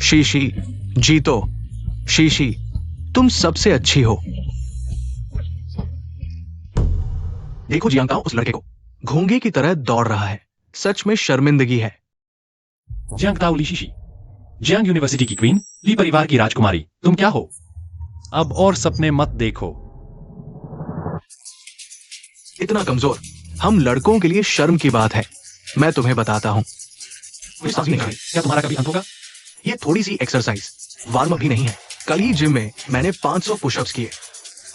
शीशी, जीतो। शीशी, तुम सबसे अच्छी हो। देखो जियांगताओ उस लड़के को, घोंगे की तरह दौड़ रहा है। सच में शर्मिंदगी है। जियांगताओ ली शीशी, जियांग यूनिवर्सिटी की क्वीन, ली परिवार की राजकुमारी, तुम क्या हो? अब और सपने मत देखो। इतना कमजोर, हम लड़कों के लिए शर्म की बात है। मैं तुम्हें बताता हूं। क्या तुम्हारा कभी अंत होगा? ये थोड़ी सी एक्सरसाइज, वार्म अप भी नहीं है। कल ही जिम में मैंने 500 पुशअप्स किए,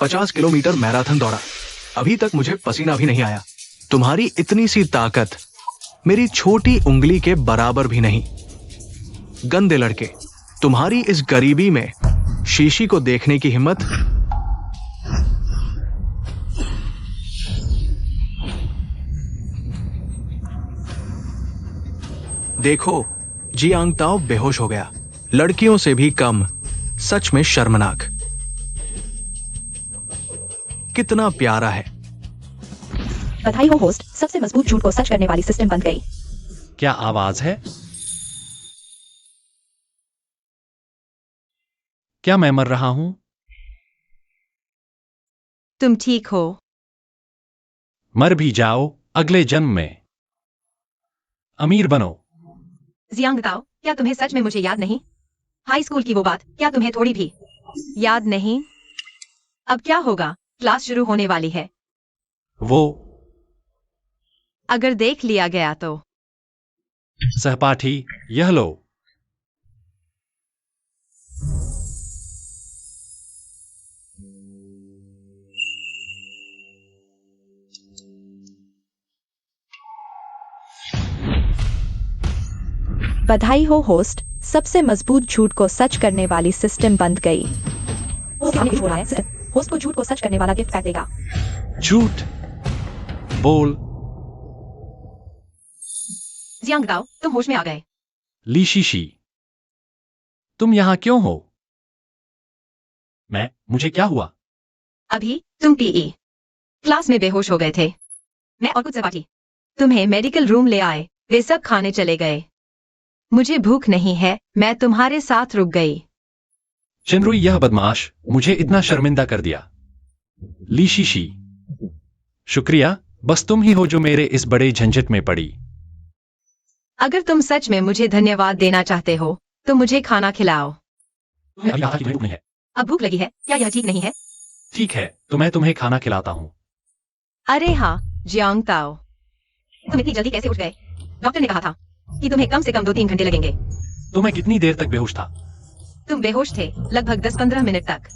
50 किलोमीटर मैराथन दौड़ा। अभी तक मुझे पसीना भी नहीं आया। तुम्हारी इतनी सी ताकत मेरी छोटी उंगली के बराबर भी नहीं। गंदे लड़के, तुम्हारी इस गरीबी में शीशी को देखने की हिम्मत। देखो, जियांगताओ बेहोश हो गया। लड़कियों से भी कम, सच में शर्मनाक। कितना प्यारा है। बधाई हो होस्ट, सबसे मजबूत झूठ को सच करने वाली सिस्टम बन गई। क्या आवाज है? क्या मैं मर रहा हूं? तुम ठीक हो? मर भी जाओ, अगले जन्म में अमीर बनो। जियांगताओ, क्या तुम्हें सच में मुझे याद नहीं? हाई स्कूल की वो बात, क्या तुम्हें थोड़ी भी याद नहीं? अब क्या होगा? क्लास शुरू होने वाली है। वो अगर देख लिया गया तो? सहपाठी, यह लो। बधाई हो होस्ट, सबसे मजबूत झूठ को सच करने वाली सिस्टम बंद गई। होस्ट को झूठ को सच करने वाला गिफ्ट पैक देगा। झूठ बोल। जियांगताओ, तुम होश में आ गए। ली शीशी, तुम यहां क्यों हो? मुझे क्या हुआ? अभी तुम पीई क्लास में बेहोश हो गए थे। मैं और कुछ सहपाठी तुम्हें मेडिकल रूम ले आए, वे सब खाने चले गए। मुझे भूख नहीं है, मैं तुम्हारे साथ रुक गई। चिनरुई, यह बदमाश मुझे इतना शर्मिंदा कर दिया। ली शीशी, शुक्रिया, बस तुम ही हो जो मेरे इस बड़े झंझट में पड़ी। अगर तुम सच में मुझे धन्यवाद देना चाहते हो तो मुझे खाना खिलाओ। तुमने अभी कहा कि तुम्हें भूख नहीं है। अब भूख लगी है, क्या यह ठीक नहीं है? ठीक है, तो मैं तुम्हें खाना खिलाता हूं। अरे हाँ, जियांगताओ, तुम इतनी जल्दी कैसे उठ गए? डॉक्टर ने कहा था कि तुम्हें कम से कम 2-3 घंटे लगेंगे। तो मैं कितनी देर तक बेहोश था? तुम बेहोश थे लगभग 10-15 मिनट तक।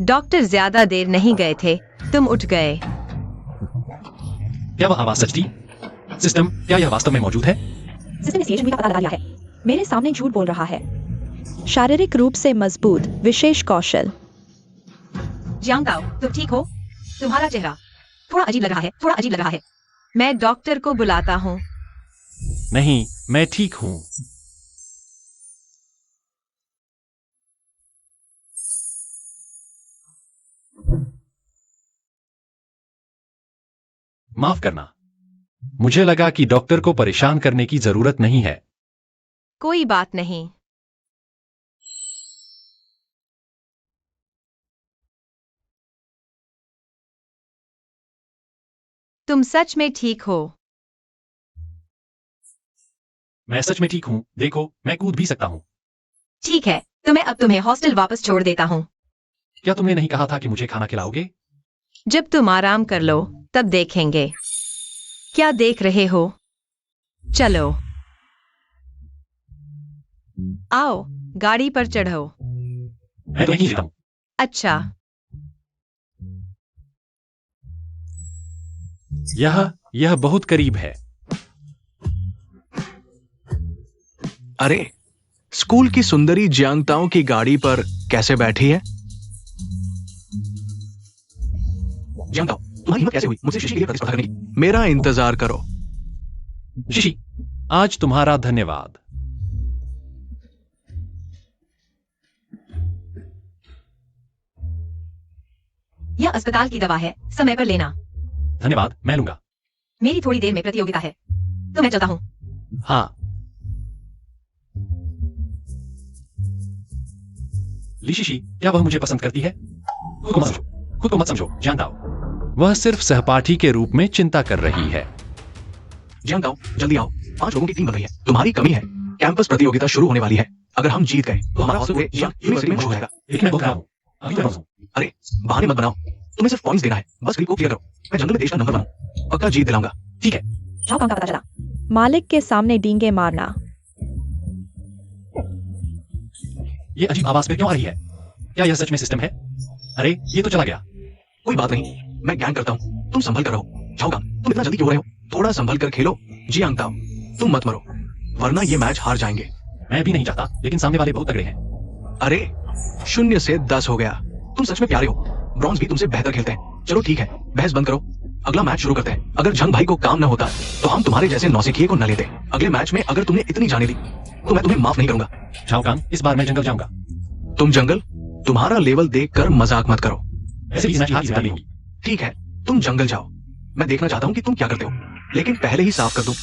डॉक्टर ज्यादा देर नहीं गए थे, तुम उठ गए। क्या वह आवाज सच थी? सिस्टम, क्या यह वास्तव में मौजूद है? सिस्टम ने सीएचएमवी का पता लगा लिया है। मेरे सामने झूठ बोल रहा है। शारीरिक रूप से मजबूत, विशेष कौशल। जियांगताओ, तुम ठीक हो? तुम्हारा चेहरा थोड़ा अजीब लग रहा है, थोड़ा अजीब लग रहा है। मैं डॉक्टर को बुलाता हूँ। नहीं, मैं ठीक हूं। माफ करना, मुझे लगा कि डॉक्टर को परेशान करने की जरूरत नहीं है। कोई बात नहीं। तुम सच में ठीक हो? मैं सच में ठीक हूं, देखो, मैं कूद भी सकता हूं। ठीक है, तो मैं अब तुम्हें हॉस्टल वापस छोड़ देता हूँ। क्या तुमने नहीं कहा था कि मुझे खाना खिलाओगे? जब तुम आराम कर लो तब देखेंगे। क्या देख रहे हो? चलो आओ, गाड़ी पर चढ़ो। मैं तो यहीं रहता हूं। अच्छा, यह बहुत करीब है। अरे, स्कूल की सुंदरी जियांगताओ की गाड़ी पर कैसे बैठी है? जियांगताओ, तुम्हारी हिम्मत कैसे हुई मुझसे शीशी के लिए प्रतिस्पर्धा करने की? मेरा इंतजार करो। शीशी, आज तुम्हारा धन्यवाद। यह अस्पताल की दवा है, समय पर लेना। धन्यवाद, मैं लूंगा। मेरी थोड़ी देर में प्रतियोगिता है, तो मैं चलता हूँ। हाँ। लीशीशी, क्या वह मुझे पसंद करती है? खुद को मत समझो, जानता हूं। वह सिर्फ सहपाठी के रूप में चिंता कर रही है। जियांग ताओ, जल्दी आओ। 5 लोगों की टीम बन रही है। तुम्हारी कमी है। कैंपस प्रतियोगिता शुरू होने वाली है। अगर हम जीत गए तो हमारा हॉस्टल जियांग यूनिवर्सिटी में मशहूर रहेगा। लेकिन मैं बोल रहा हूं, अभी तो मैं हूं। अरे बहाने मत बनाओ। तुम्हें सिर्फ पॉइंट्स देना है। बस क्लिप को क्लियर करो। मैं जंगल में देश का नंबर बनूं। पक्का जीत दिलाऊंगा। ठीक है। झाओ कांग का पता चला। मालिक के सामने डींगे मारना। ये अजीब आवाज पे क्यों आ रही है? क्या यह सच में सिस्टम है? अरे ये तो चला गया। कोई बात नहीं, मैं गैंग करता हूँ। तुम संभल कर रहो। झाओ कांग, तुम इतना जल्दी क्यों हो रहे हो? थोड़ा संभल कर खेलो। जियांग ताओ, तुम मत मरो, वरना ये मैच हार जाएंगे। मैं भी नहीं चाहता, लेकिन सामने वाले बहुत तगड़े हैं। अरे 0 से 10 हो गया। तुम सच में प्यारे हो। ब्रॉन्ज भी तुमसे बेहतर खेलते हैं। चलो ठीक है, बहस बंद करो। अगला मैच शुरू करते हैं। अगर जंग भाई को काम न होता तो हम तुम्हारे जैसे नौसिखिए को न लेते। अगले मैच में अगर तुमने इतनी जाने दी तो मैं तुम्हें माफ नहीं करूंगा। झाओ कांग, इस बार मैं जंगल जाऊंगा। तुम जंगल? तुम्हारा लेवल देखकर मजाक मत करो। ऐसे भी मैच हार जिम्मेदारी होगी। ठीक है, तुम जंगल जाओ। मैं देखना चाहता हूँ कि तुम क्या करते हो, लेकिन पहले ही साफ कर दूं।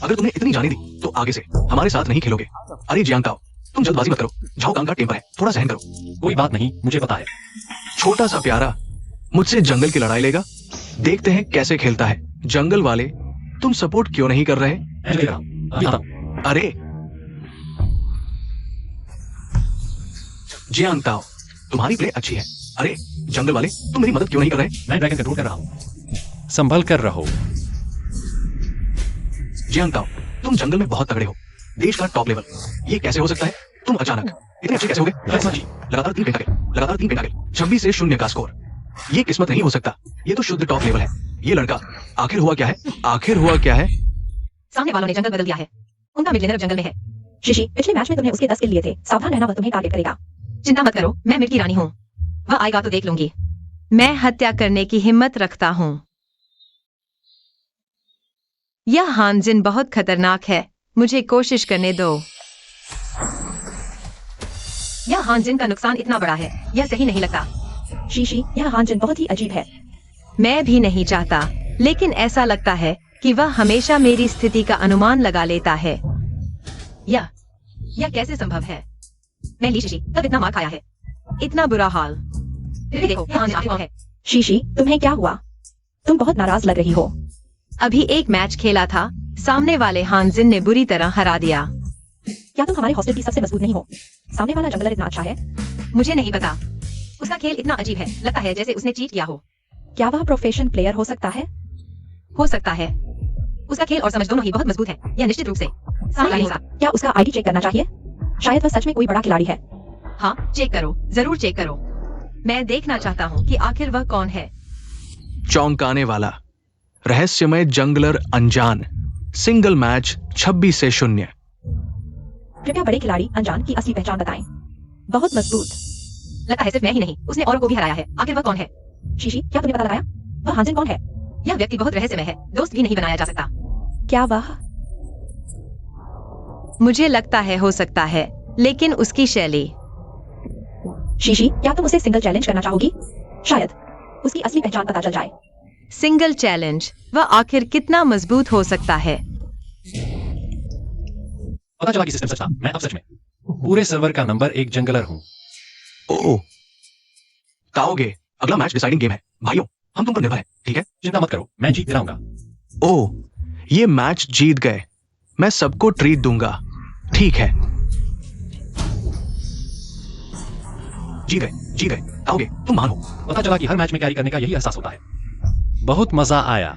अगर तुमने इतनी जाने दी तो आगे से हमारे साथ नहीं खेलोगे। अरे जियांग ताओ, तुम जल्दबाजी मत करो। झाओ कांग का टेम्पर है, थोड़ा सहन करो। कोई बात नहीं, मुझे पता है। छोटा सा प्यारा मुझसे जंगल की लड़ाई लेगा। देखते हैं कैसे खेलता है। जंगल वाले, तुम सपोर्ट क्यों नहीं कर रहे? मैं ले रहा हूं, अभी आता हूं। अरे जियांग ताओ, तुम्हारी प्ले अच्छी है। अरे जंगल वाले, तुम मेरी मदद क्यों नहीं कर रहे? मैं ड्रैगन कंट्रोल कर रहा हूं। संभल कर रहो। जियांग ताओ, तुम जंगल में बहुत तगड़े हो। देश का टॉप लेवल। ये कैसे हो सकता है? तुम अचानक इतने अच्छे कैसे हो गए? लगातार 3 पेंटाकिल, 26 से 0 का स्कोर। ये किस्मत नहीं हो सकता। ये तो शुद्ध टॉप लेवल है। ये लड़का, आखिर हुआ क्या है? सामने वालों ने जंगल बदल दिया है। उनका मिड लेनर जंगल में है। शीशी, पिछले मैच में तुमने उसके 10 किल लिए थे। सावधान रहना, वह तुम्हें टारगेट करेगा। चिंता मत करो, मैं मिड की रानी हूँ। वह आएगा तो देख लूंगी। मैं हत्या करने की हिम्मत रखता हूँ। यह हानजिन बहुत खतरनाक है। मुझे कोशिश करने दो। यह हानजिन का नुकसान इतना बड़ा है, यह सही नहीं लगता। शीशी, यह हानजिन बहुत ही अजीब है। मैं भी नहीं चाहता, लेकिन ऐसा लगता है कि वह हमेशा मेरी स्थिति का अनुमान लगा लेता है। यह कैसे संभव है? मैं लीशी कब इतना मार खाया है? इतना बुरा हाल। फिर देखो, यह हानजिन आखिर है। शीशी, तुम्हें क्या हुआ? तुम बहुत नाराज लग रही हो। अभी एक मैच खेला था, सामने वाले हानजिन ने बुरी तरह हरा दिया। क्या तुम हमारे हॉस्टल की सबसे मजबूत नहीं हो? सामने वाला जंगलर इतना अच्छा है। मुझे नहीं पता, उसका खेल इतना अजीब है, लगता है जैसे उसने चीट किया हो। क्या वह प्रोफेशनल प्लेयर हो सकता है? हो सकता है। उसका खेल और समझ दोनों ही बहुत मजबूत है, यह निश्चित रूप से। क्या उसका आईडी चेक करना चाहिए? शायद वह सच में कोई बड़ा खिलाड़ी है। हाँ, चेक करो, जरूर चेक करो। मैं देखना चाहता हूँ कि आखिर वह कौन है। चौंकाने वाला, रहस्यमय जंगलर अनजान। सिंगल मैच 26 से 0। कृपया बड़े खिलाड़ी अनजान की असली पहचान बताएं। बहुत मजबूत। लगता है सिर्फ मैं ही नहीं, उसने औरों को भी हराया है। आखिर वह कौन है? शीशी, क्या तुमने पता लगाया? वह हानजिन कौन है? यह व्यक्ति बहुत रहस्यमय है, दोस्त भी नहीं बनाया जा सकता। क्या वह? मुझे लगता है हो सकता है, लेकिन उसकी शैली। शीशी, क्या तुम उसे सिंगल चैलेंज करना चाहोगी? शायद उसकी असली पहचान पता चल जाए। Single challenge? वह आखिर कितना मजबूत हो सकता है? पता चला कि सिस्टम सच था। मैं अब सच में पूरे सर्वर का नंबर 1 जंगलर हूँ। ओह, ताओगे, अगला मैच डिसाइडिंग गेम है। भाइयों, हम तुम पर निर्भर है, ठीक है? चिंता मत करो, मैं जीत दिलाऊंगा। ओह, ये मैच जीत गए। मैं सबको ट्रीट दूंगा। ठीक है, जीत गए। ताओगे, तुम मान हो। पता चला कि हर मैच में कैरी करने का यही एहसास होता है। बहुत मजा आया।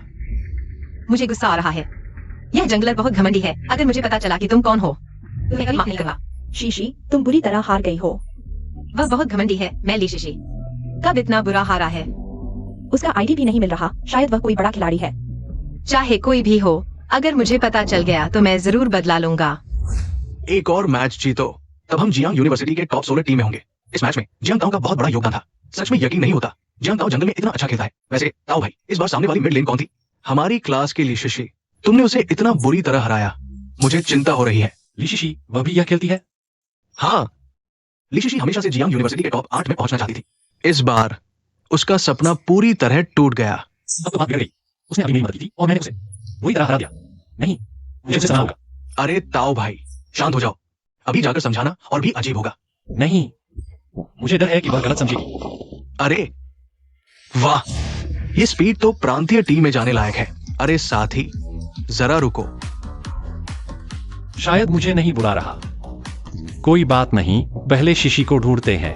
मुझे गुस्सा आ रहा है। यह जंगलर बहुत घमंडी है। अगर मुझे पता चला कि तुम कौन हो, तो मैं कभी माफ नहीं करूंगा। शीशी, तुम बुरी तरह हार गई हो। वह बहुत घमंडी है। मैं लीशी कब इतना बुरा हारा है? उसका आईडी भी नहीं मिल रहा। शायद वह कोई बड़ा खिलाड़ी है। चाहे कोई भी हो, अगर मुझे पता चल गया तो मैं जरूर बदला लूंगा। एक और मैच जीतो, तब हम जियांग यूनिवर्सिटी के टॉप 16 टीम में होंगे। इस मैच में जियांग ताओ का बहुत बड़ा योगदान था। सच में यकीन नहीं होता, जियांग ताओ जंगल में इतना अच्छा खेलता है। वैसे ताओ भाई, इस बार सामने वाली मिड लेन कौन थी? हमारी क्लास की लीशी। तुमने उसे इतना बुरी तरह हराया, मुझे चिंता हो रही है। लीशी, वह भी यह खेलती है? हाँ, लीशी हमेशा से जियांग यूनिवर्सिटी के टॉप 8 में पहुंचना चाहती थी। इस बार उसका सपना पूरी तरह टूट गया। अब तो बात बिगड़ गई। उसने अभी मेरी मदद की थी और मैंने उसे बुरी तरह हरा दिया। नहीं, मुझे उसे समझाना होगा। अरे ताओ भाई, शांत हो जाओ। अभी जाकर समझाना और भी अजीब होगा। नहीं, मुझे डर है कि वह गलत समझेगी। अरे वाह, ये स्पीड तो प्रांतीय टीम में जाने लायक है। अरे साथी, जरा रुको। शायद मुझे नहीं बुला रहा। कोई बात नहीं, पहले शिशी को ढूंढते हैं।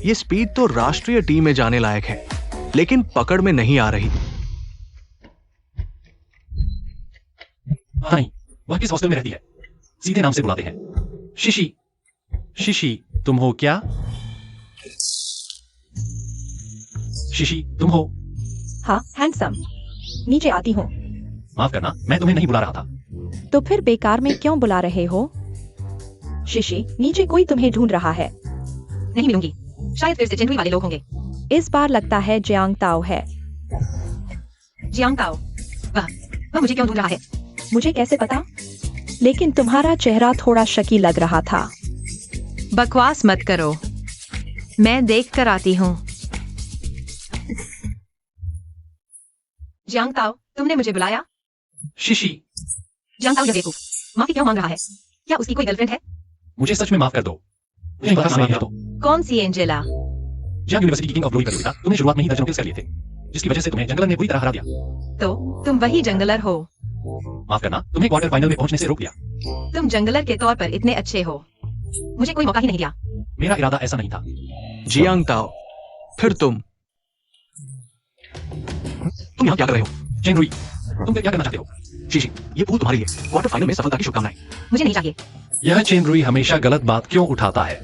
ये स्पीड तो राष्ट्रीय टीम में जाने लायक है, लेकिन पकड़ में नहीं आ रही। नहीं, वह किस हॉस्टल में रहती है? सीधे नाम से बुलाते हैं। शिशी। शिशी, तुम हो क्या? शिशी, तुम हो? हाँ, हैंडसम। नीचे आती हूँ। माफ करना, मैं तुम्हें नहीं बुला रहा था। तो फिर बेकार में क्यों बुला रहे हो? शिशी, नीचे कोई तुम्हें ढूंढ रहा है। नहीं मिलूंगी। शायद फिर से चिंटू वाले लोग होंगे। इस बार लगता है जियांग ताओ है। जियांग ताओ, वह मुझे क्यों ढूंढ रहा है? मुझे कैसे पता? लेकिन तुम्हारा चेहरा थोड़ा शकी लग रहा था। बकवास मत करो, मैं देख कर आती हूँ। जियांग ताओ, तुमने मुझे बुलाया? शिशी। जियांग ताओ, यह बेवकूफ माफी क्यों मांग रहा है? क्या उसकी कोई गर्लफ्रेंड है? मुझे सच में माफ कर दो। मुझे पता नहीं तो। कौन सी एंजेला? जहाँ यूनिवर्सिटी की किंग ऑफ ग्लोरी प्रतियोगिता तुमने शुरुआत में ही दर्जनों किल्स कर लिए थे, जिसकी वजह से तुम्हें जंगलर ने बुरी तरह हरा दिया। तो तुम वही जंगलर हो? माफ करना, तुम्हें क्वार्टर फाइनल में पहुंचने से रोक दिया। तुम जंगलर के तौर पर इतने अच्छे हो, मुझे कोई मौका ही नहीं दिया। मेरा इरादा ऐसा नहीं था। जियांग ताओ, फिर तुम यहाँ क्या कर रहे हो? चेन रुई, तुम क्या करना चाहते हो? शीशी, ये फूल तुम्हारे लिए। क्वार्टर फाइनल में सफलता की शुभकामनाएं। मुझे नहीं चाहिए। यह चेन रुई हमेशा गलत बात क्यों उठाता है?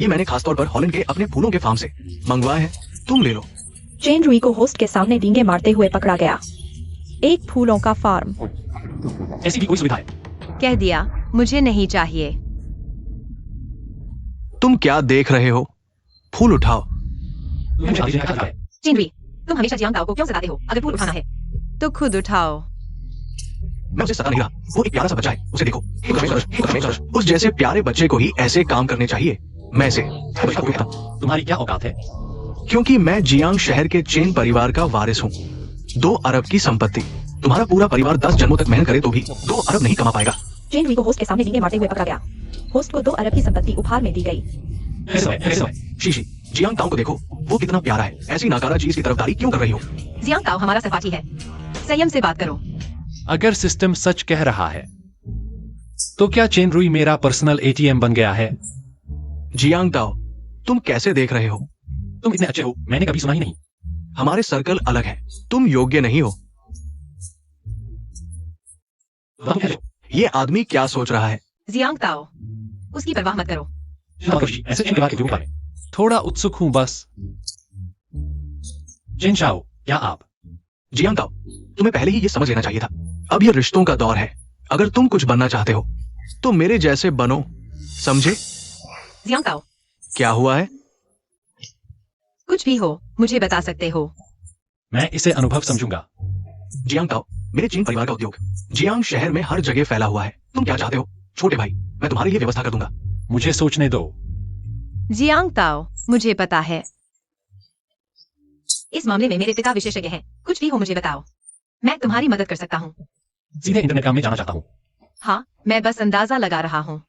ये मैंने खासतौर पर हॉलैंड के अपने फूलों के फार्म से मंगवाए हैं। तुम ले लो। चेन रुई को होस्ट के सामने डींगे मारते हुए पकड़ा गया। एक फूलों का फार्म। ऐसी भी कोई सुविधा है? कह दिया, मुझे नहीं चाहिए। तुम क्या देख रहे हो? फूल उठाओ। तुम्हें शादी से क्या खतरा है? चिंटू, तुम हमेशा जियांग ताओ को क्यों सताते हो? अगर फूल उठाना है तो खुद उठाओ। मैं उसे सता नहीं रहा, वो एक प्यारा सा बच्चा है, उसे देखो। उस जैसे प्यारे बच्चे को ही ऐसे काम करने चाहिए। मैं इसे कहता हूं, तुम्हारी क्या औकात है? क्योंकि मैं जियांग शहर के चेन परिवार का वारिस हूँ। 2 अरब की संपत्ति। तुम्हारा पूरा परिवार 10 जन्मों तक मेहनत करे तो भी 2 अरब नहीं कमा पाएगा। चेन रुई को होस्ट के सामने डींगे मारते हुए पकड़ा गया। होस्ट को 2 अरब की संपत्ति उपहार में दी गई। शीशी, जियांग ताओ को देखो, वो कितना प्यारा है। ऐसी नाकारा चीज की तरफदारी क्यों कर रही हो? जियांग ताओ हमारा सहपाठी है, संयम से बात करो। अगर सिस्टम सच कह रहा है, तो क्या चेन रुई मेरा पर्सनल एटीएम बन गया है? जियांग ताओ, तुम कैसे देख रहे हो? तुम इतने अच्छे हो, मैंने कभी सुना ही नहीं। हमारे सर्कल अलग है, तुम योग्य नहीं हो। तुम क्या हो? ये आदमी क्या सोच रहा है? जियांग ताओ, उसकी परवाह मत करो। ऐसे चेन परिवार के उपयोग में थोड़ा उत्सुक हूं बस। चेन शाओ, क्या आप? जियांग ताओ, तुम्हें पहले ही ये समझ लेना चाहिए था। अब ये रिश्तों का दौर है। अगर तुम कुछ बनना चाहते हो तो मेरे जैसे बनो, समझे? जियांग ताओ, क्या हुआ है? कुछ भी हो, मुझे बता सकते हो। मैं इसे अनुभव समझूंगा। जियांग ताओ, मेरे चीन परिवार का उद्योग जियांग शहर में हर जगह फैला हुआ है। तुम क्या चाहते हो? छोटे भाई, मैं तुम्हारे लिए व्यवस्था कर दूंगा। मुझे सोचने दो। जियांग ताओ, मुझे पता है। इस मामले में मेरे पिता विशेषज्ञ हैं। कुछ भी हो मुझे बताओ, मैं तुम्हारी मदद कर सकता हूँ। सीधे इंटरनेट काम में जाना चाहता हूँ। हाँ, मैं बस अंदाजा लगा रहा हूँ।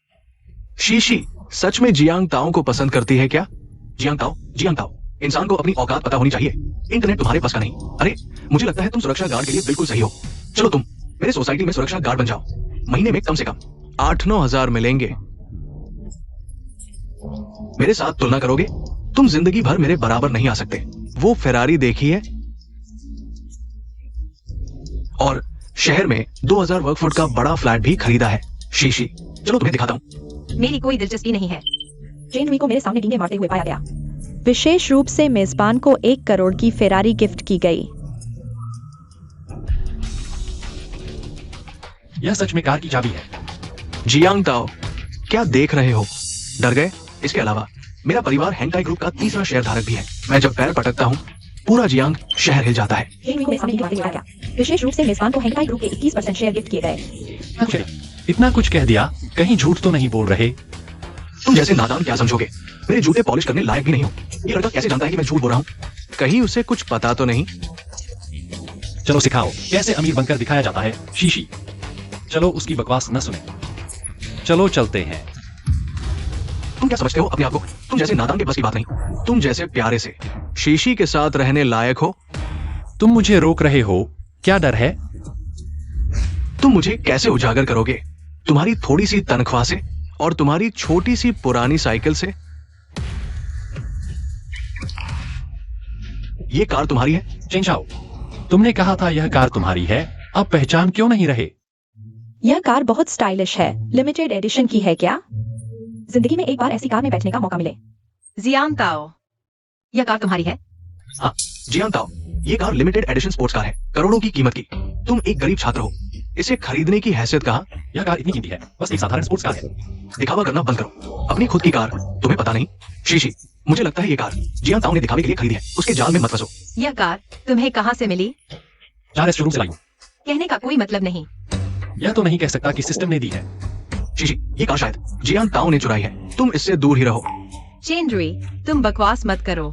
शीशी, सच में जियांग ताओ को पसंद करती है क्या? जियांग ताओ, इंसान को अपनी औकात पता होनी चाहिए। इंटरनेट तुम्हारे पास का नहीं। अरे, मुझे लगता है तुम सुरक्षा गार्ड के लिए बिल्कुल सही हो। चलो तुम मेरे सोसाइटी में सुरक्षा गार्ड बन जाओ। महीने में कम से कम 8-9 हजार मिलेंगे। मेरे साथ तुलना करोगे? तुम जिंदगी भर मेरे बराबर नहीं आ सकते। वो फेरारी देखी है? और शहर में 2000 वर्ग फुट का बड़ा फ्लैट भी खरीदा है। शीशी, चलो तुम्हें दिखाता हूँ। मेरी कोई दिलचस्पी नहीं है। चेन रुई को मेरे सामने डींगे मारते हुए पाया गया। विशेष रूप से मेजबान को 1 करोड़ की फेरारी गिफ्ट की गई। यह सच में कार की चाबी है। जियांग ताओ, क्या देख रहे हो? डर गए? इसके अलावा मेरा परिवार हेंटाई ग्रुप का 3रा शेयर धारक भी है। मैं जब पैर पटकता हूँ, पूरा जियांग शहर हिल जाता है। चेन रुई को मेरे सामने डींगे मारते हुए पाया गया। विशेष रूप से मेजबान को हेंटाई ग्रुप के 21% शेयर गिफ्ट किए गए। इतना कुछ कह दिया, कहीं झूठ तो नहीं बोल रहे? तुम जैसे नादान क्या समझोगे? मेरे जूते पॉलिश करने लायक भी नहीं हो। ये लड़का कैसे जानता है कि मैं झूठ बोल रहा हूँ? कहीं उसे कुछ पता तो नहीं? चलो सिखाओ कैसे अमीर बनकर दिखाया जाता है। शीशी, चलो उसकी बकवास न सुने। चलो चलते हैं। तुम क्या समझते हो अपने आप को? तुम जैसे नादान के बस की बात नहीं। तुम जैसे प्यारे से शीशी के साथ रहने लायक हो। तुम मुझे रोक रहे हो, क्या डर है? तुम मुझे कैसे उजागर करोगे? तुम्हारी थोड़ी सी तनख्वाह से और तुम्हारी छोटी सी पुरानी साइकिल से? ये कार तुम्हारी है? चेंग चाओ, तुमने कहा था यह कार तुम्हारी है, अब पहचान क्यों नहीं रहे? यह कार बहुत स्टाइलिश है, लिमिटेड एडिशन की है क्या? जिंदगी में एक बार ऐसी कार में बैठने का मौका मिले। जियांग ताओ, यह कार तुम्हारी है? हाँ, जियांग ताओ, ये car limited edition sports car है, करोड़ों की कीमत की। तुम एक गरीब छात्र हो, इसे खरीदने की हैसियत कहाँ? यह कार इतनी कीमती है, बस एक साधारण स्पोर्ट्स कार है। दिखावा करना बंद करो, अपनी खुद की कार। तुम्हें पता नहीं? शीशी, मुझे लगता है ये कार जियांग ताओ ने दिखावे के लिए खरीदी है, उसके जाल में मत फंसो। यह कार तुम्हें कहाँ से मिली? 4S शोरूम से लाई हूं। कहने का कोई मतलब नहीं। यह तो नहीं कह सकता कि सिस्टम ने दी है। शीशी, ये कार शायद जियांग ताओ ने चुराई है, तुम इससे दूर ही रहो। चेंद्री, तुम बकवास मत करो।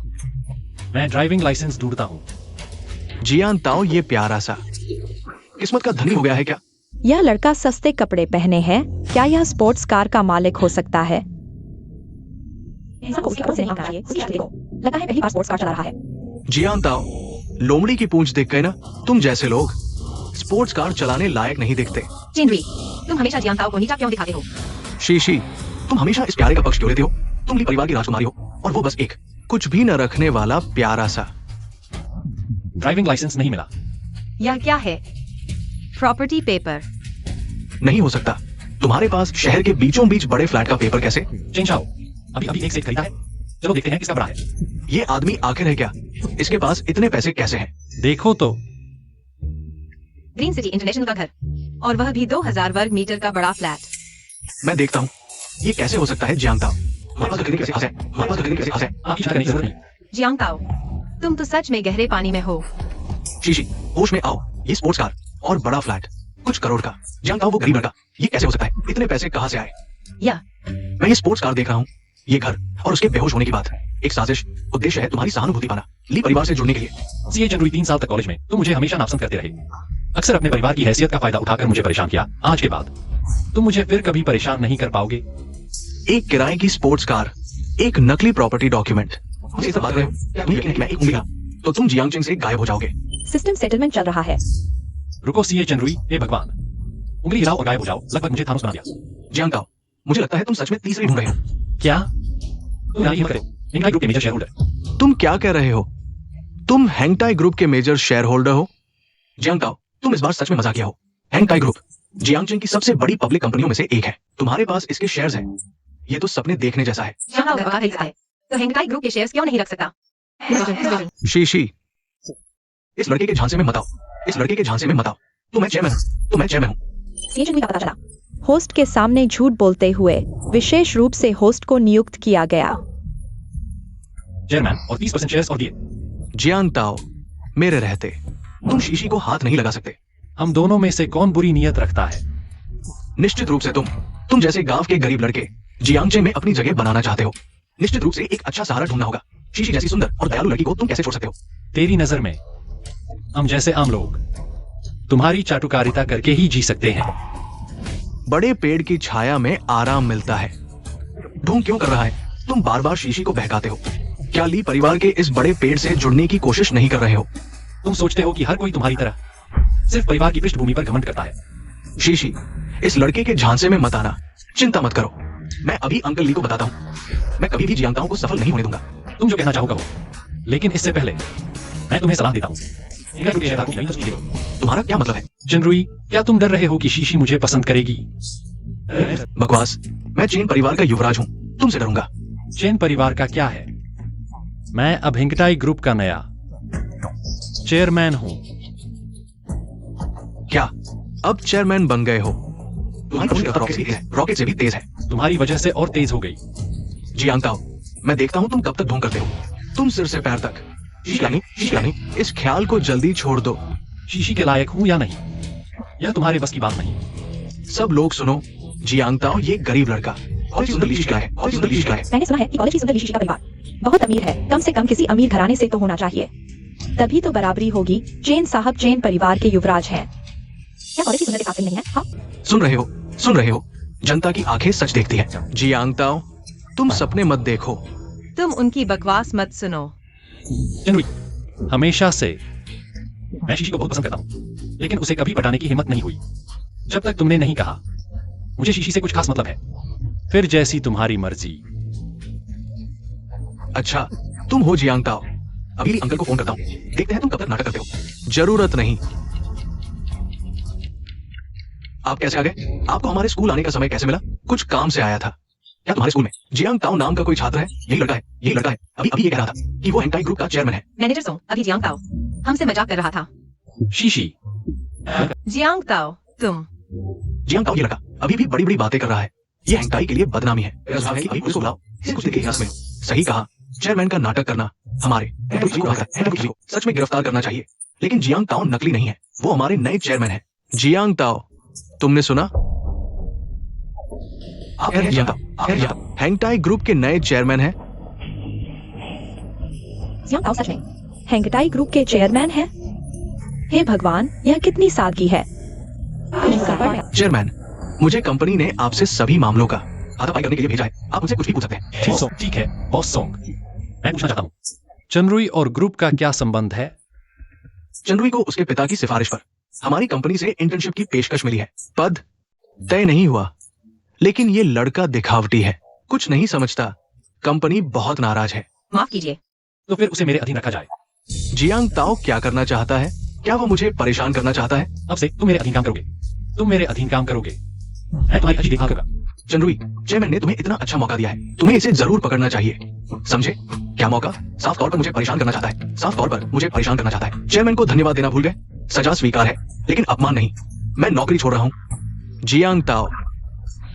मैं ड्राइविंग लाइसेंस ढूंढता हूँ। जियांग ताओ ये प्यारा सा किस्मत का धनी हो गया है क्या? यह लड़का सस्ते कपड़े पहने हैं, क्या यह स्पोर्ट्स कार का मालिक हो सकता है? उसकी कपड़ों से नहीं आना चाहिए, उसकी शक्ल देखो, लगता है पहली बार स्पोर्ट्स कार चला रहा है। जियांग ताओ, लोमड़ी की पूंछ देख गए ना, तुम जैसे लोग स्पोर्ट्स कार चलाने लायक नहीं दिखते। चेंद्री, तुम हमेशा जियांग ताओ को नीचा क्यों दिखाते हो? शीशी, तुम हमेशा इस प्यारे का पक्ष क्यों लेते हो? तुम ली परिवार की राजकुमारी हो और वो बस एक कुछ भी न रखने वाला प्यारा सा। ड्राइविंग लाइसेंस नहीं मिला। यह क्या है? Property paper. नहीं हो सकता, तुम्हारे पास शहर के बीचों बीच बड़े फ्लैट का पेपर कैसे? चेंग चाओ, अभी अभी एक सेट खरीदा है, चलो देखते हैं किसका बड़ा है। ये आदमी आखिर है क्या? इसके पास इतने पैसे कैसे हैं? देखो तो, ग्रीन सिटी इंटरनेशनल का घर, और वह भी 2000 वर्ग मीटर का बड़ा फ्लैट। मैं देखता हूँ, ये कैसे हो सकता है जियांग ताओ? हमारे पास खरीदने कैसे आस है? हमारे पास खरीदने कैसे आस है? आपकी चिंता करने की जरूरत नहीं। जियांग ताओ, तुम तो सच में गहरे पानी में हो। शीशी, होश में आओ, ये स्पोर्ट्स कार और बड़ा फ्लैट, कुछ करोड़ का। जियांग ताओ वो गरीब लड़का, ये कैसे हो सकता है? इतने पैसे कहाँ से आए? या मैं ये स्पोर्ट्स कार देख रहा हूँ, ये घर और उसके बेहोश होने की बात, एक साजिश। उद्देश्य है तुम्हारी सहानुभूति पाना, ली परिवार से जुड़ने के लिए। सीए चंद्रुई 3 साल तक कॉलेज में तुम मुझे हमेशा नापसंद करते रहे, अक्सर अपने परिवार की हैसियत का फायदा उठाकर मुझे परेशान किया। आज के बाद तुम मुझे फिर कभी परेशान नहीं कर पाओगे। एक किराए की स्पोर्ट्स कार, एक नकली प्रॉपर्टी डॉक्यूमेंट, मुझे इस बात रहे हो? तुम्हें यकीन है कि मैं एक उंगली का, तो तुम जियांग चिंग से गायब हो जाओगे। सिस्टम सेटलमेंट चल रहा है। रुको सीए चंद्रुई, हे भगवान, उंगली हिलाओ और गायब हो जाओ, लगभग मुझे थानोस बना दिया। जियांग ताओ, मुझे लगता है तुम सच में तीसरी ढूंढ रहे हो। क्या तुम हिम्मत करो, इंगाई ग्रुप के मेजर शेयर होल्डर। तुम क्या कह रहे हो? तुम हैंगटाई ग्रुप के मेजर शेयर होल्डर हो? जियांग ताओ, तुम इस बार सच में मजाकिया हो। हैंगटाई ग्रुप जियांगचिंग की सबसे बड़ी पब्लिक कंपनियों में से एक है, तुम्हारे पास इसके शेयर्स हैं। ये तो सपने देखने जैसा है। जियांग ताओ घर का है, तो हैंगटाई ग्रुप के शेयर्स क्यों नहीं रख सकता? शीशी, इस लड़के के झांसे में मत आओ, इस लड़के के झांसे में मत आओ। तो मैं चेयरमैन हूँ, तो मैं चेयरमैन हूँ। सीजन का पता चला। होस्ट के सामने झूठ बोलते हुए विशेष रूप से होस्ट को नियुक्त किया गया। चेयरमैन और 30% शेयर्स और दिए। जियांग ताओ, मेरे रहते तुम शीशी को हाथ नहीं लगा सकते। हम दोनों में से कौन बुरी नीयत रखता है? निश्चित रूप से तुम जैसे गांव के गरीब लड़के जियांगचे में अपनी जगह बनाना चाहते हो। निश्चित रूप से एक अच्छा सहारा ढूंढना होगा। शीशी जैसी सुंदर और दयालु लड़की को तुम कैसे छोड़ सकते हो? तेरी नजर में हम जैसे आम लोग तुम्हारी चाटुकारिता करके ही जी सकते हैं। बड़े पेड़ की छाया में आराम मिलता है। ढोंग क्यों कर रहा है? तुम बार बार शीशी को बहकाते हो। क्या ली परिवार के इस बड़े पेड़ से जुड़ने की कोशिश नहीं कर रहे हो? तुम सोचते हो कि हर कोई तुम्हारी तरह सिर्फ परिवार की पृष्ठभूमि पर घमंड करता है। शीशी, इस लड़के के झांसे में मत आना। चिंता मत करो, मैं अभी अंकल ली को बताता हूँ। मैं कभी भी जियांग ताओ को सफल नहीं होने दूंगा। तुम जो कहना चाहो कहो, लेकिन इससे पहले मैं तुम्हें सलाह देता हूँ, तुम्हारा क्या मतलब है? चंद्रुई, क्या तुम डर रहे हो कि शीशी मुझे पसंद करेगी? बकवास, मैं चेन परिवार का युवराज हूँ, तुमसे डरूंगा। चेन परिवार का क्या है? मैं अब हिंगटाई ग्रुप का नया चेयरमैन हूँ। क्या अब चेयरमैन बन गए हो? तुम्हारी रॉकेट से भी तेज है। तुम्हारी वजह से और तेज हो गई। जियांग ताओ, मैं देखता हूँ तुम कब तक ढोंग करते हो। तुम सिर से पैर तक। शीशी, इस ख्याल को जल्दी छोड़ दो। शीशी के लायक हूँ या नहीं, यह तुम्हारे बस की बात नहीं। सब लोग सुनो, जियांग ताओ ये गरीब लड़का बहुत सुंदर लीशी का है, बहुत सुंदर लीशी का है। मैंने सुना है कि कॉलेज की सुंदर लीशी का परिवार बहुत अमीर है, कम से कम किसी अमीर घराने से तो होना चाहिए, तभी तो बराबरी होगी। चेन साहब चेन परिवार के युवराज हैं। क्या कॉलेज की सुंदर काफिल नहीं है? हाँ? सुन रहे हो, जनता की आंखें सच देखती है। जियांग ताओ, तुम सपने मत देखो। तुम उनकी बकवास मत सुनो। चेनरुई, हमेशा से मैं शीशी को बहुत पसंद करता हूँ, लेकिन उसे कभी पटाने की हिम्मत नहीं हुई जब तक तुमने नहीं कहा मुझे शीशी से कुछ खास मतलब है। फिर जैसी तुम्हारी मर्जी। अच्छा, तुम हो जियांग ताओ। अभी अंकल को फोन करता हूँ, देखते हैं तुम कब तक नाटक करते हो। जरूरत नहीं। आप कैसे आ गए? आपको हमारे स्कूल आने का समय कैसे मिला? कुछ काम से आया था। क्या तुम्हारे स्कूल में जियांग ताओ नाम का कोई छात्र है? यही लड़का है, यही लड़का है। अभी अभी ये कह रहा था कि वो हेंटाई ग्रुप का चेयरमैन है। मैनेजर सोंग अभी जियांग ताओ हमसे मजाक कर रहा था। शीशी, जियांग ताओ तुम। जियांग ताओ ये लड़का अभी भी बड़ी बड़ी बातें कर रहा है। ये हेंटाई के लिए बदनामी है। मेरा सुझाव है कि अभी पुलिस को बुलाओ, इसे कुछ देर के हिरासत में लो। सही कहा, चेयरमैन का नाटक करना हमारे हेंटाई को सच में गिरफ्तार करना चाहिए। लेकिन जियांग ताओ नकली नहीं है, वो हमारे नए चेयरमैन है। जियांग ताओ, तुमने सुना? आप हेंटाई ग्रुप के नए चेयरमैन हैं। जियांग ताओ सच में हेंगटाई ग्रुप के चेयरमैन हैं? हे भगवान, यह कितनी सादगी है। चेयरमैन, मुझे कंपनी ने आपसे सभी मामलों का हाथापाई करने के लिए भेजा है। आप मुझे कुछ भी पूछ सकते हैं। ठीक है बॉस सोंग, मैं पूछना चाहता हूँ चेनरुई और ग्रुप का क्या संबंध है? चंद्रुई को उसके पिता की सिफारिश पर हमारी कंपनी से इंटर्नशिप की पेशकश मिली है। पद तय नहीं हुआ, लेकिन ये लड़का दिखावटी है, कुछ नहीं समझता। कंपनी बहुत नाराज है। माफ कीजिए। तो फिर उसे मेरे अधीन रखा जाए। जियांग ताओ क्या करना चाहता है? क्या वो मुझे परेशान करना चाहता है? अब से तुम मेरे अधीन काम करोगे। तुम मेरे अधीन काम करोगे, मैं तुम्हारी अच्छी देखभाल करूंगा। चंद्रुई, चेयरमैन ने तुम्हें इतना अच्छा मौका दिया है, तुम्हें इसे जरूर पकड़ना चाहिए। समझे? क्या मौका? साफ तौर पर मुझे परेशान करना चाहता है, साफ तौर पर मुझे परेशान करना चाहता है। चेयरमैन को धन्यवाद देना भूल गए। सजा स्वीकार है, लेकिन अपमान नहीं। मैं नौकरी छोड़ रहा हूँ। जियांग ताओ,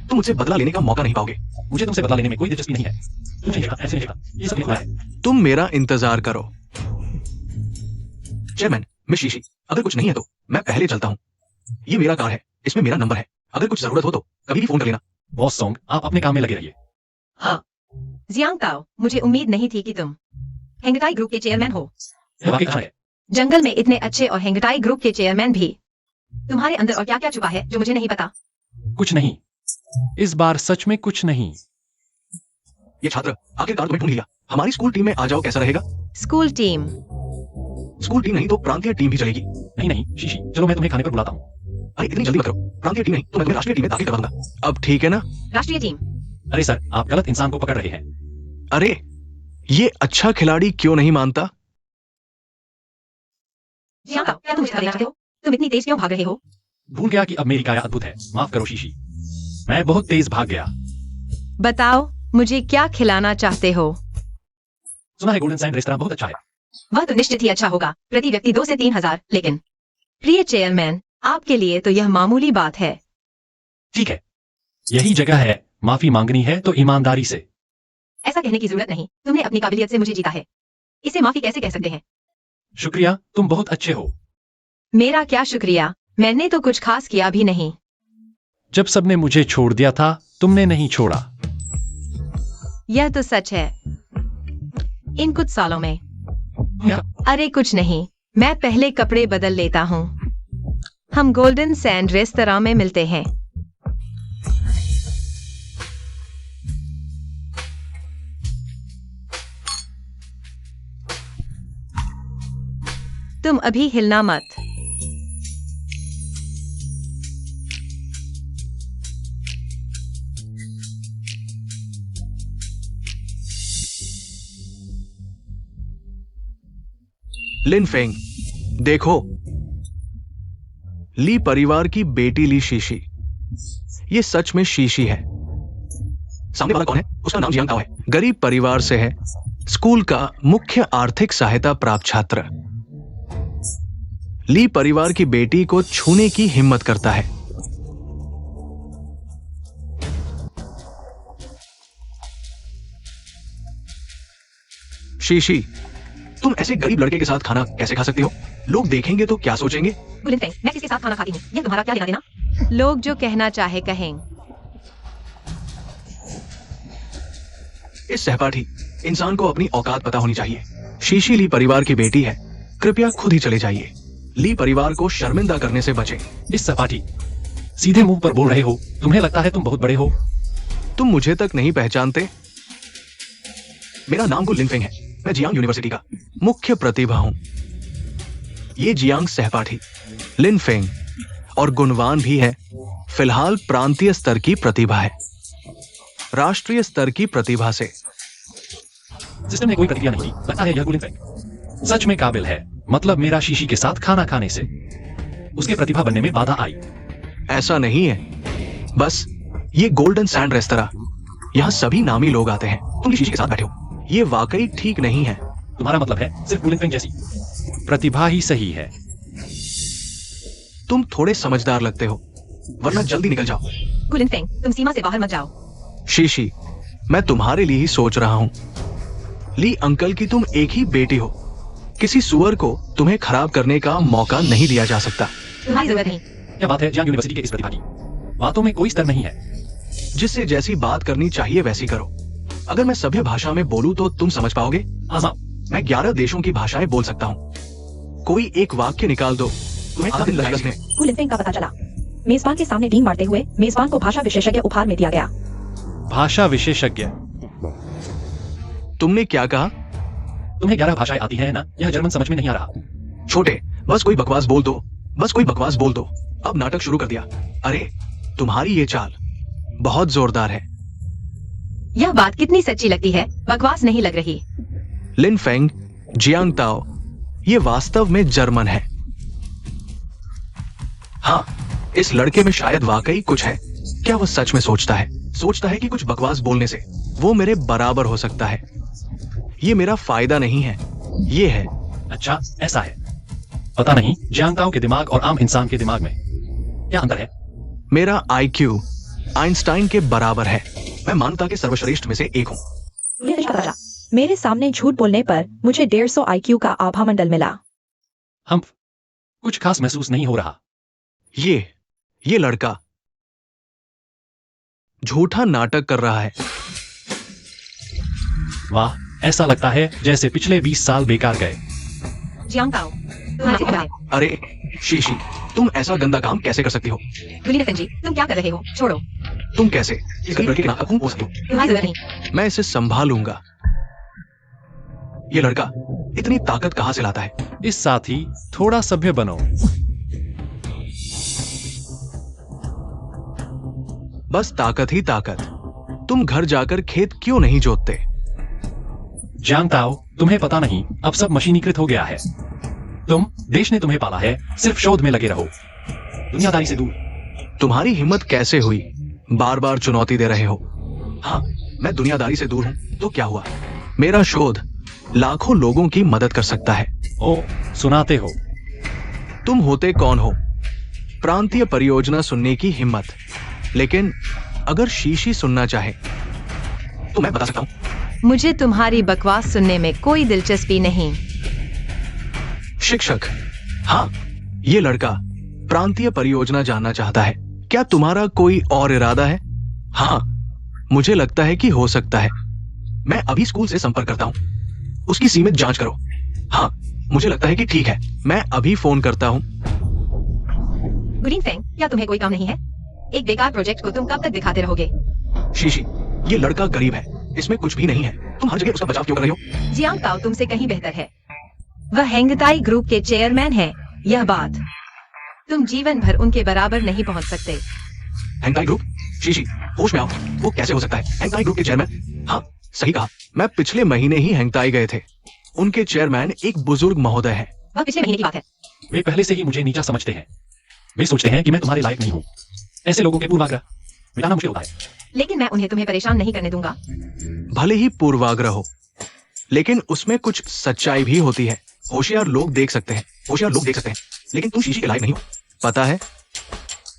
तुम मुझसे बदला लेने का मौका नहीं पाओगे। मुझे तुमसे बदला लेने में कोई दिलचस्पी नहीं है। तुम नहीं देखा, ऐसे नहीं देखा, ये सब लिखा है। तुम मेरा इंतजार करो। चेयरमैन, मिस शीशी, अगर कुछ नहीं है तो मैं पहले चलता हूँ। ये मेरा कार है, इसमें मेरा नंबर है। अगर कुछ जरूरत हो तो कभी भी फोन कर लेना। बॉस सोंग, आप अपने काम में लगे रहिए। हाँ जियांग ताओ, मुझे उम्मीद नहीं थी कि तुम हेंगटाई ग्रुप के चेयरमैन हो। यह वाकई अच्छा है। जंगल में इतने अच्छे और हेंगटाई ग्रुप के चेयरमैन भी। तुम्हारे अंदर और क्या क्या छुपा है जो मुझे नहीं पता? कुछ नहीं, इस बार सच में कुछ नहीं। ये छात्र आखिरकार तुम्हें ढूंढ लिया। हमारी स्कूल टीम में आ जाओ, कैसा रहेगा? School team? स्कूल टीम नहीं तो प्रांतीय टीम भी चलेगी। नहीं नहीं शीशी, चलो मैं तुम्हें खाने पर बुलाता हूँ। अरे इतनी जल्दी मत करो। प्रांतीय टीम नहीं तो मैं तुम्हें राष्ट्रीय टीम में दाखिल करवा दूंगा। अब ठीक है ना? राष्ट्रीय टीम? अरे सर, आप गलत इंसान को पकड़ रहे हैं। अरे ये अच्छा खिलाड़ी क्यों नहीं मानता? जियांग ताओ, क्या तुम मुझे खदेड़ना चाहते हो? तुम इतनी तेज क्यों भाग रहे हो? भूल गया कि अब मेरी काया अद्भुत है। माफ करो शीशी, मैं बहुत तेज भाग गया। बताओ, मुझे क्या खिलाना चाहते हो? सुना है गोल्डन सैंड रेस्तरां बहुत अच्छा है। वह तो निश्चित ही अच्छा होगा, प्रति व्यक्ति 2 से 3 हजार। लेकिन प्रिय चेयरमैन, आपके लिए तो यह मामूली बात है। ठीक है, यही जगह है। माफी मांगनी है तो ईमानदारी से। ऐसा कहने की जरूरत नहीं, तुमने अपनी काबिलियत से मुझे जीता है। इसे माफी कैसे कह सकते हैं? शुक्रिया, तुम बहुत अच्छे हो। मेरा क्या शुक्रिया, मैंने तो कुछ खास किया भी नहीं। जब सबने मुझे छोड़ दिया था, तुमने नहीं छोड़ा। यह तो सच है। इन कुछ सालों में। अरे कुछ नहीं, मैं पहले कपड़े बदल लेता हूँ। हम गोल्डन सैंड रेस्तरां में मिलते हैं। तुम अभी हिलना मत। लिन फेंग, देखो, ली परिवार की बेटी ली शीशी। ये सच में शीशी है। सामने वाला कौन है? उसका नाम जियांग ताओ है। गरीब परिवार से है, स्कूल का मुख्य आर्थिक सहायता प्राप्त छात्र। ली परिवार की बेटी को छूने की हिम्मत करता है। शीशी, तुम ऐसे गरीब लड़के के साथ खाना कैसे खा सकती हो? लोग देखेंगे तो क्या सोचेंगे? गुलिन फेंग, मैं किसके साथ खाना खाती हूँ, यह तुम्हारा क्या लेना देना? लोग जो कहना चाहे कहें। इस सहपाठी इंसान को अपनी औकात पता होनी चाहिए। शीशी ली परिवार की बेटी है, कृपया खुद ही चले जाइए। ली परिवार को शर्मिंदा करने से बचें। इस सपाटी, सीधे मुंह पर बोल रहे हो। तुम्हें लगता है तुम बहुत बड़े हो। तुम मुझे तक नहीं पहचानते? मेरा नाम गुल लिनफेंग है। मैं जियांग यूनिवर्सिटी का मुख्य प्रतिभा हूं। ये जियांग सहपाठी लिनफेंग और गुणवान भी है। फिलहाल प्रांतीय स्तर की प्रतिभा है। राष्ट्रीय स्तर की प्रतिभा से सिस्टम ने कोई प्रतिक्रिया नहीं दी। लगता है यह गुल लिनफेंग सच में काबिल है। मतलब मेरा शीशी के साथ खाना खाने से उसके प्रतिभा बनने में बाधा आई। ऐसा नहीं है, बस ये गोल्डन सैंड रेस्तरा, यहाँ सभी नामी लोग आते हैं। तुम शीशी के साथ बैठे हो, ये वाकई ठीक नहीं है। तुम्हारा मतलब है सिर्फ गुल लिनफेंग जैसी प्रतिभा ही सही है। तुम थोड़े समझदार लगते हो, वरना जल्दी निकल जाओ। गुल लिनफेंग, तुम सीमा से बाहर मत जाओ। शीशी, मैं तुम्हारे लिए ही सोच रहा हूँ। ली अंकल की तुम एक ही बेटी हो। किसी सुअर को तुम्हें खराब करने का मौका नहीं दिया जा सकता। तुम्हारी जरूरत नहीं। क्या बात है जियांग यूनिवर्सिटी के इस प्रतिभा की? बातों में कोई स्तर नहीं है। जिससे जैसी बात करनी चाहिए वैसी करो। अगर मैं सभ्य भाषा में बोलूं तो तुम समझ पाओगे? हाँ, मैं 11 देशों की भाषाएं बोल सकता हूँ। कोई एक वाक्य निकाल दो, तुम्हें आधा दिन लगेगा इसमें। गुल लिनफेंग का पता चला। मेजबान के सामने डींग मारते हुए मेजबान को भाषा विशेषज्ञ उपहार में दिया गया। भाषा विशेषज्ञ। तुमने क्या कहा? तुम्हें 11 भाषाएं आती है ना? यह जर्मन समझ में नहीं आ रहा। छोटे, बस कोई बकवास बोल दो, बस कोई बकवास बोल दो। अब नाटक शुरू कर दिया। अरे तुम्हारी ये चाल बहुत जोरदार है। यह बात कितनी सच्ची लगती है, बकवास नहीं लग रही। लिनफेंग, जियांग ताओ, ये वास्तव में जर्मन है। हाँ, इस लड़के में शायद वाकई कुछ है। क्या वह सच में सोचता है कि कुछ बकवास बोलने से वो मेरे बराबर हो सकता है? ये मेरा फायदा नहीं है, ये है। अच्छा, ऐसा है। पता नहीं जियांग ताओ के दिमाग और आम इंसान के दिमाग में क्या अंतर है? मेरा आईक्यू आइंस्टाइन के बराबर है। मैं मानवता के सर्वश्रेष्ठ में से एक हूँ। मेरे सामने झूठ बोलने पर मुझे 150 IQ का आभा मंडल मिला। हम कुछ खास महसूस नहीं हो रहा। ये लड़का झूठा नाटक कर रहा है। वाह, ऐसा लगता है जैसे पिछले 20 साल बेकार गए। जियांग ताओ, तुम्हारी जगह है। अरे शीशी, तुम ऐसा गंदा काम कैसे कर सकती हो? गुल लिनफेंग जी, तुम क्या कर रहे हो? छोड़ो। तुम कैसे इस लड़के के नाक को पोंछ दो? तुम्हारी जरूरत नहीं। मैं इसे संभालूंगा। ये लड़का इतनी ताकत कहां से लाता है? इस साथी, थोड़ा सभ्य बनो। बस ताकत ही ताकत। तुम घर जाकर खेत क्यों नहीं जोतते? जियांग ताओ, तुम्हें पता नहीं, अब सब मशीनीकृत हो गया है। देश ने तुम्हें पाला है, सिर्फ शोध में लगे रहो, दुनियादारी से दूर। तुम्हारी हिम्मत कैसे हुई? बार बार चुनौती दे रहे हो। हाँ, मैं दुनियादारी से दूर हूं तो क्या हुआ? मेरा शोध लाखों लोगों की मदद कर सकता है। ओ, सुनाते हो। तुम होते कौन हो? प्रांतीय परियोजना सुनने की हिम्मत। लेकिन अगर शीशी सुनना चाहे तो मैं बता सकता हूं। मुझे तुम्हारी बकवास सुनने में कोई दिलचस्पी नहीं। शिक्षक, हाँ, ये लड़का प्रांतीय परियोजना जानना चाहता है। क्या तुम्हारा कोई और इरादा है? हाँ, मुझे लगता है कि हो सकता है। मैं अभी स्कूल से संपर्क करता हूं। उसकी सीमित जांच करो। हाँ, मुझे लगता है कि ठीक है। मैं अभी फोन करता हूं। गुल लिनफेंग, क्या तुम्हें कोई काम नहीं है? एक बेकार प्रोजेक्ट को तुम कब तक दिखाते रहोगे? शीशी, ये लड़का गरीब है, इसमें कुछ भी नहीं है। तुम हर जगह उसका बचाव क्यों कर रही हो? जियांग ताओ तुमसे कहीं बेहतर है। वह हेंगताई ग्रुप के चेयरमैन है। यह बात तुम जीवन भर उनके बराबर नहीं पहुंच सकते। हेंगताई ग्रुप? शीशी, होश में आओ। वो कैसे हो सकता है? हेंगताई ग्रुप के चेयरमैन? हाँ, सही कहा। मैं पिछले महीने ही हेंगताई गए थे। उनके चेयरमैन एक बुजुर्ग महोदय है। वह पिछले महीने की बात है। वे पहले से ही मुझे नीचा समझते हैं। वे सोचते हैं कि मैं तुम्हारे लायक नहीं हूँ। ऐसे लोगों के पूर्वाग्रह मिटाना मुश्किल होता है। लेकिन मैं उन्हें तुम्हें परेशान नहीं करने दूंगा। भले ही पूर्वाग्रह हो, लेकिन उसमें कुछ सच्चाई भी होती है। होशियार लोग देख सकते हैं, लेकिन तुम शीशी के लायक नहीं हो। पता है?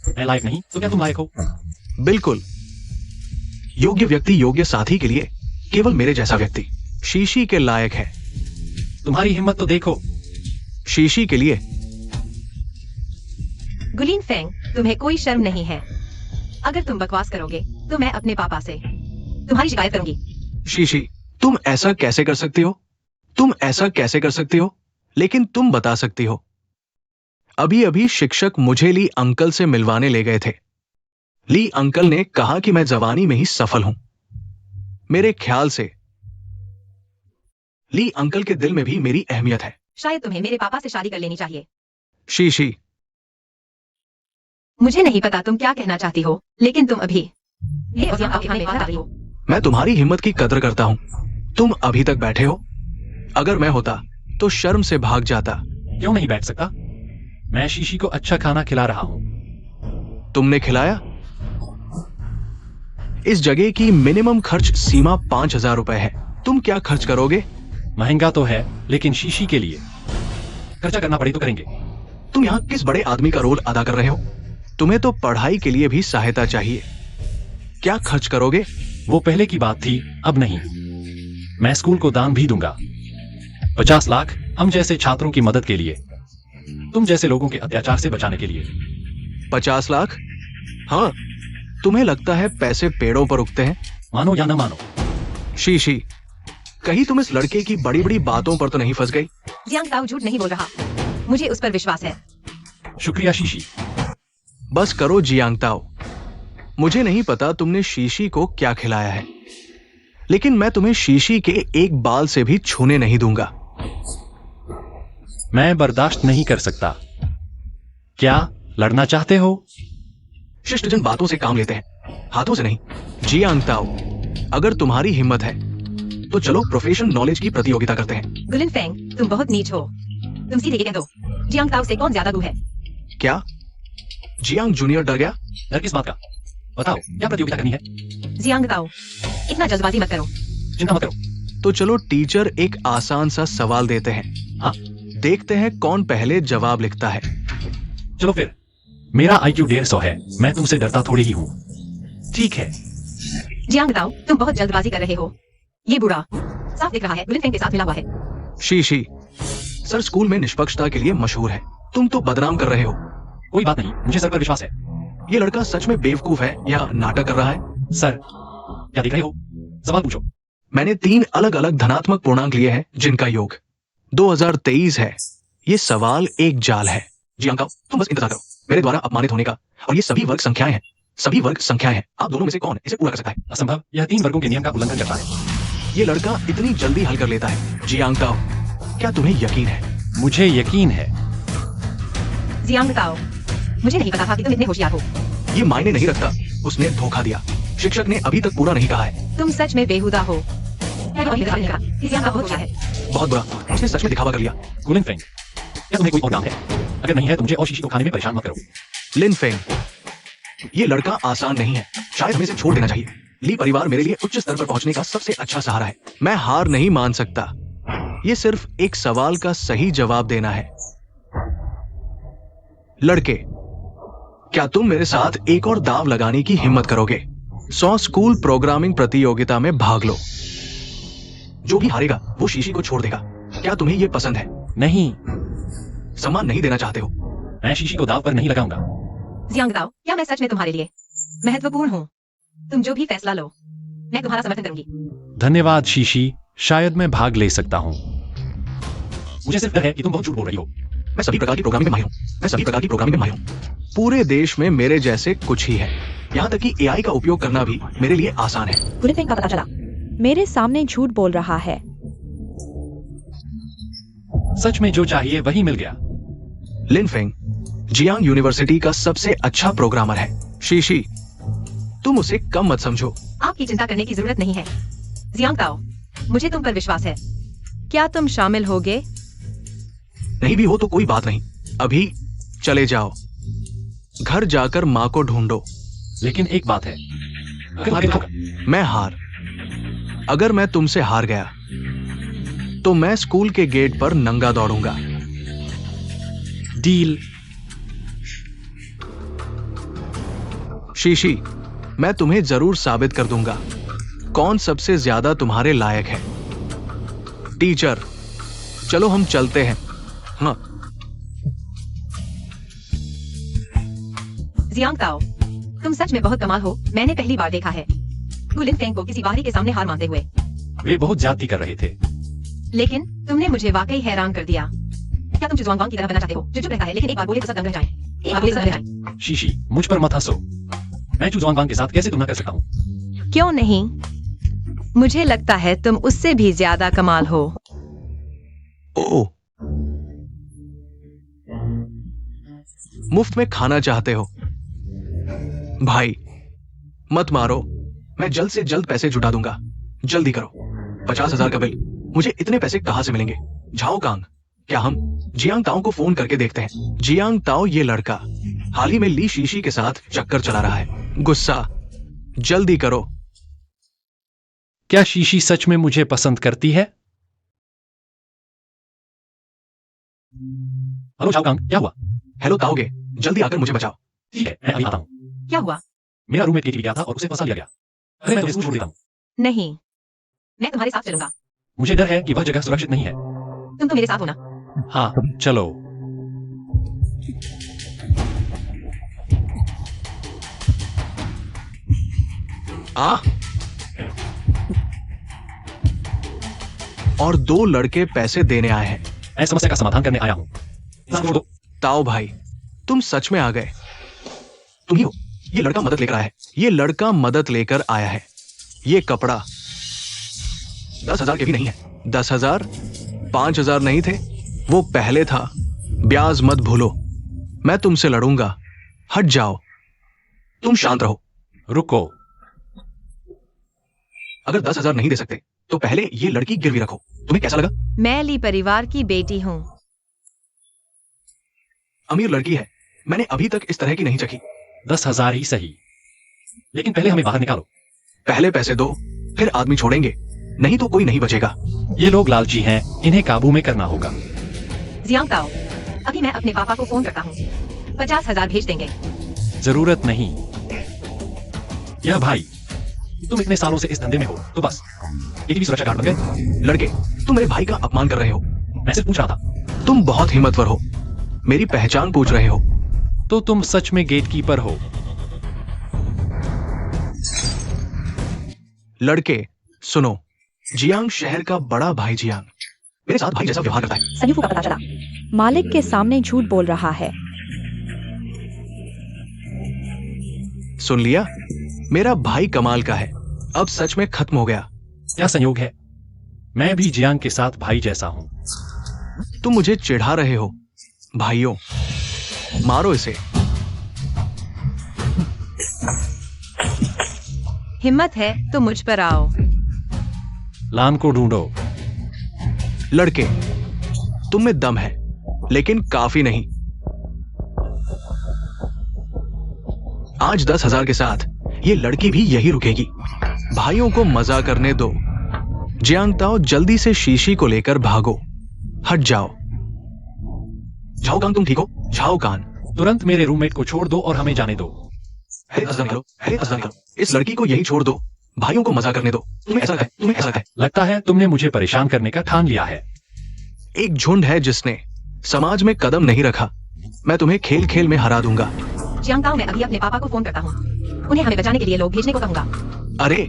मैं लायक नहीं तो क्या तुम लायक हो? बिल्कुल। योग्य व्यक्ति योग्य साथी के लिए केवल मेरे जैसा व्यक्ति शीशी के लायक है। तुम्हारी हिम्मत तो देखो। शीशी के लिए। गुल लिनफेंग, तुम्हें कोई शर्म नहीं है। अगर तुम बकवास करोगे तो मैं अपने पापा से तुम्हारी शिकायत करूंगी। शीशी, तुम ऐसा कैसे कर सकती हो? लेकिन तुम बता सकती हो। अभी अभी शिक्षक मुझे ली अंकल से मिलवाने ले गए थे। ली अंकल ने कहा कि मैं जवानी में ही सफल हूं। मेरे ख्याल से ली अंकल के दिल में भी मेरी अहमियत है। शायद तुम्हें मेरे पापा से शादी कर लेनी चाहिए। शीशी, मुझे नहीं पता तुम क्या कहना चाहती हो, लेकिन तुम अभी मेरे और जियांग ताओ के खाने में बात कर रही हो। मैं तुम्हारी हिम्मत की कदर करता हूँ। तुम अभी तक बैठे हो। अगर मैं होता तो शर्म से भाग जाता। क्यों नहीं बैठ सकता? मैं शीशी को अच्छा खाना खिला रहा हूं। तुमने खिलाया? इस जगह की मिनिमम खर्च सीमा 5,000 रुपए है। तुम क्या खर्च करोगे? महंगा तो है, लेकिन शीशी के लिए खर्चा करना पड़े तो करेंगे। तुम यहाँ किस बड़े आदमी का रोल अदा कर रहे हो? तुम्हें तो पढ़ाई के लिए भी सहायता चाहिए। क्या खर्च करोगे? वो पहले की बात थी, अब नहीं। मैं स्कूल को दान भी दूंगा। 50 लाख हम जैसे छात्रों की मदद के लिए, तुम जैसे लोगों के अत्याचार से बचाने के लिए। 50 लाख? हाँ, तुम्हें लगता है पैसे पेड़ों पर उगते हैं? मानो या न मानो। शीशी, कहीं तुम इस लड़के की बड़ी बड़ी बातों पर तो नहीं फंस गई? जियांग ताओ झूठ नहीं बोल रहा, मुझे उस पर विश्वास है। शुक्रिया शीशी। बस करो जियांग ताओ। मुझे नहीं पता तुमने शीशी को क्या खिलाया है, लेकिन मैं तुम्हें शीशी के एक बाल से भी छूने नहीं दूंगा। मैं बर्दाश्त नहीं कर सकता। क्या लड़ना चाहते हो? शिष्टजन बातों से काम लेते हैं, हाथों से नहीं। जियांग ताओ, अगर तुम्हारी हिम्मत है तो चलो प्रोफेशनल नॉलेज की प्रतियोगिता करते हैं। गुलिन फेंग, तुम बहुत नीच हो। तुम सीधे ये कह दो, जियांग ताओ से कौन ज्यादा गु है? क्या जियांग जूनियर डर गया? डर किस बात का? बताओ, क्या प्रतियोगिता करनी है? जियांग ताओ, इतना जल्दबाजी मत करो। चिंता मत करो। तो चलो टीचर एक आसान सा सवाल देते हैं। हाँ, देखते हैं कौन पहले जवाब लिखता है। चलो फिर। मेरा IQ 150 है, मैं तुमसे डरता थोड़ी ही हूँ। ठीक है। जियांग ताओ, तुम बहुत जल्दबाजी कर रहे हो। ये बुरा साफ दिख रहा है, गुलिन फेंग के साथ मिला हुआ है। शीशी, सर स्कूल में निष्पक्षता के लिए मशहूर है। तुम तो बदनाम कर रहे हो। कोई बात नहीं, मुझे सर पर विश्वास है। ये लड़का सच में बेवकूफ है या नाटक कर रहा है? सर, क्या देख रहे हो? सवाल पूछो। मैंने 3 अलग अलग धनात्मक पूर्णांक लिए हैं जिनका योग 2023 है। ये सवाल एक जाल है। जियांग ताओ, तुम बस इंतजार करो मेरे द्वारा अपमानित होने का। और ये सभी वर्ग संख्याएं हैं, सभी वर्ग संख्याएं हैं। आप दोनों में से कौन इसे पूरा कर सकता है? असंभव, यह 3 वर्गों के नियम का उल्लंघन करता है। ये लड़का इतनी जल्दी हल कर लेता है। जियांग ताओ, क्या तुम्हें यकीन है? मुझे यकीन है। जियांग ताओ, मुझे नहीं पता था कि तुम इतने होशियार हो। ये मायने नहीं रखता, उसने धोखा दिया। शिक्षक ने अभी तक पूरा नहीं कहा है। तुम सच में बेहुदा हो। जियांग ताओ बहुत होशियार है। बहुत बुरा, उसने सच में दिखावा कर लिया। गुलिन फेंग, क्या तुम्हें कोई और नाम है? अगर नहीं है तो मुझे और शीशी को खाने में परेशान मत करो। लिन फेंग, ये लड़का आसान नहीं है। शायद हमें इसे छोड़ देना चाहिए। ली परिवार मेरे लिए उच्च स्तर पर पहुंचने का सबसे अच्छा सहारा है। मैं हार नहीं मान सकता। ये सिर्फ एक सवाल का सही जवाब देना है। लड़के, क्या तुम मेरे साथ एक और दाव लगाने की हिम्मत करोगे? 100 स्कूल प्रोग्रामिंग प्रतियोगिता में भाग लो। जो भी हारेगा वो शीशी को छोड़ देगा। क्या तुम्हें ये पसंद है? नहीं, सम्मान नहीं देना चाहते हो? मैं शीशी को दाव पर नहीं लगाऊंगा। जियांग ताओ, क्या मैं सच में तुम्हारे लिए महत्वपूर्ण हूँ? तुम जो भी फैसला लो, मैं तुम्हारा समर्थन करूंगी। धन्यवाद शीशी, शायद मैं भाग ले सकता हूँ। मुझे सिर्फ डर है कि तुम बहुत झूठ बोल रही हो। मैं सभी प्रकार की प्रोग्रामिंग में माहिर हूं। मैं सभी प्रकार की प्रोग्रामिंग में माहिर हूं। पूरे देश में मेरे जैसे कुछ ही है। यहाँ तक कि AI का उपयोग करना भी मेरे लिए आसान है। गुलिन फेंग का पता चला, मेरे सामने झूठ बोल रहा है। सच में जो चाहिए वही मिल गया। लिन फेंग जियांग यूनिवर्सिटी का सबसे अच्छा प्रोग्रामर है। शीशी, तुम उसे कम मत समझो। आपकी चिंता करने की जरूरत नहीं है। जियांग ताओ, मुझे तुम पर विश्वास है। क्या तुम शामिल होगे? नहीं भी हो तो कोई बात नहीं। अभी चले जाओ। घर जाकर माँ को ढूंढो। लेकिन एक बात है, अगर आगे होगा। मैं हार। अगर मैं तुमसे हार गया तो मैं स्कूल के गेट पर नंगा दौड़ूंगा। डील। शीशी, मैं तुम्हें जरूर साबित कर दूंगा कौन सबसे ज्यादा तुम्हारे लायक है। टीचर, चलो हम चलते हैं। हाँ। जियांग ताओ, तुम सच में बहुत कमाल हो। मैंने पहली बार देखा है गुलिन फेंग को किसी बाहरी के सामने हार मानते हुए। वे बहुत ज्यादती कर रहे थे। लेकिन तुमने मुझे वाकई हैरान कर दिया। क्या तुम जुआंग वांग की तरह बनना चाहते हो, जो चुप रहता है लेकिन एक बार बोले तो सब दंग रह जाएं। एक बार बोले सब दंग रह जाएं। शीशी, मुझ पर मत हंसो। मैं चू जुआंग के साथ कैसे तुलना कर सकता हूँ? क्यों नहीं? मुझे लगता है तुम उससे भी ज्यादा कमाल हो। ओ, मुफ्त में खाना चाहते हो? भाई मत मारो, मैं जल्द से जल्द पैसे जुटा दूंगा। जल्दी करो। 50,000 का बिल। मुझे इतने पैसे कहां से मिलेंगे? झाओ कांग, क्या हम जियांग ताओ को फोन करके देखते हैं? जियांग ताओ ये लड़का हाल ही में ली शीशी के साथ चक्कर चला रहा है। गुस्सा, जल्दी करो। क्या शीशी सच में मुझे पसंद करती है? हेलो झाओ कांग, क्या हुआ? हेलो ताओगे, जल्दी आकर मुझे बचाओ। ठीक है, मैं अभी आता हूँ। क्या हुआ? मेरा रूममेट केटी गया था और उसे फंसा लिया गया। अरे मैं तुम्हें स्कूल छोड़ देता हूँ। नहीं, मैं तुम्हारे साथ चलूंगा। मुझे डर है कि वह जगह सुरक्षित नहीं है। तुम तो मेरे साथ हो ना। हाँ, चलो। आ और 2 लड़के पैसे देने आए हैं। मैं समस्या का समाधान करने आया हूँ। छोड़ दो। ताओ भाई, तुम सच में आ गए। तुम ही हो। ये लड़का मदद लेकर आया है। ये लड़का मदद लेकर आया है। ये कपड़ा 10,000 के भी नहीं है। 10,000, 5,000 नहीं थे, वो पहले था। ब्याज मत भूलो। मैं तुमसे लड़ूंगा। हट जाओ। तुम शांत रहो। रुको। अगर 10,000 नहीं दे सकते तो पहले ये लड़की गिरवी रखो। तुम्हें कैसा लगा? मैं ली परिवार की बेटी हूँ। अमीर लड़की है। मैंने अभी तक इस तरह की नहीं चखी। 10,000 ही सही, लेकिन पहले हमें बाहर निकालो। पहले पैसे दो, फिर आदमी छोड़ेंगे, नहीं तो कोई नहीं बचेगा। ये लोग लालची हैं, इन्हें काबू में करना होगा। जियांग ताओ, अभी मैं अपने पापा को फोन करता हूँ। 50,000 भेज देंगे। जरूरत नहीं। यह भाई, तुम इतने सालों से इस धंधे में हो, तो बस एटीवी सुरक्षा गार्ड बन गए। लड़के, तुम मेरे भाई का अपमान कर रहे हो। मैं सिर्फ पूछ रहा था। तुम बहुत हिम्मतवर हो। मेरी पहचान पूछ रहे हो। तो तुम सच में गेटकीपर हो? लड़के सुनो, जियांग शहर का बड़ा भाई जियांग मेरे साथ भाई जैसा व्यवहार करता है। संयुफू का पता चला। मालिक के सामने झूठ बोल रहा है। सुन लिया? मेरा भाई कमाल का है। अब सच में खत्म हो गया। क्या संयोग है, मैं भी जियांग के साथ भाई जैसा हूं। तुम मुझे चिढ़ा रहे हो। भाइयों, मारो इसे। हिम्मत है तो मुझ पर आओ। लान को ढूंढो। लड़के, तुम में दम है, लेकिन काफी नहीं। आज 10,000 के साथ ये लड़की भी यही रुकेगी। भाइयों को मजा करने दो। जियांग ताओ, जल्दी से शीशी को लेकर भागो। हट जाओ। झाओ कान, तुम ठीक हो? झाओ कान, तुरंत मेरे रूममेट को छोड़ दो और हमें जाने दो। अरे 10,000 निकालो, अरे 10,000 निकालो। इस लड़की को यही छोड़ दो। भाइयों को मजा करने दो। तुम्हें ऐसा लगता है? तुम्हें ऐसा लगता है? लगता है तुमने मुझे परेशान करने का ठान लिया है। एक झुंड है जिसने समाज में कदम नहीं रखा। मैं तुम्हें खेल खेल में हरा दूंगा। जियांग ताओ, मैं अभी अपने पापा को फोन करता हूँ। उन्हें हमें बचाने के लिए लोग भेजने को कहूंगा। अरे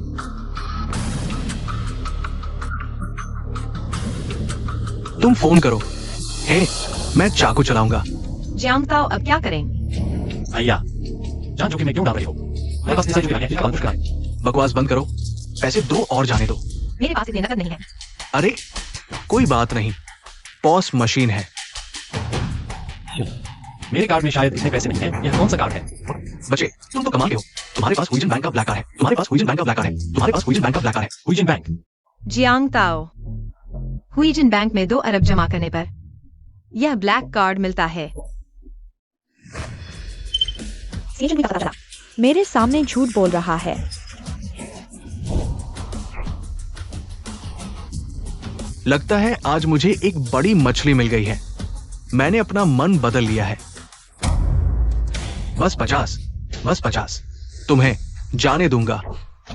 तुम फोन करो। हे, मैं चाकू चलाऊंगा। जियांग ताओ, अब क्या करें? भैया, जान जोखिम में क्यों डाल रही हो? मेरे पास इतने पैसे नहीं है। बकवास बंद करो। पैसे दो और जाने दो। मेरे पास इतने नकद नहीं है। अरे कोई बात नहीं, पॉस मशीन है। मेरे कार्ड में शायद इतने पैसे नहीं है। यह कौन सा कार्ड है? बचे, तुम तो कमाल के हो। तुम्हारे पास हुइजन बैंक का ब्लैक कार्ड है। तुम्हारे पास हुइजन बैंक का ब्लैक कार्ड है। तुम्हारे पास हुइजन बैंक का ब्लैक कार्ड है। हुइजन बैंक। जियांग ताओ, हुइजन बैंक में 2 अरब जमा करने पर यह ब्लैक कार्ड मिलता है। का पता चला। मेरे सामने झूठ बोल रहा है। लगता है आज मुझे एक बड़ी मछली मिल गई है। मैंने अपना मन बदल लिया है। बस 50, बस 50 तुम्हें जाने दूंगा।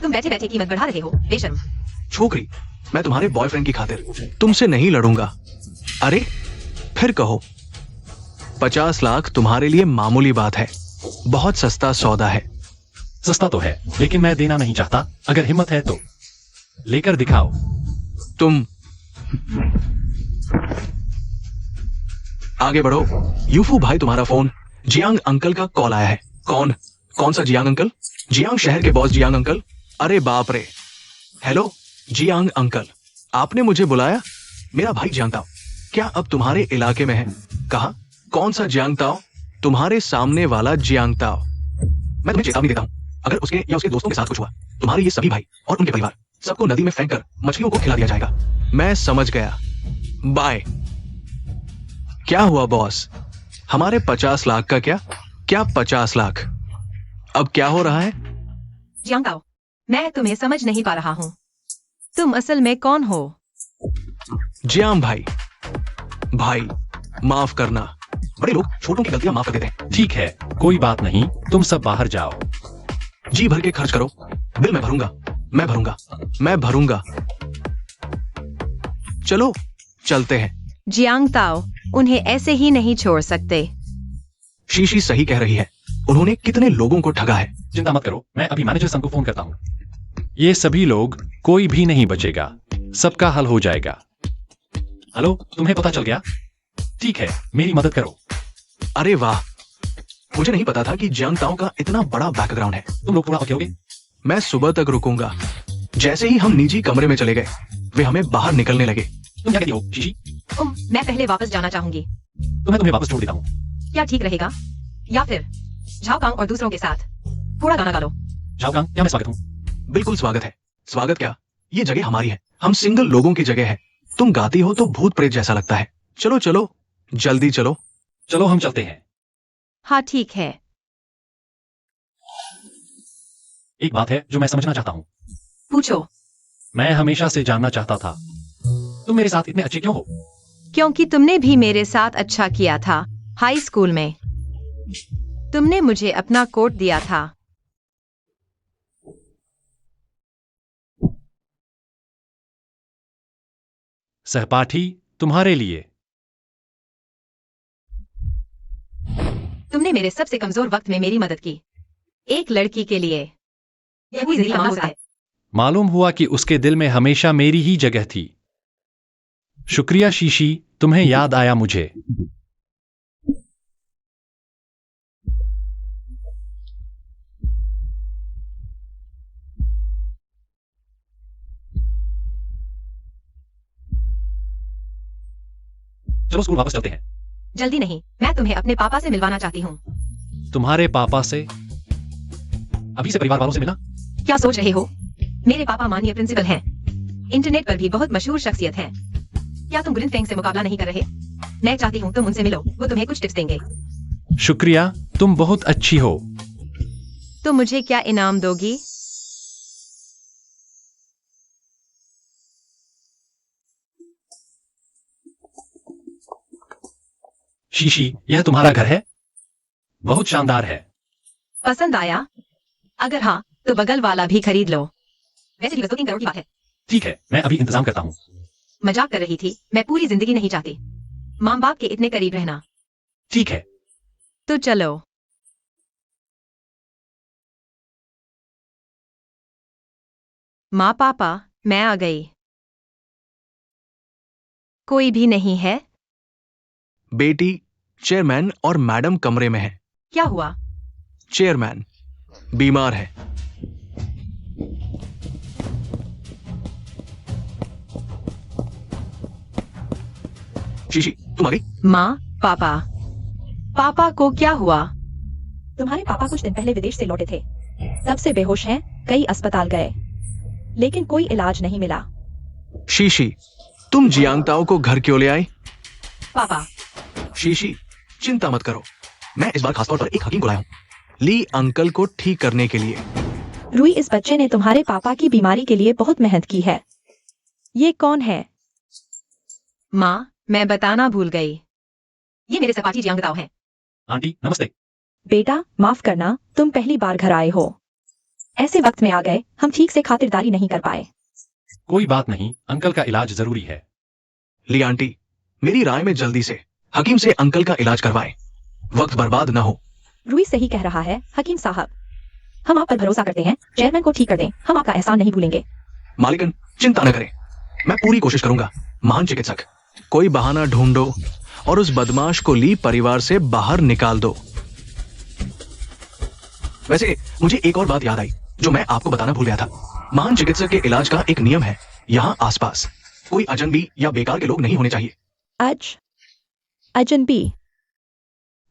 तुम बैठे बैठे कीमत बढ़ा रहे हो, बेशर्म। छोकरी, मैं तुम्हारे बॉयफ्रेंड की खातिर तुमसे नहीं लड़ूंगा। अरे फिर कहो। 50 लाख तुम्हारे लिए मामूली बात है। बहुत सस्ता सौदा है। सस्ता तो है, लेकिन मैं देना नहीं चाहता। अगर हिम्मत है तो लेकर दिखाओ। तुम आगे बढ़ो। यूफू भाई, तुम्हारा फोन। जियांग अंकल का कॉल आया है। कौन सा जियांग अंकल? जियांग शहर के बॉस जियांग अंकल। अरे बाप रे। हेलो जियांग अंकल, आपने मुझे बुलाया? मेरा भाई जियांग ताओ। क्या अब तुम्हारे इलाके में है? कहा? कौन सा जियांगताओ? तुम्हारे सामने वाला जियांगताओ। मैं तुम्हें चेतावनी देता हूँ, अगर उसके या उसके दोस्तों के साथ कुछ हुआ, तुम्हारे ये सभी भाई और उनके परिवार सबको नदी में फेंककर मछलियों को खिला दिया जाएगा। मैं समझ गया, बाय। क्या हुआ बॉस? हमारे 50 लाख का क्या? क्या 50 लाख? अब क्या हो रहा है? जियांगताओ, मैं तुम्हें समझ नहीं पा रहा हूँ। तुम असल में कौन हो? जियांग भाई। भाई माफ करना, बड़े लोग छोटों की गलतियां माफ कर देते हैं। ठीक है, कोई बात नहीं, तुम सब बाहर जाओ। जी भर के खर्च करो, बिल मैं भरूंगा, मैं भरूंगा, मैं भरूंगा। चलो चलते हैं। जियांगताओ, उन्हें ऐसे ही नहीं छोड़ सकते। शीशी सही कह रही है, उन्होंने कितने लोगों को ठगा है। चिंता मत करो, मैं अभी मैनेजर संग को फोन करता हूँ। ये सभी लोग, कोई भी नहीं बचेगा, सबका हल हो जाएगा। हेलो, तुम्हें पता चल गया? ठीक है, मेरी मदद करो। अरे वाह, मुझे नहीं पता था कि जियांगताओ का इतना बड़ा बैकग्राउंड है। तुम लोग थोड़ा होगे? मैं सुबह तक रुकूंगा। जैसे ही हम निजी कमरे में चले गए, वे हमें बाहर निकलने लगे। तुम क्या कहती हो शीशी? मैं पहले वापस जाना चाहूंगी। तो मैं तुम्हें वापस छोड़ देता हूँ। क्या ठीक रहेगा? या फिर झाओकांग और दूसरों के साथ पूरा गाना गा लो। झाओकांग, क्या मैं स्वागत हूँ? बिल्कुल स्वागत है। स्वागत क्या, ये जगह हमारी है। हम सिंगल लोगों की जगह है। तुम गाती हो तो भूत प्रेत जैसा लगता है। चलो चलो, जल्दी चलो। चलो हम चलते हैं। हाँ ठीक है। एक बात है जो मैं समझना चाहता हूँ। पूछो। मैं हमेशा से जानना चाहता था, तुम मेरे साथ इतने अच्छे क्यों हो? क्योंकि तुमने भी मेरे साथ अच्छा किया था हाई स्कूल में। तुमने मुझे अपना कोट दिया था। सहपाठी, तुम्हारे लिए। तुमने मेरे सबसे कमजोर वक्त में मेरी मदद की। एक लड़की के लिए यह कोई जरिया ना होता है। मालूम हुआ कि उसके दिल में हमेशा मेरी ही जगह थी। शुक्रिया शीशी, तुम्हें याद आया मुझे। चलो स्कूल वापस चलते हैं। जल्दी नहीं, मैं तुम्हें अपने पापा से मिलवाना चाहती हूँ। तुम्हारे पापा से? अभी से परिवार वालों से मिलना? क्या सोच रहे हो? मेरे पापा माननीय प्रिंसिपल हैं। इंटरनेट पर भी बहुत मशहूर शख्सियत है। क्या तुम गुलिन फेंग से मुकाबला नहीं कर रहे? मैं चाहती हूँ तुम उनसे मिलो, वो तुम्हें कुछ टिप्स देंगे। शुक्रिया, तुम बहुत अच्छी हो। तो मुझे क्या इनाम दोगी? शीशी, यह तुम्हारा घर है? बहुत शानदार है। पसंद आया? अगर हाँ, तो बगल वाला भी खरीद लो। वैसे भी बस 2-3 करोड़ की बात है। ठीक है, मैं अभी इंतजाम करता हूँ। मजाक कर रही थी, मैं पूरी जिंदगी नहीं चाहती माँ बाप के इतने करीब रहना। ठीक है। तो चलो। माँ पापा, मैं आ गई। कोई भी नहीं है? बेटी, चेयरमैन और मैडम कमरे में है। क्या हुआ? चेयरमैन बीमार है। शीशी, तुम आ गई? माँ, पापा। पापा को क्या हुआ? तुम्हारे पापा कुछ दिन पहले विदेश से लौटे थे। तब से बेहोश हैं, कई अस्पताल गए, लेकिन कोई इलाज नहीं मिला। शीशी, तुम जियांगताओ को घर क्यों ले आई? पापा, शीशी, चिंता मत करो, मैं इस बार खासतौर पर एक हकीम को लाया हूँ, ली अंकल को ठीक करने के लिए। रुई, इस बच्चे ने तुम्हारे पापा की बीमारी के लिए बहुत मेहनत की है। ये कौन है? माँ, मैं बताना भूल गई। ये मेरे सहपाठी जियांगताओ हैं। आंटी नमस्ते। बेटा, माफ करना, तुम पहली बार घर आए हो। ऐसे वक्त में आ गए, हम ठीक से खातिरदारी नहीं कर पाए। कोई बात नहीं, अंकल का इलाज जरूरी है। ली आंटी, मेरी राय में जल्दी से हकीम से अंकल का इलाज करवाएं, वक्त बर्बाद न हो। रुई सही कह रहा है हकीम साहब, हम आप पर भरोसा करते हैं। चेयरमैन को ठीक कर दें, हम आपका एहसान नहीं भूलेंगे। मालिकन, चिंता न करें, मैं पूरी कोशिश करूंगा। महान चिकित्सक, कोई बहाना ढूंढो और उस बदमाश को ली परिवार से बाहर निकाल दो। वैसे मुझे एक और बात याद आई जो मैं आपको बताना भूल गया था। महान चिकित्सक के इलाज का एक नियम है, यहाँ आसपास कोई अजनबी या बेकार के लोग नहीं होने चाहिए। अजनबी।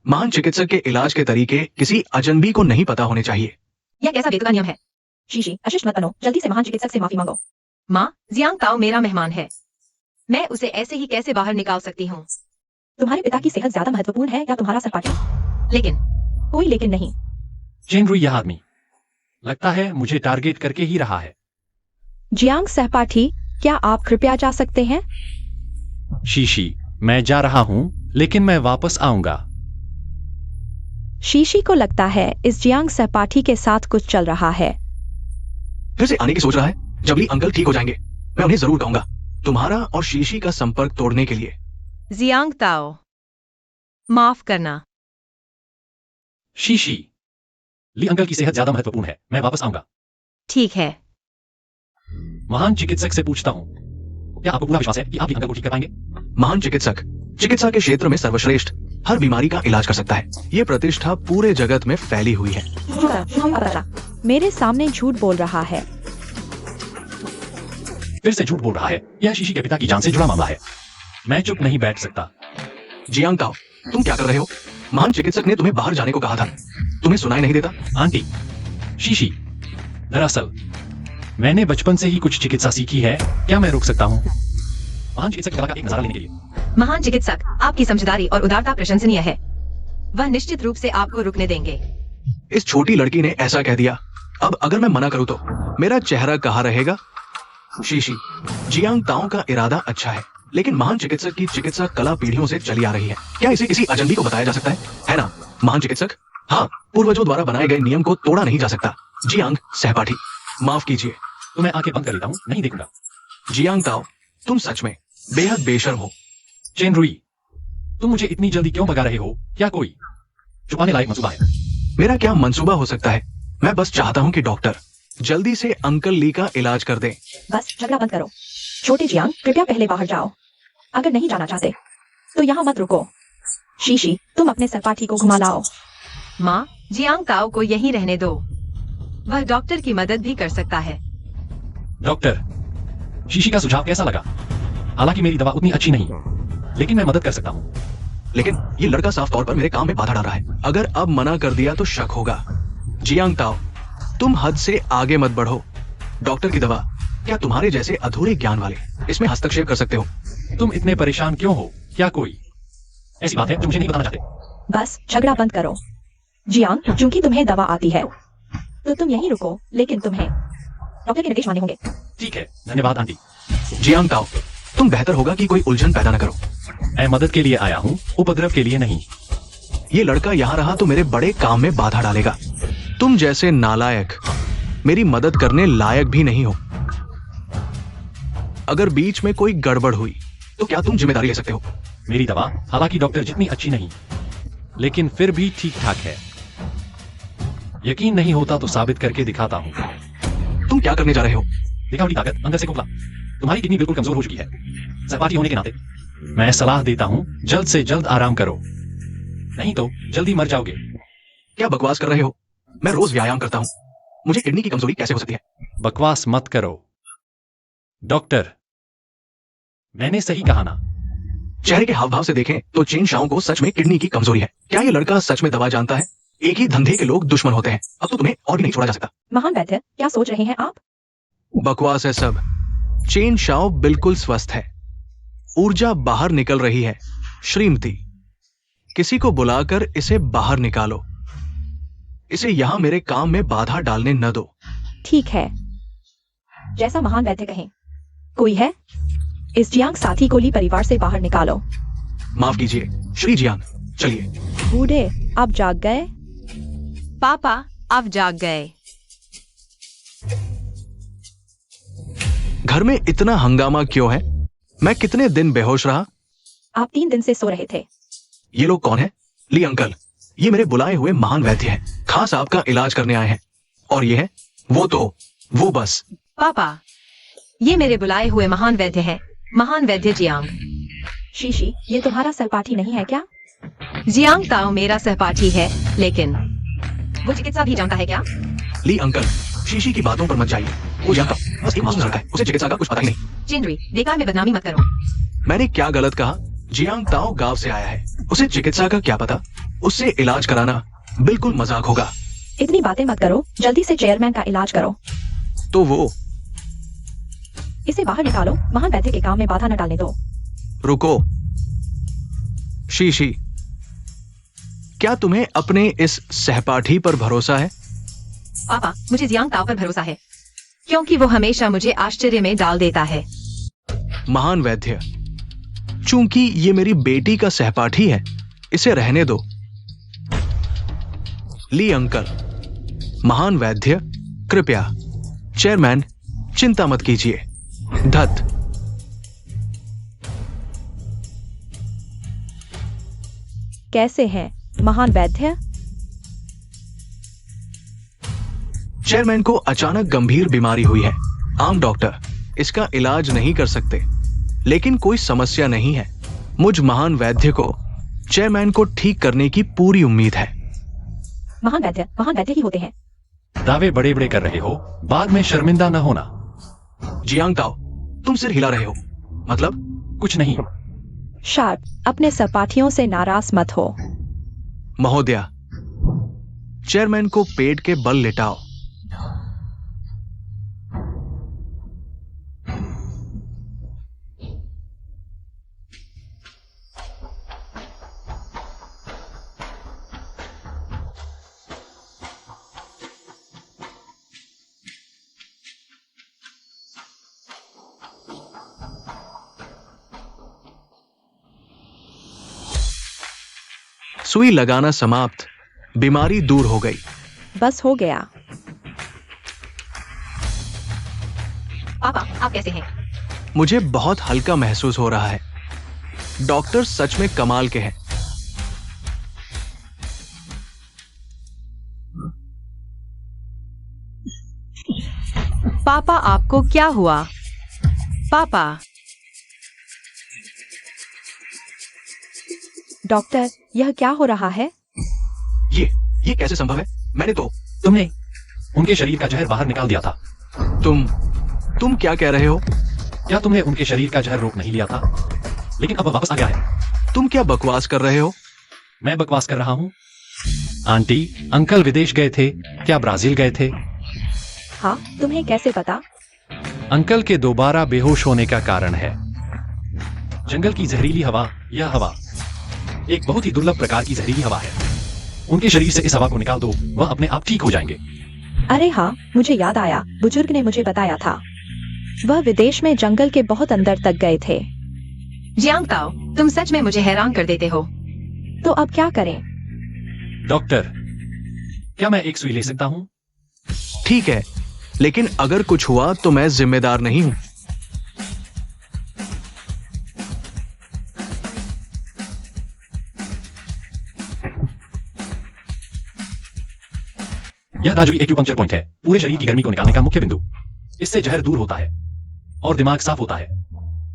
महान चिकित्सक के इलाज के तरीके किसी अजनबी को नहीं पता होने चाहिए। यह कैसा बेतुका नियम है? शीशी, अशिष्ट मत बनो, जल्दी से महान चिकित्सक से माफी मांगो। माँ, जियांग ताओ मेरा मेहमान है, मैं उसे ऐसे ही कैसे बाहर निकाल सकती हूँ? तुम्हारे पिता की सेहत ज्यादा महत्वपूर्ण है या तुम्हारा सहपाठी? लेकिन कोई लेकिन नहीं। चेनरुई, यह आदमी लगता है मुझे टारगेट करके ही रहा है। जियांग सहपाठी, क्या आप कृपया जा सकते हैं? शीशी, मैं जा रहा हूँ, लेकिन मैं वापस आऊंगा। शीशी को लगता है इस जियांग सहपाठी के साथ कुछ चल रहा है। फिर से आने की सोच रहा है। जब ली अंकल ठीक हो जाएंगे, मैं उन्हें जरूर कहूंगा तुम्हारा और शीशी का संपर्क तोड़ने के लिए। जियांग ताओ, माफ करना। शीशी, ली अंकल की सेहत ज्यादा महत्वपूर्ण है, मैं वापस आऊंगा। ठीक है। महान चिकित्सक से पूछता हूँ, क्या आपको पूरा विश्वास है कि आप ली अंकल को ठीक कर पाएंगे? महान चिकित्सक चिकित्सा के क्षेत्र में सर्वश्रेष्ठ, हर बीमारी का इलाज कर सकता है। ये प्रतिष्ठा पूरे जगत में फैली हुई है। मेरे सामने झूठ बोल रहा है। फिर से झूठ बोल रहा है। यह शीशी के पिता की जान से जुड़ा मामला है। मैं चुप नहीं बैठ सकता। जियांग ताओ, तुम क्या कर रहे हो? महान चिकित्सक ने तुम्हें बाहर जाने को कहा था, तुम्हें सुनाई नहीं देता? आंटी, शीशी, दरअसल मैंने बचपन से ही कुछ चिकित्सा सीखी है, क्या मैं रुक सकता हूँ? महान चिकित्सक की कला का एक नजारा लेने के लिए। महान चिकित्सक, आपकी समझदारी और उदारता प्रशंसनीय है, वह निश्चित रूप से आपको रुकने देंगे। इस छोटी लड़की ने ऐसा कह दिया, अब अगर मैं मना करूं तो मेरा चेहरा कहाँ रहेगा? शीशी, जियांग ताओ का इरादा अच्छा है, लेकिन महान चिकित्सक की चिकित्सा कला पीढ़ियों से चली आ रही है। क्या इसे किसी अजनबी को बताया जा सकता है ना? महान चिकित्सक, हाँ, पूर्वजों द्वारा बनाए गए नियम को तोड़ा नहीं जा सकता। जियांग सहपाठी, माफ कीजिए। तो मैं आंखें बंद कर लेता हूँ, नहीं देखूंगा। जियांग ताओ, तुम सच में बेहद बेशर्म हो। चेनरुई, तुम मुझे इतनी जल्दी क्यों भगा रहे हो? क्या कोई छुपाने लायक मंसूबा है? मेरा क्या मंसूबा हो सकता है? मैं बस चाहता हूँ कि डॉक्टर जल्दी से अंकल ली का इलाज कर दें। बस झगड़ा बंद करो। छोटे जियांग, कृपया पहले बाहर जाओ। अगर नहीं जाना चाहते तो यहाँ मत रुको। शीशी, तुम अपने सहपाठी को घुमा लाओ। माँ, जियांग ताओ को यहीं रहने दो, वह डॉक्टर की मदद भी कर सकता है। डॉक्टर, शीशी का सुझाव कैसा लगा? हालांकि मेरी दवा उतनी अच्छी नहीं, लेकिन मैं मदद कर सकता हूँ। लेकिन ये लड़का साफ तौर पर मेरे काम में बाधा डाल रहा है। अगर अब मना कर दिया तो शक होगा। जियांग ताओ, तुम हद से आगे मत बढ़ो। डॉक्टर की दवा, क्या तुम्हारे जैसे अधूरे ज्ञान वाले इसमें हस्तक्षेप कर सकते हो? तुम इतने परेशान क्यों हो? क्या कोई ऐसी बात है जो मुझे नहीं बताना चाहते? बस झगड़ा बंद करो। जियांग, चूंकि तुम्हें दवा आती है तो तुम यहीं रुको, लेकिन तुम्हें डॉक्टर के निर्देश मानने होंगे। ठीक है, धन्यवाद आंटी। जियांग ताओ, तुम बेहतर होगा कि कोई उलझन पैदा न करो। मैं मदद के लिए आया हूँ, उपद्रव के लिए नहीं। ये लड़का यहाँ रहा तो मेरे बड़े काम में बाधा डालेगा। तुम जैसे नालायक मेरी मदद करने लायक भी नहीं हो। अगर बीच में कोई गड़बड़ हुई तो क्या तुम जिम्मेदारी ले सकते हो? मेरी दवा हालांकि डॉक्टर जितनी अच्छी नहीं, लेकिन फिर भी ठीक ठाक है। यकीन नहीं होता तो साबित करके दिखाता हूँ। तुम क्या करने जा रहे हो? दिखावटी ताकत, अंदर से खोखला। तुम्हारी किडनी बिल्कुल कमजोर हो चुकी है। सहपाठी होने के नाते मैं सलाह देता हूँ, जल्द से जल्द आराम करो, नहीं तो जल्दी मर जाओगे। क्या बकवास कर रहे हो? मैं रोज व्यायाम करता हूँ, मुझे किडनी की कमजोरी कैसे हो सकती है? बकवास मत करो डॉक्टर, मैंने सही कहा ना? चेहरे के हाव भाव से देखें तो चेन शाओ को सच में किडनी की कमजोरी है। क्या ये लड़का सच में दवा जानता है? एक ही धंधे के लोग दुश्मन होते हैं। अब तो तुम्हें और भी नहीं छोड़ा जा सकता। महान वैद्य, क्या सोच रहे हैं आप? बकवास है सब। चेन शाओ बिल्कुल स्वस्थ है, ऊर्जा बाहर निकल रही है। श्रीमती, किसी को बुलाकर इसे बाहर निकालो। इसे यहां मेरे काम में बाधा डालने न दो। ठीक है, जैसा महान वैद्य कहें। कोई है? इस जियांग साथी को ली परिवार से बाहर निकालो। माफ कीजिए श्री जियांग, चलिए। बूढ़े, आप जाग गए? पापा, आप जाग गए। घर में इतना हंगामा क्यों है? मैं कितने दिन बेहोश रहा? आप 3 दिन से सो रहे थे। ये लोग कौन है? ली अंकल, ये मेरे बुलाए हुए महान वैद्य हैं, खास आपका इलाज करने आए हैं। और ये है वो बस। पापा, ये मेरे बुलाए हुए महान वैद्य हैं, महान वैद्य जियांग। शीशी, ये तुम्हारा सहपाठी नहीं है क्या? जियांग ताओ मेरा सहपाठी है, लेकिन वो चिकित्सा भी जानता है क्या? ली अंकल, शीशी की बातों पर मत जाइए। वो जानता बस एक मासूम लड़का है, उसे चिकित्सा का कुछ पता ही नहीं। चिंदरी, बेकार में बदनामी मत करो। मैंने क्या गलत कहा? जियांग ताओ गांव से आया है। उसे चिकित्सा का क्या पता, उससे इलाज कराना बिल्कुल मजाक होगा। इतनी बातें मत करो, जल्दी से चेयरमैन का इलाज करो। तो वो इसे बाहर निकालो, महान वैद्य के काम में बाधा न डालने दो। रुको शीशी, क्या तुम्हें अपने इस सहपाठी पर भरोसा है? पापा, मुझे जियांग ताओ पर भरोसा है, क्योंकि वो हमेशा मुझे आश्चर्य में डाल देता है। महान वैद्य, चूंकि ये मेरी बेटी का सहपाठी है, इसे रहने दो। ली अंकल, महान वैद्य कृपया। चेयरमैन, चिंता मत कीजिए। धत। कैसे हैं महान वैद्य? चेयरमैन को अचानक गंभीर बीमारी हुई है। आम डॉक्टर इसका इलाज नहीं कर सकते, लेकिन कोई समस्या नहीं है। मुझ महान वैद्य को चेयरमैन को ठीक करने की पूरी उम्मीद है। महान वैद्य ही होते हैं। दावे बड़े बड़े कर रहे हो, बाद में शर्मिंदा न होना। जियांग ताओ, तुम सिर हिला रहे हो, मतलब? कुछ नहीं। शार्प, अपने सहपाठियों से नाराज मत हो। महोदया, चेयरमैन को पेट के बल लेटाओ। सुई लगाना समाप्त, बीमारी दूर हो गई। बस हो गया। पापा, आप कैसे हैं? मुझे बहुत हल्का महसूस हो रहा है। डॉक्टर सच में कमाल के हैं। पापा, आपको क्या हुआ? पापा, डॉक्टर, यह क्या हो रहा है? ये कैसे संभव है? मैंने तो तुमने उनके शरीर का जहर बाहर निकाल दिया था। तुम क्या कह रहे हो? क्या तुमने उनके शरीर का जहर रोक नहीं लिया था? लेकिन अब वापस आ गया है। तुम क्या बकवास कर रहे हो? मैं बकवास कर रहा हूँ? आंटी, अंकल विदेश गए थे, क्या ब्राजील गए थे? हाँ, तुम्हें कैसे पता? अंकल के दोबारा बेहोश होने का कारण है जंगल की जहरीली हवा। यह हवा एक बहुत ही दुर्लभ प्रकार की जहरीली हवा है। उनके शरीर से इस हवा को निकाल दो, वह अपने आप ठीक हो जाएंगे। अरे हाँ, मुझे याद आया, बुजुर्ग ने मुझे बताया था। वह विदेश में जंगल के बहुत अंदर तक गए थे। जियांग ताओ, तुम सच में मुझे हैरान कर देते हो। तो अब क्या करें? डॉक्टर, क्या मैं एक सुई ले सकता हूँ? ठीक है, लेकिन अगर कुछ हुआ तो मैं जिम्मेदार नहीं हूं। यह दाजुई एक्यूपंक्चर पॉइंट है, पूरे शरीर की गर्मी को निकालने का मुख्य बिंदु। इससे जहर दूर होता है और दिमाग साफ होता है।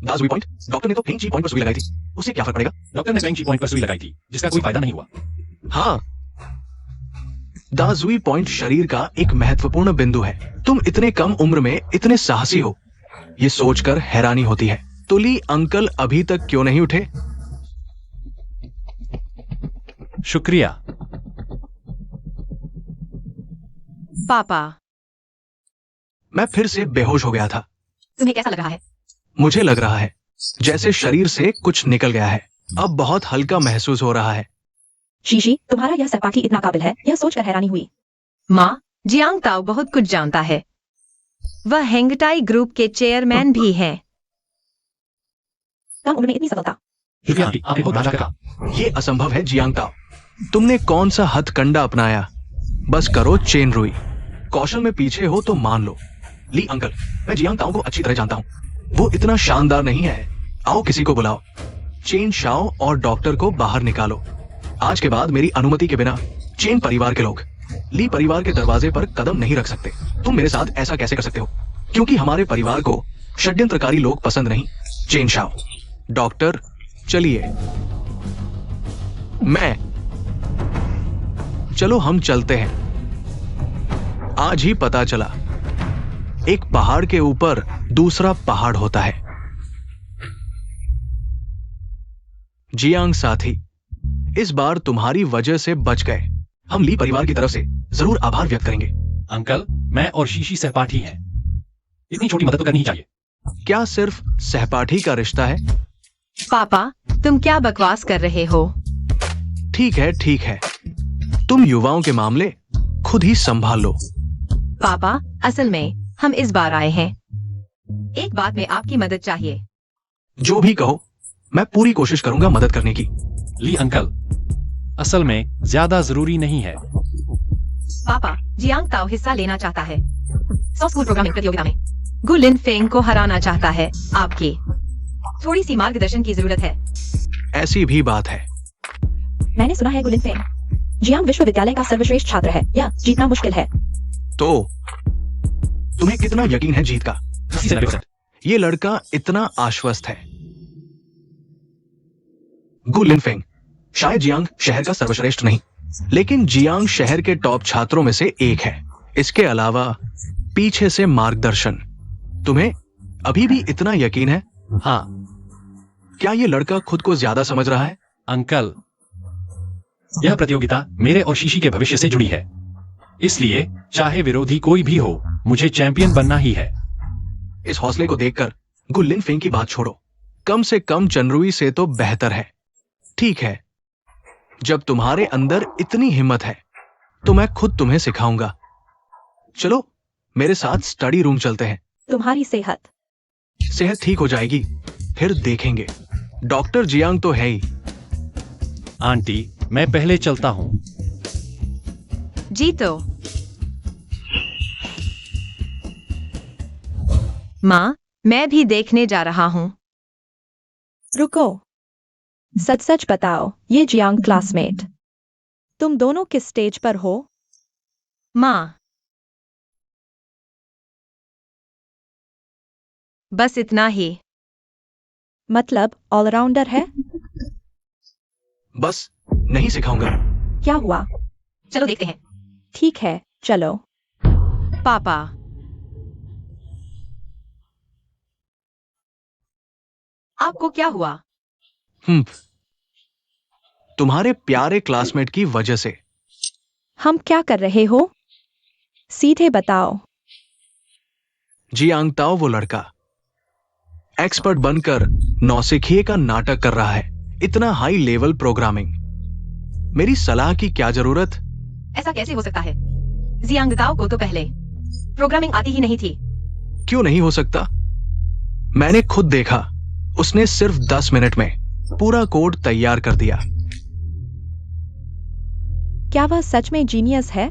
दाजुई पॉइंट? डॉक्टर ने तो फेंग ची पॉइंट पर सुई लगाई थी, उससे क्या फर्क पड़ेगा? डॉक्टर ने फेंग ची पॉइंट पर सुई लगाई थी, जिसका कोई फायदा नहीं हुआ। हाँ, दाजुई पॉइंट शरीर का एक महत्वपूर्ण बिंदु है। तुम इतने कम उम्र में इतने साहसी हो, ये सोचकर हैरानी होती है। तो ली अंकल अभी तक क्यों नहीं उठे? शुक्रिया। पापा, मैं फिर से बेहोश हो गया था। तुम्हें कैसा लग रहा है? मुझे लग रहा है जैसे शरीर से कुछ निकल गया है। अब बहुत हल्का महसूस हो रहा है। शीशी, तुम्हारा यह सहपाठी इतना काबिल है, यह सोचकर हैरानी हुई। माँ, जियांग ताओ बहुत कुछ जानता है। वह हेंगटाई ग्रुप के चेयरमैन भी हैं। कम उम्र में इतनी सफलता। शुक्रिया आंटी, आपने बहुत अच्छा कहा। ये असंभव है जियांग ताओ। तुमने कौन सा हथकंडा अपनाया? बस करो चेन रुई। कौशल में पीछे हो तो मान लो। ली अंकल, मैं जियांग ताओ को अच्छी तरह जानता हूँ। वो इतना शानदार नहीं है। आओ किसी को बुलाओ। चेन शाओ और डॉक्टर को बाहर निकालो। आज के बाद मेरी अनुमति के बिना चेन परिवार के लोग ली परिवार के दरवाजे पर कदम नहीं रख सकते। तुम मेरे साथ ऐसा कैसे कर सकते हो? क्योंकि हमारे परिवार को षड्यंत्रकारी लोग पसंद नहीं। चेन शाओ, डॉक्टर, चलिए। चलो हम चलते हैं। आज ही पता चला, एक पहाड़ के ऊपर दूसरा पहाड़ होता है। जियांग साथी, इस बार तुम्हारी वजह से बच गए। हम ली परिवार की तरफ से जरूर आभार व्यक्त करेंगे। अंकल, मैं और शीशी सहपाठी हैं। इतनी छोटी मदद तो करनी ही चाहिए। क्या सिर्फ सहपाठी का रिश्ता है? पापा, तुम क्या बकवास कर रहे हो? ठीक है, ठीक है, तुम युवाओं के मामले खुद ही संभाल लो। पापा, असल में हम इस बार आए हैं। एक बात में आपकी मदद चाहिए। जो भी कहो, मैं पूरी कोशिश करूंगा मदद करने की। ली अंकल, असल में ज्यादा जरूरी नहीं है। पापा, जियांग ताओ हिस्सा लेना चाहता है सॉफ्ट स्कूल प्रोग्रामिंग प्रतियोगिता में। गु लिन फेंग को हराना चाहता है। आपकी थोड़ी सी मार्गदर्शन की जरूरत है। ऐसी भी बात है। मैंने सुना है गुलिन फेंग जियांग विश्वविद्यालय का सर्वश्रेष्ठ छात्र है। यह जीतना मुश्किल है। तो तुम्हें कितना यकीन है जीत का? 80 से 90%। ये लड़का इतना आश्वस्त है। गु लिनफेंग शायद जियांग शहर का सर्वश्रेष्ठ नहीं, लेकिन जियांग शहर के टॉप छात्रों में से एक है। इसके अलावा पीछे से मार्गदर्शन। तुम्हें अभी भी इतना यकीन है? हाँ क्या ये लड़का खुद को ज्यादा समझ रहा है? अंकल, यह प्रतियोगिता मेरे और शीशी के भविष्य से जुड़ी है, इसलिए चाहे विरोधी कोई भी हो, मुझे चैंपियन बनना ही है। इस हौसले को देखकर गु लिनफेंग की बात छोड़ो, कम से कम चनरुई से तो बेहतर है। ठीक है, जब तुम्हारे अंदर इतनी हिम्मत है तो मैं खुद तुम्हें सिखाऊंगा। चलो मेरे साथ स्टडी रूम चलते हैं। तुम्हारी सेहत ठीक हो जाएगी, फिर देखेंगे। डॉक्टर जियांग तो है ही। आंटी, मैं पहले चलता हूँ। जी तो माँ, मैं भी देखने जा रहा हूँ। रुको, सच सच बताओ, ये जियांग क्लासमेट, तुम दोनों किस स्टेज पर हो? माँ, बस इतना ही। मतलब ऑलराउंडर है? बस नहीं सिखाऊंगा। क्या हुआ? चलो देखते हैं। ठीक है, चलो। पापा, आपको क्या हुआ? तुम्हारे प्यारे क्लासमेट की वजह से। हम क्या कर रहे हो? सीधे बताओ। जियांग ताओ वो लड़का एक्सपर्ट बनकर नौसिखिए का नाटक कर रहा है। इतना हाई लेवल प्रोग्रामिंग। मेरी सलाह की क्या जरूरत? ऐसा कैसे हो सकता है? जियांग ताओ को तो पहले प्रोग्रामिंग आती ही नहीं थी। क्यों नहीं हो सकता? मैंने खुद देखा, उसने सिर्फ 10 मिनट में पूरा कोड तैयार कर दिया। क्या वह सच में जीनियस है?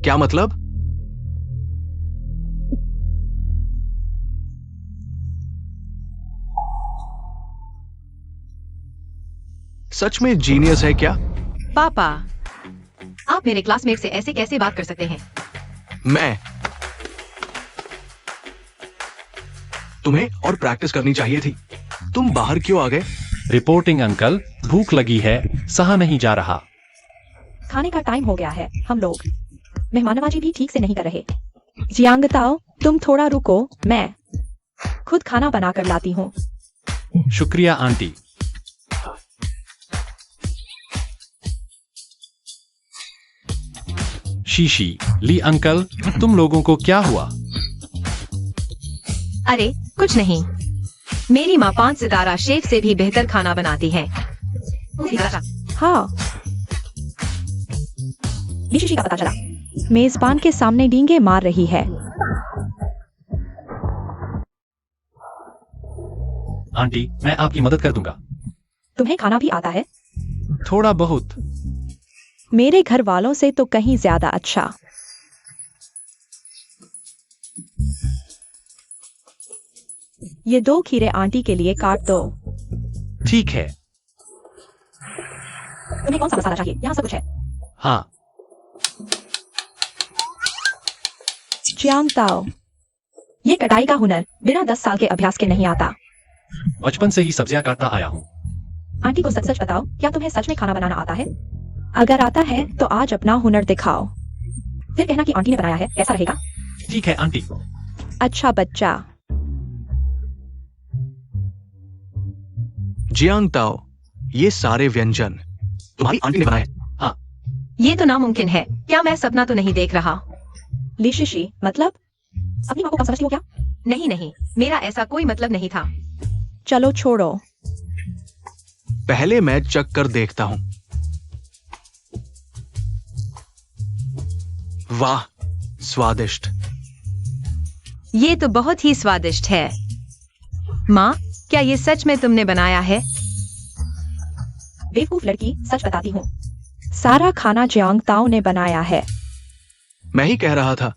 क्या मतलब? सच में जीनियस है क्या? पापा, आप मेरे क्लासमेट से ऐसे कैसे बात कर सकते हैं? मैं तुम्हें और प्रैक्टिस करनी चाहिए थी। तुम बाहर क्यों आ गए? रिपोर्टिंग अंकल, भूख लगी है, सहा नहीं जा रहा। खाने का टाइम हो गया है। हम लोग मेहमाननवाजी भी ठीक से नहीं कर रहे। जियांग ताओ, तुम थोड़ा रुको, मैं खुद खाना बनाकर लाती हूँ। शुक्रिया आंटी। शीशी, ली अंकल, तुम लोगों को क्या हुआ? अरे कुछ नहीं, मेरी माँ 5 सितारा शेफ से भी बेहतर खाना बनाती है। हाँ, शीशी का पता चला मेजबान के सामने डींगे मार रही है। आंटी, मैं आपकी मदद कर दूंगा। तुम्हें खाना भी आता है? थोड़ा बहुत। मेरे घर वालों से तो कहीं ज्यादा अच्छा। ये 2 खीरे आंटी के लिए काट दो। ठीक है। तुम्हें कौन सा मसाला चाहिए? यहाँ सब कुछ है। हाँ। जियांग ताओ, ये कटाई का हुनर बिना 10 साल के अभ्यास के नहीं आता। बचपन से ही सब्जियां काटता आया हूँ। आंटी को सच सच बताओ, क्या तुम्हें सच में खाना बनाना आता है? अगर आता है तो आज अपना हुनर दिखाओ, फिर कहना कि आंटी ने बनाया है। कैसा रहेगा? ठीक है आंटी। अच्छा बच्चा। जियांग ताओ, ये सारे व्यंजन तुम्हारी आंटी ने बनाए? हाँ, ये तो नामुमकिन है। क्या मैं सपना तो नहीं देख रहा? लीशिशी, मतलब अपनी माँ को कम समझती हो क्या? नहीं नहीं, मेरा ऐसा कोई मतलब नहीं था। चलो छोड़ो। पहले मैं चख कर देखता हूं। वाह, स्वादिष्ट। ये तो बहुत ही स्वादिष्ट है। माँ, क्या ये सच में तुमने बनाया है? बेवकूफ लड़की, सच बताती हूँ। सारा खाना जियांग ताओ ने बनाया है। मैं ही कह रहा था,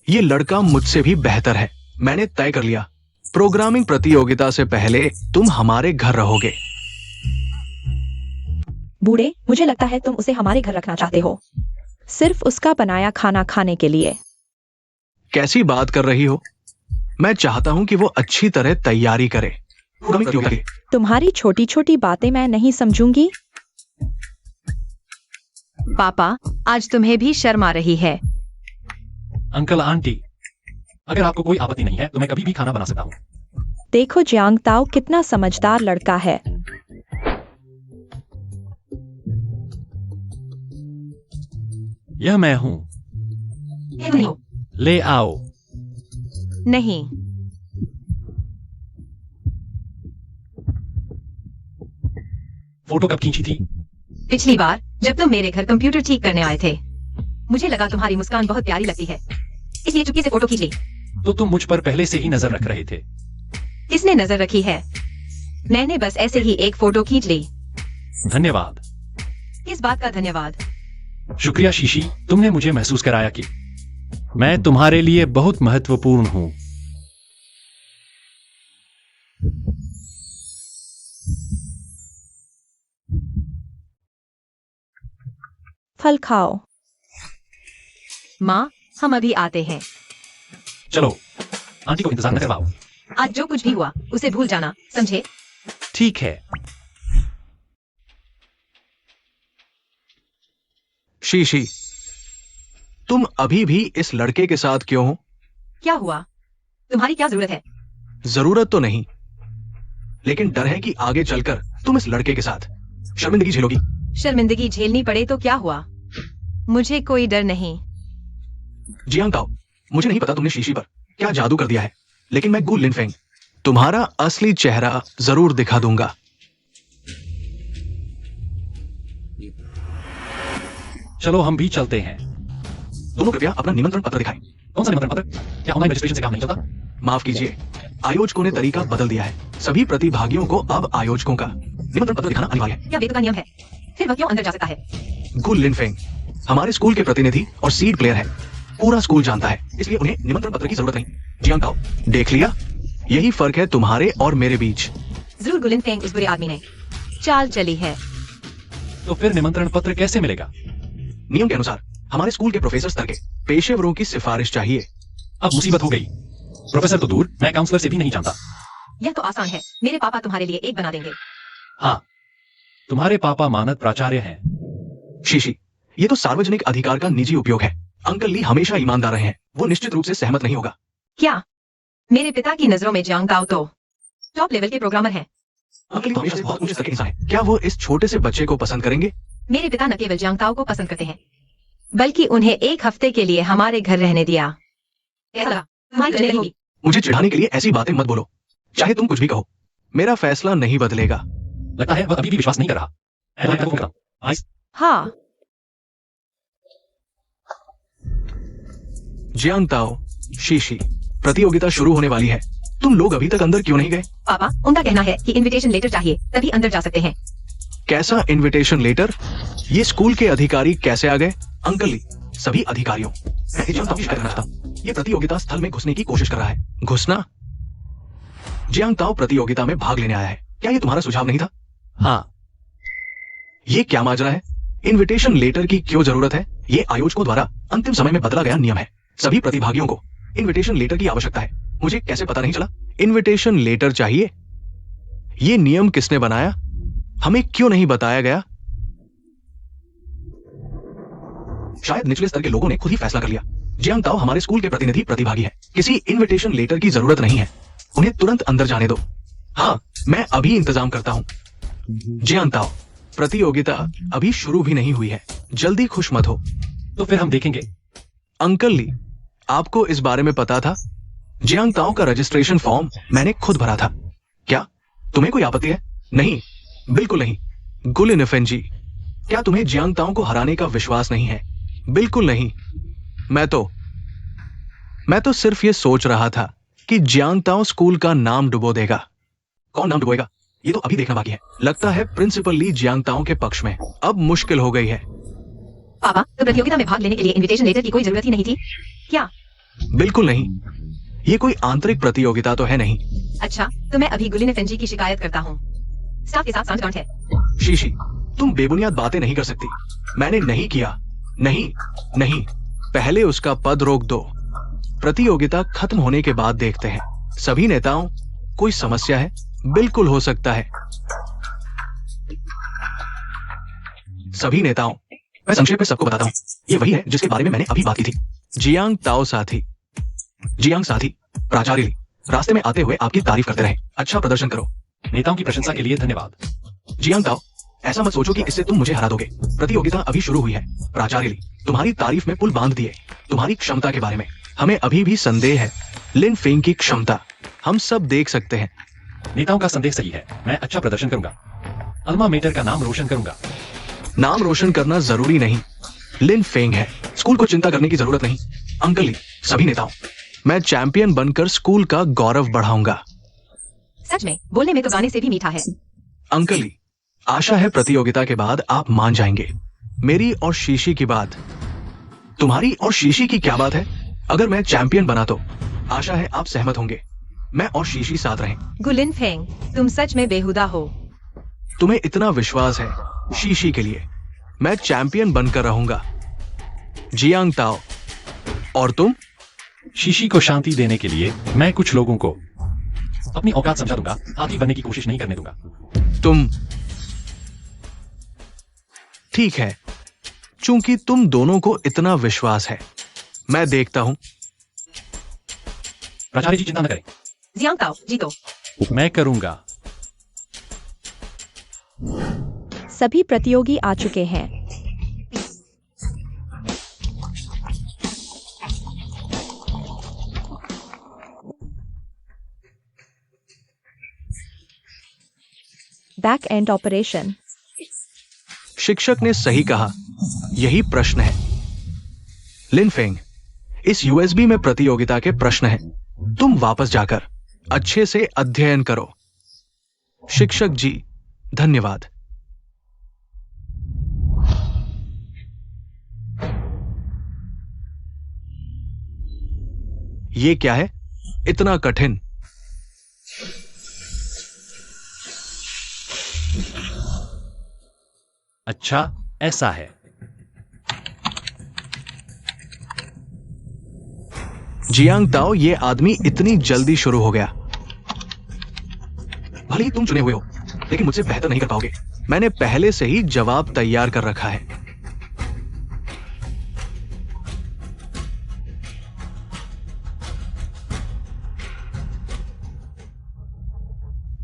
ये लड़का मुझसे भी बेहतर है। मैंने तय कर लिया, प्रोग्रामिंग प्रतियोगिता से पहले तुम हमारे घर रहोगे। बूढ़े, मुझे लगता है तुम उसे हमारे घर रखना चाहते हो, सिर्फ उसका बनाया खाना खाने के लिए। कैसी बात कर रही हो? मैं चाहता हूं कि वो अच्छी तरह तैयारी करे। प्रोग्रामिंग प्रतियोगिता की। तुम्हारी छोटी छोटी बातें मैं नहीं समझूंगी। पापा, आज तुम्हें भी शर्म आ रही है। अंकल आंटी, अगर आपको कोई आपत्ति नहीं है तो मैं कभी भी खाना बना सकता हूँ। देखो जियांग ताओ कितना समझदार लड़का है। यह मैं हूँ, नहीं, ले आओ। नहीं। फोटो कब खींची थी? पिछली बार जब तुम मेरे घर कंप्यूटर ठीक करने आए थे, मुझे लगा तुम्हारी मुस्कान बहुत प्यारी लगती है, इसलिए चुपके से फोटो खींच ली। तो तुम मुझ पर पहले से ही नजर रख रहे थे। किसने नजर रखी है? मैंने बस ऐसे ही एक फोटो खींच ली। धन्यवाद। किस बात का धन्यवाद? शुक्रिया शीशी, तुमने मुझे महसूस कराया कि मैं तुम्हारे लिए बहुत महत्वपूर्ण हूं। फल खाओ। माँ, हम अभी आते हैं। चलो, आंटी को इंतजार न करवाओ। आज जो कुछ भी हुआ उसे भूल जाना, समझे? ठीक है। शीशी, तुम अभी भी इस लड़के के साथ क्यों हो? क्या हुआ? तुम्हारी क्या जरूरत है? जरूरत तो नहीं, लेकिन डर है कि आगे चलकर तुम इस लड़के के साथ शर्मिंदगी झेलोगी। शर्मिंदगी झेलनी पड़े तो क्या हुआ? मुझे कोई डर नहीं। जियांग ताओ, मुझे नहीं पता तुमने शीशी पर क्या जादू कर दिया है, लेकिन मैं गु लिनफेंग तुम्हारा असली चेहरा जरूर दिखा दूंगा। चलो हम भी चलते हैं। दोनों कृपया अपना निमंत्रण पत्र दिखाएं। कौन सा निमंत्रण पत्र? क्या ऑनलाइन रजिस्ट्रेशन से काम नहीं चलता? माफ कीजिए, आयोजकों ने तरीका बदल दिया है। सभी प्रतिभागियों को अब आयोजकों का निमंत्रण पत्र दिखाना अनिवार्य है। क्या बेतुका नियम है? फिर वह क्यों अंदर जा सकता है? गु लिनफेंग हमारे स्कूल के प्रतिनिधि और सीड प्लेयर है। पूरा स्कूल जानता है, इसलिए उन्हें निमंत्रण पत्र की जरूरत नहीं। जियांग ताओ, देख लिया, यही फर्क है तुम्हारे और मेरे बीच। जरूर गुलिन फेंग उस बुरे आदमी ने चाल चली है। तो फिर निमंत्रण पत्र कैसे मिलेगा? नियम के अनुसार हमारे स्कूल के प्रोफेसर स्तर के पेशेवरों की सिफारिश चाहिए। अब मुसीबत हो गई। प्रोफेसर तो दूर, मैं काउंसलर से भी नहीं जानता। यह तो आसान है, मेरे पापा तुम्हारे लिए एक बना देंगे। हाँ, तुम्हारे पापा मानद प्राचार्य हैं। शीशी, ये तो सार्वजनिक अधिकार का निजी उपयोग है। अंकल ली हमेशा ईमानदार रहे हैं, वो निश्चित रूप से सहमत नहीं होगा। क्या? मेरे पिता की नजरों में जियांग ताओ तो टॉप लेवल के प्रोग्रामर हैं। अंकल ली तो हमेशा से बहुत ऊंचे स्तर के इंसान है। क्या वो इस छोटे से बच्चे को पसंद करेंगे? मेरे पिता न केवल जियांग ताओ को पसंद करते हैं, बल्कि उन्हें एक हफ्ते के लिए हमारे घर रहने दिया। कैसा लगा? तुम्हारी वजह नहीं होगी। मुझे चिढ़ाने के लिए ऐसी बातें मत बोलो, चाहे तुम कुछ भी कहो, मेरा फैसला नहीं बदलेगा। लगता है वह अभी भी विश्वास नहीं कर रहा। एडवाइस को करता हूं। आइस। हाँ, जियांग ताओ, शीशी, प्रतियोगिता शुरू होने वाली है। तुम लोग अभी तक अंदर क्यों नहीं गए? पापा, उनका कहना है कि इनविटेशन लेटर चाहिए, तभी अंदर जा सकते हैं। कैसा इनविटेशन लेटर? ये स्कूल के अधिकारी कैसे आ गए? अंकल ली, सभी अधिकारियों, मैं जियांग ताओ की शिकायत करना चाहता हूं। ये प्रतियोगिता स्थल में घुसने की कोशिश कर रहा है। घुसना? जियांग ताओ प्रतियोगिता में भाग लेने आया है, क्या ये तुम्हारा सुझाव नहीं था? हाँ, ये क्या माजरा है? इनविटेशन लेटर की क्यों जरूरत है? ये आयोजकों द्वारा अंतिम समय में बदला गया नियम है। सभी प्रतिभागियों को इनविटेशन लेटर की आवश्यकता है। मुझे कैसे पता नहीं चला? इनविटेशन लेटर चाहिए। ये नियम किसने बनाया? हमें क्यों नहीं बताया गया? शायद निचले स्तर के लोगों ने खुद ही फैसला कर लिया। जियांग ताओ हमारे स्कूल के प्रतिनिधि प्रतिभागी है, किसी इनविटेशन लेटर की जरूरत नहीं है। उन्हें तुरंत अंदर जाने दो। हाँ, मैं अभी इंतजाम करता हूँ। जियांग ताओ, प्रतियोगिता अभी शुरू भी नहीं हुई है, जल्दी खुश मत हो। तो फिर हम देखेंगे। अंकल ली, आपको इस बारे में पता था? जियांग ताओ का रजिस्ट्रेशन फॉर्म मैंने खुद भरा था। क्या तुम्हें कोई आपत्ति है? नहीं, बिल्कुल नहीं। गुलिन एफएनजी, क्या तुम्हें जियांग ताओ को हराने का विश्वास नहीं है? बिल्कुल नहीं। मैं तो सिर्फ ये सोच रहा था कि जियांग ताओ स्कूल का नाम डुबो देगा। कौन नाम डुबोएगा, ये तो अभी देखना बाकी है। लगता है प्रिंसिपल ली जियांग ताओ के पक्ष में। अब मुश्किल हो गई है। पापा, तो प्रतियोगिता में भाग लेने के लिए इनविटेशन लेटर की कोई जरूरत ही नहीं थी क्या? बिल्कुल नहीं, ये कोई आंतरिक प्रतियोगिता तो है नहीं। अच्छा, तो मैं अभी गुलिन एफएनजी की शिकायत करता हूँ। स्टाफ के साथ सांठगांठ है। शीशी, तुम बेबुनियाद बातें नहीं कर सकती। मैंने नहीं किया। नहीं नहीं, पहले उसका पद रोक दो। प्रतियोगिता खत्म होने के बाद देखते हैं। सभी नेताओं, कोई समस्या है? बिल्कुल हो सकता है। सभी नेताओं, मैं संक्षेप में सबको बताता हूँ। ये वही है जिसके बारे में मैंने अभी बात की थी। जियांग ताओ साथी, जियांग साथी, प्राचार्य ली, रास्ते में आते हुए आपकी तारीफ करते रहे। अच्छा प्रदर्शन करो। नेताओं की प्रशंसा के लिए धन्यवाद। जियांग ताओ, ऐसा मत सोचो कि इससे तुम मुझे हरा दोगे। प्रतियोगिता अभी शुरू हुई है। प्राचार्य ली, तुम्हारी तारीफ में पुल बांध दिए। तुम्हारी क्षमता के बारे में हमें अभी भी संदेह है। लिन फेंग की क्षमता हम सब देख सकते हैं। नेताओं का संदेश सही है। मैं अच्छा प्रदर्शन करूंगा। अल्मा मेटर का नाम रोशन करूंगा। नाम रोशन करना जरूरी नहीं। लिन फेंग है, स्कूल को चिंता करने की जरूरत नहीं। अंकल ली, सभी नेताओं, मैं चैंपियन बनकर स्कूल का गौरव बढ़ाऊंगा। सच में, बोलने में तो गाने से भी मीठा है। अंकल ली, आशा है प्रतियोगिता के बाद आप मान जाएंगे। मेरी और शीशी की बात। तुम्हारी और शीशी की क्या बात है? अगर मैं चैंपियन बना तो आशा है आप सहमत होंगे। मैं और शीशी साथ रहें। गुलिन फेंग, तुम सच में बेहुदा हो। तुम्हें इतना विश्वास है शीशी के लिए। मैं चैंपियन बनकर रहूंगा। जियांग ताओ, और तुम? शीशी को शांति देने के लिए मैं कुछ लोगों को अपनी औकात समझा दूंगा। हाथी बनने की कोशिश नहीं करने दूंगा। तुम? ठीक है, चूंकि तुम दोनों को इतना विश्वास है, मैं देखता हूं। प्राचार्य जी चिंता न करें। जियांग ताओ, जीतो। मैं करूंगा। सभी प्रतियोगी आ चुके हैं। Back and operation. शिक्षक ने सही कहा, यही प्रश्न है। लिन फेंग, इस यूएसबी में प्रतियोगिता के प्रश्न हैं। तुम वापस जाकर अच्छे से अध्ययन करो। शिक्षक जी, धन्यवाद। ये क्या है? इतना कठिन। अच्छा, ऐसा है। जियांग ताओ, ये आदमी इतनी जल्दी शुरू हो गया। भले ही तुम चुने हुए हो, लेकिन मुझसे बेहतर नहीं कर पाओगे। मैंने पहले से ही जवाब तैयार कर रखा है।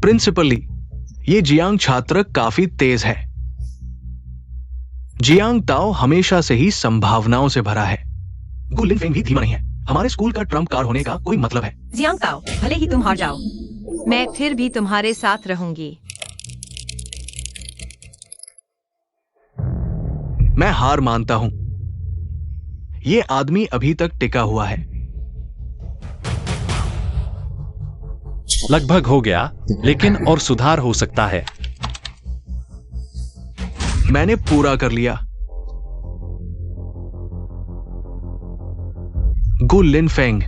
प्रिंसिपल ली, ये जियांग छात्र काफी तेज है। जियांग ताओ हमेशा से ही संभावनाओं से भरा है। गुलिन फेंग भी धीमा नहीं है। हमारे स्कूल का ट्रम्प कार्ड होने का कोई मतलब है? जियांग ताओ, भले ही तुम हार जाओ, मैं फिर भी तुम्हारे साथ रहूंगी। मैं हार मानता हूं। ये आदमी अभी तक टिका हुआ है। लगभग हो गया, लेकिन और सुधार हो सकता है। मैंने पूरा कर लिया। गु लिन फेंग,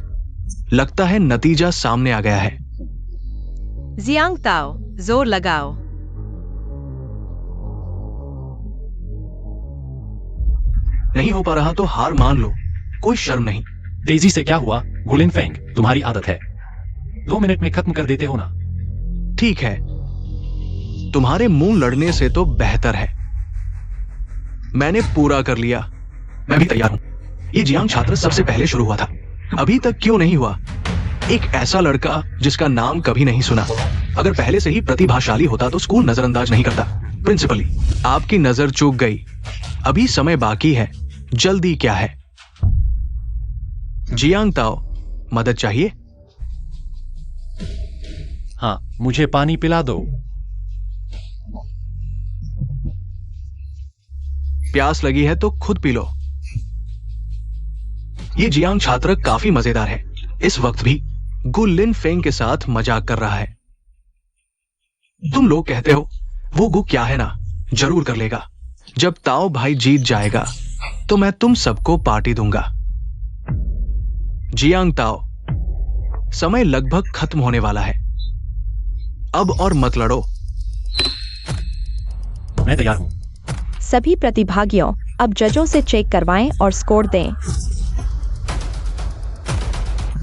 लगता है नतीजा सामने आ गया है। जियांग ताओ, जोर लगाओ। नहीं हो पा रहा तो हार मान लो, कोई शर्म नहीं। तेजी से क्या हुआ? गुलिन फेंग, तुम्हारी आदत है 2 मिनट में खत्म कर देते हो ना। ठीक है, तुम्हारे मुंह लड़ने से तो बेहतर है। मैंने पूरा कर लिया। मैं भी तैयार हूं। ये जियांग छात्र सबसे पहले शुरू हुआ था। अभी तक क्यों नहीं हुआ? एक ऐसा लड़का जिसका नाम कभी नहीं सुना। अगर पहले से ही प्रतिभाशाली होता तो स्कूल नजरअंदाज नहीं करता। प्रिंसिपली, आपकी नजर चूक गई। अभी समय बाकी है, जल्दी क्या है? जियांग ताओ, मदद चाहिए? हाँ, मुझे पानी पिला दो। प्यास लगी है तो खुद पी लो। ये जियांग छात्र काफी मजेदार है। इस वक्त भी गु लिन फेंग के साथ मजाक कर रहा है। तुम लोग कहते हो वो गु क्या है ना, जरूर कर लेगा। जब ताओ भाई जीत जाएगा तो मैं तुम सबको पार्टी दूंगा। जियांग ताओ, समय लगभग खत्म होने वाला है। अब और मत लड़ो। मैं तैयार हूं। सभी प्रतिभागियों अब जजों से चेक करवाएं और स्कोर दें।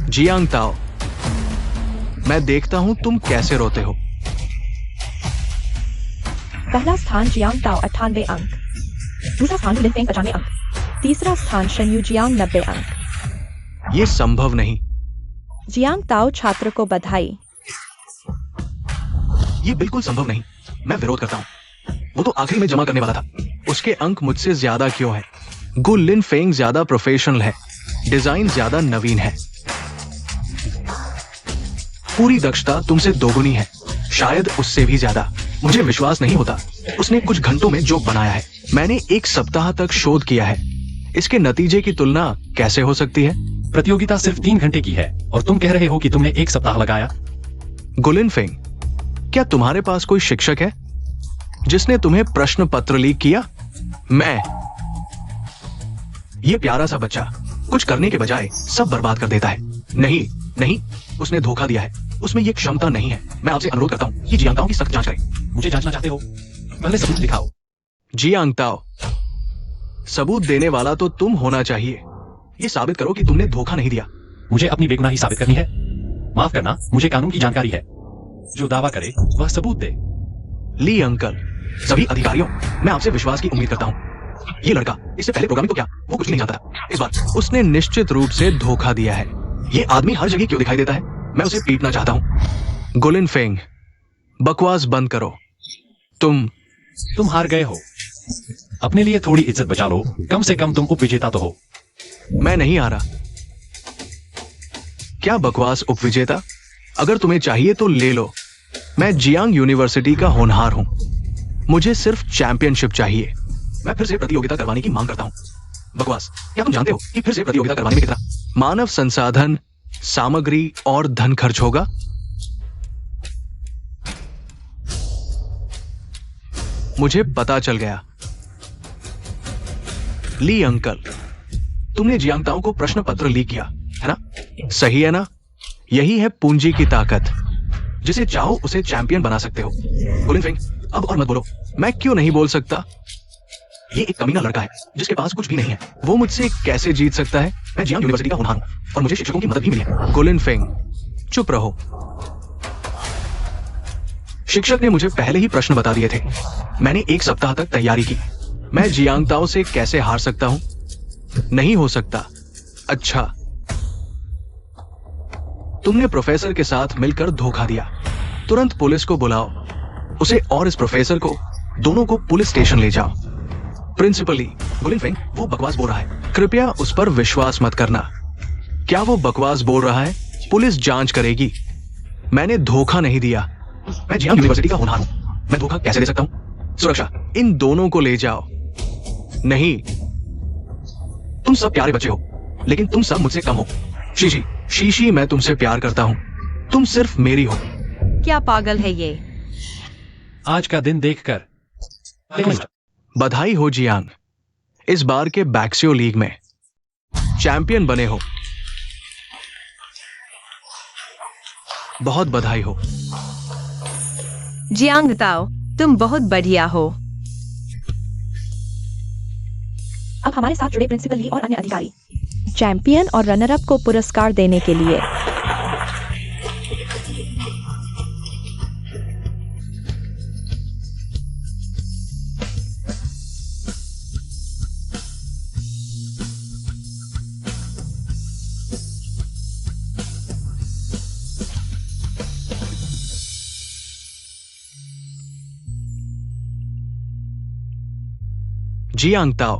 जियांग ताओ, मैं देखता हूं तुम कैसे रोते हो। पहला स्थान जियांग ताओ 98 अंक, दूसरा स्थान लिन फेंग 95 अंक, तीसरा स्थान शनयू जियांग 90 अंक। यह संभव नहीं। जियांग ताओ छात्र को बधाई। यह बिल्कुल संभव नहीं। मैं विरोध करता हूं। वो तो आखिरी में जमा करने वाला था। उसके अंक मुझसे ज्यादा क्यों है? गु लिन फेंग ज्यादा प्रोफेशनल है, डिजाइन ज्यादा नवीन है, पूरी दक्षता तुमसे दोगुनी है, शायद उससे भी ज्यादा। मुझे विश्वास नहीं होता। उसने कुछ घंटों में जो बनाया है, मैंने एक सप्ताह तक शोध किया है। इसके नतीजे की तुलना कैसे हो सकती है? प्रतियोगिता सिर्फ 3 घंटे की है और तुम कह रहे हो कि तुमने 1 सप्ताह लगाया। गु लिन फेंग, क्या तुम्हारे पास कोई शिक्षक है जिसने तुम्हें प्रश्न पत्र लीक किया? मैं। ये प्यारा सा बच्चा कुछ करने के बजाय सब बर्बाद कर देता है। नहीं नहीं, उसने धोखा दिया है। उसमें ये क्षमता नहीं है। मैं आपसे अनुरोध करता हूं कि जियांग ताओ की सख्त जांच करें। मुझे जांचना चाहते हो? पहले सबूत दिखाओ। जियांग ताओ, सबूत देने वाला तो तुम होना चाहिए। ये साबित करो कि तुमने धोखा नहीं दिया। मुझे अपनी बेगुनाही साबित करनी है। माफ करना, मुझे कानून की जानकारी है। जो दावा करे वह सबूत दे। ली अंकल, सभी अधिकारियों, मैं आपसे विश्वास की उम्मीद करता हूं। ये लड़का, इससे पहले प्रोग्रामिंग तो क्या, वो कुछ नहीं जानता था। इस बार उसने निश्चित रूप से धोखा दिया है। ये आदमी हर जगह क्यों दिखाई देता है? मैं उसे पीटना चाहता हूं। गु लिन फेंग, बकवास बंद करो। तुम हार गए हो। अपने लिए थोड़ी इज्जत बचा लो। कम से कम तुम उपविजेता तो हो। मैं नहीं आ रहा। क्या बकवास उपविजेता? अगर तुम्हें चाहिए तो ले लो। मैं जियांग यूनिवर्सिटी का होनहार हूं। मुझे सिर्फ चैंपियनशिप चाहिए। मैं फिर से प्रतियोगिता करवाने की मांग करता हूं। बकवास। क्या तुम जानते हो कि फिर से प्रतियोगिता करवाने में कितना मानव संसाधन, सामग्री और धन खर्च होगा? मुझे पता चल गया। ली अंकल, तुमने जियांग ताओ को प्रश्न पत्र लीक किया है ना? सही है ना? यही है पूंजी की ताकत। जिसे चाहो उसे चैंपियन बना सकते हो। गु लिन फेंग, अब और मत बोलो। मैं क्यों नहीं बोल सकता? ये एक कमीना लड़का है जिसके पास कुछ भी नहीं है। वो मुझसे कैसे जीत सकता है? मैं जियांग यूनिवर्सिटी का होनहार हूं और मुझे शिक्षकों की मदद भी मिली है। गु लिन फेंग, चुप रहो। शिक्षक ने मुझे पहले ही प्रश्न बता दिए थे। मैंने 1 सप्ताह तक तैयारी की। मैं जियांग ताओ से कैसे हार सकता हूं? नहीं हो सकता। अच्छा, तुमने प्रोफेसर के साथ मिलकर धोखा दिया। तुरंत पुलिस को बुलाओ। उसे और इस प्रोफेसर को, दोनों को पुलिस स्टेशन ले जाओ। प्रिंसिपली, गु लिन फेंग वो बकवास बोल रहा है। कृपया उस पर विश्वास मत करना। क्या वो बकवास बोल रहा है? पुलिस जांच करेगी। मैंने धोखा नहीं दिया। मैं जियांग यूनिवर्सिटी का होनहार हूं। मैं धोखा कैसे दे सकता हूं? सुरक्षा, इन दोनों को ले जाओ। नहीं, तुम सब प्यारे बच्चे हो, लेकिन तुम सब मुझसे कम हो। शीशी, शीशी, मैं तुमसे प्यार करता हूं। तुम सिर्फ मेरी हो। क्या पागल है ये? आज का दिन देखकर बधाई हो जियांग, इस बार के बैक्सियो लीग में चैंपियन बने हो। बहुत बधाई हो। जियांग ताओ, तुम बहुत बढ़िया हो। अब हमारे साथ जुड़े प्रिंसिपल ली और अन्य अधिकारी चैंपियन और रनर अप को पुरस्कार देने के लिए। जियांग ताओ,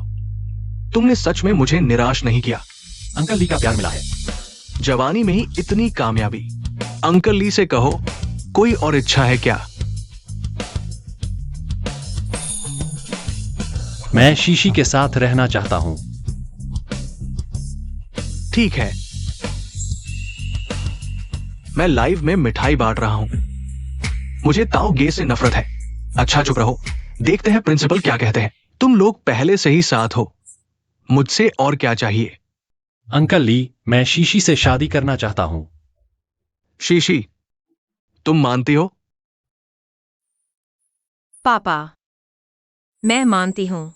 तुमने सच में मुझे निराश नहीं किया। अंकल ली का प्यार मिला है। जवानी में ही इतनी कामयाबी। अंकल ली से कहो, कोई और इच्छा है क्या? मैं शीशी के साथ रहना चाहता हूं। ठीक है, मैं लाइव में मिठाई बांट रहा हूं। मुझे ताओ गे से नफरत है। अच्छा चुप रहो, देखते हैं प्रिंसिपल क्या कहते हैं। तुम लोग पहले से ही साथ हो, मुझसे और क्या चाहिए? अंकल ली, मैं शीशी से शादी करना चाहता हूं। शीशी, तुम मानती हो? पापा, मैं मानती हूँ।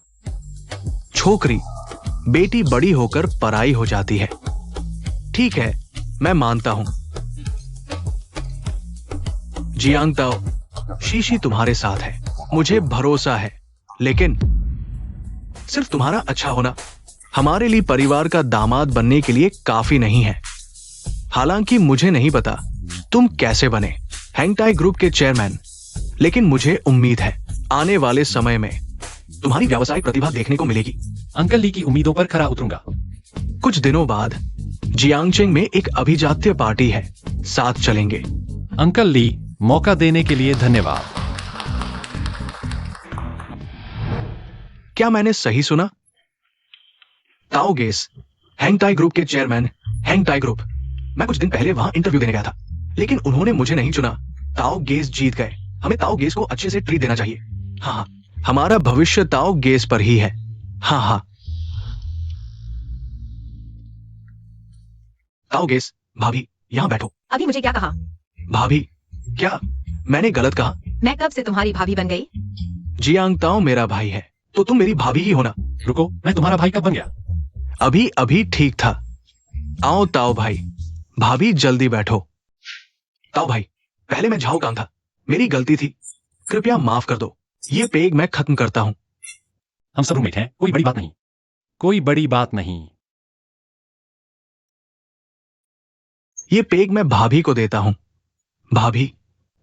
छोकरी, बेटी बड़ी होकर पराई हो जाती है। ठीक है, मैं मानता हूं। जियांग ताओ, शीशी तुम्हारे साथ है, मुझे भरोसा है। लेकिन सिर्फ तुम्हारा अच्छा होना हमारे लिए परिवार का दामाद बनने के लिए काफी नहीं है। हालांकि मुझे नहीं पता तुम कैसे बने हैंगटाई ग्रुप के चेयरमैन, लेकिन मुझे उम्मीद है आने वाले समय में तुम्हारी व्यावसायिक प्रतिभा देखने को मिलेगी। अंकल ली की उम्मीदों पर खरा उतरूंगा। कुछ दिनों बाद जियांगचेंग में एक अभिजात्य पार्टी है, साथ चलेंगे। अंकल ली, मौका देने के लिए धन्यवाद। क्या मैंने सही सुना? ताओ गेस, हैंगटाई ग्रुप के चेयरमैन, हैंगटाई ग्रुप। मैं कुछ दिन पहले वहां इंटरव्यू देने गया था, लेकिन उन्होंने मुझे नहीं चुना। ताओ गेस जीत गए। हमें ताओ गेस को अच्छे से ट्रीट देना चाहिए। हाँ, हमारा भविष्य ताओ गेस पर ही है। हाँ हाँ। ताओ गेस, भाभी यहां बैठो। अभी मुझे क्या कहा? भाभी, क्या मैंने गलत कहा? मैं कब से तुम्हारी भाभी बन गई? जियांग ताओ मेरा भाई है, तो तुम मेरी भाभी ही होना। रुको, मैं तुम्हारा भाई कब बन गया? अभी अभी ठीक था। आओ ताओ भाई, भाभी जल्दी बैठो। ताओ भाई, पहले मैं झाओ कांग था, मेरी गलती थी, कृपया माफ कर दो। ये पेग मैं खत्म करता हूं। हम सब रूममेट हैं, कोई बड़ी बात नहीं। कोई बड़ी बात नहीं। ये पेग मैं भाभी को देता हूं। भाभी,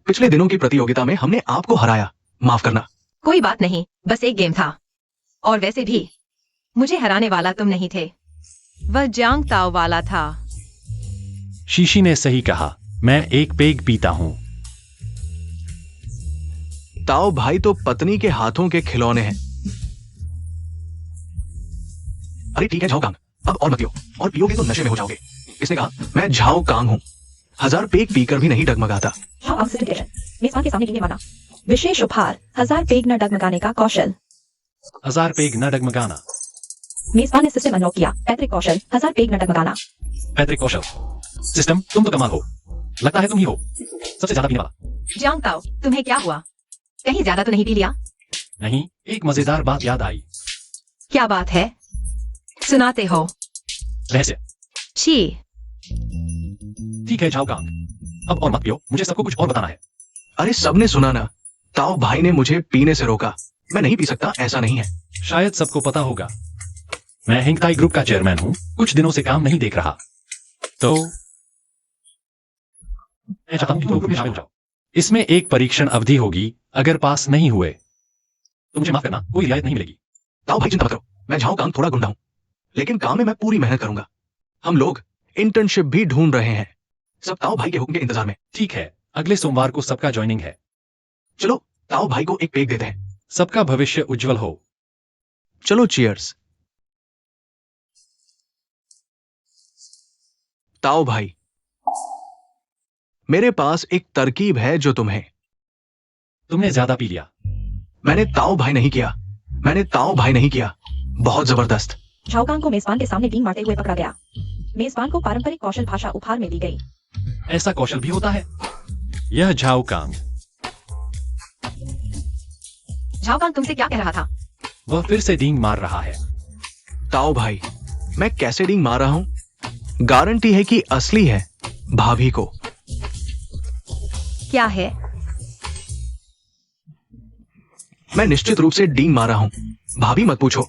पिछले दिनों की प्रतियोगिता में हमने आपको हराया, माफ करना। कोई बात नहीं, बस एक गेम था। और वैसे भी मुझे हराने वाला तुम नहीं थे, वह जांग ताओ वाला था। शीशी ने सही कहा, मैं एक पेग पीता हूं। ताओ भाई तो पत्नी के हाथों के खिलौने हैं। अरे ठीक है झाओ कांग, अब और मत पियो, और पियोगे तो नशे में हो जाओगे। इसने कहा, मैं झाओ कांग हूं, 1000 पेग पीकर भी नहीं डगमगाता। मेजबान के सामने गिने वाला विशेष उपहार, 1000 पेग न डगमगाने का कौशल। 1000 पेग न डगमगाना। मेजबान ने सिस्टम अनलॉक किया, पैतृक कौशल, 1000 पेग न डगमगाना। पैतृक कौशल सिस्टम, तुम तो कमाल हो। लगता है तुम ही हो सबसे ज्यादा पीने वाला। जांग ताओ, तुम्हें क्या हुआ? कहीं ज्यादा तो नहीं पी लिया? नहीं, एक मजेदार बात याद आई। क्या बात है? सुनाते हो। रहस्य। छी। ठीक है झाओ कांग, अब और मत पियो, मुझे सबको कुछ और बताना है। अरे सबने सुना ना, ताओ भाई ने मुझे पीने से रोका। मैं नहीं पी सकता, ऐसा नहीं है। शायद सबको पता होगा, मैं हैंगटाई ग्रुप का चेयरमैन हूं, कुछ दिनों से काम नहीं देख रहा, तो मैं चाहता हूं कि तुम ग्रुप में शामिल हो जाओ। इसमें एक परीक्षण अवधि होगी, अगर पास नहीं हुए तो मुझे माफ करना, कोई रियायत नहीं मिलेगी। ताओ भाई चिंता मत करो, मैं झाओ कांग थोड़ा गुंडा हूं, लेकिन काम में मैं पूरी मेहनत करूंगा। हम लोग इंटर्नशिप भी ढूंढ रहे हैं, सब ताओ भाई के हुक्म के इंतजार में। ठीक है, अगले सोमवार को सबका ज्वाइनिंग है। चलो ताओ भाई को एक पेग देते हैं। सबका भविष्य उज्जवल हो। चलो चीयर्स। ताओ भाई, मेरे पास एक तरकीब है जो तुम्हें। तुमने ज्यादा पी लिया। मैंने ताओ भाई नहीं किया, मैंने ताओ भाई नहीं किया। बहुत जबरदस्त। झाओकांग को मेजबान के सामने डींग मारते हुए पकड़ा गया। मेजबान को पारंपरिक कौशल भाषा उपहार में दी गई। ऐसा कौशल भी होता है? यह झाओ कांग। झाओकांग तुमसे क्या कह रहा था? वह फिर से डींग मार रहा है। ताओ भाई, मैं कैसे डींग मार रहा हूं? गारंटी है कि असली है। भाभी को। क्या है? मैं निश्चित रूप से डींग मारा हूं। भाभी मत पूछो।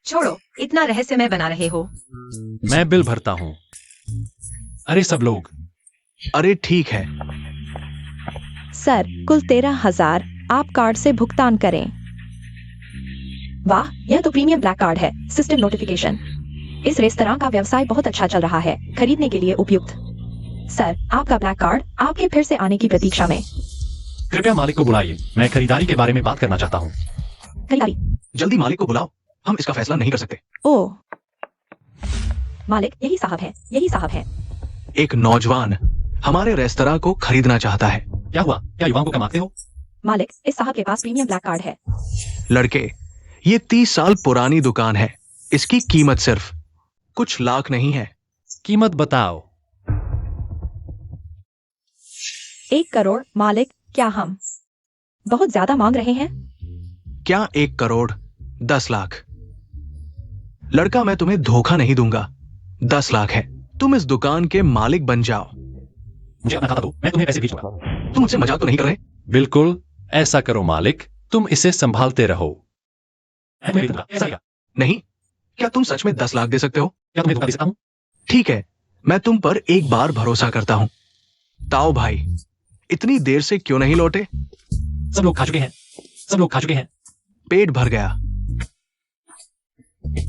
छोड़ो, इतना रहस्यमय बना रहे हो। मैं बिल भरता हूं। अरे सब लोग। अरे ठीक है। सर, कुल 13,000 आप कार्ड से भुगतान करें। वाह, यह तो प्रीमियम ब्लैक कार्ड है। System notification. इस रेस्तरां का व्यवसाय बहुत अच्छा चल रहा है, खरीदने के लिए उपयुक्त। सर, आपका ब्लैक कार्ड आपके फिर से आने की प्रतीक्षा में। कृपया मालिक को बुलाइए, मैं खरीदारी के बारे में बात करना चाहता हूँ। खरीदारी। जल्दी मालिक को बुलाओ, हम इसका फैसला नहीं कर सकते। ओह, मालिक, यही साहब है, यही साहब है। एक नौजवान हमारे रेस्तरां को खरीदना चाहता है। क्या हुआ, क्या युवाओं को कमाते हो? मालिक, इस साहब के पास प्रीमियम ब्लैक कार्ड है। लड़के, ये 30 साल पुरानी दुकान है। इसकी कीमत सिर्फ कुछ लाख नहीं है। कीमत बताओ। 1 करोड़। मालिक, क्या हम बहुत ज्यादा मांग रहे हैं? क्या 1 करोड़ 10 लाख? लड़का, मैं तुम्हें धोखा नहीं दूंगा। 10 लाख है। तुम इस दुकान के मालिक बन जाओ। मुझे अपना खाता दो, मैं तुम्हें पैसे भेजूंगा। तुम मुझसे मजाक तो नहीं कर रहे? बिल्कुल, ऐसा करो मालिक, तुम इसे संभालते रहो। मैं तुम्हें दूंगा, ऐसा क्या? नहीं। क्या तुम सच में 10 लाख दे सकते हो? क्या तुम्हें धोखा दे सकता हूँ? ठीक है, मैं तुम पर एक बार भरोसा करता हूं। ताओ भाई, इतनी देर से क्यों नहीं लौटे? सब लोग खा चुके हैं, सब लोग खा चुके हैं। पेट भर गया।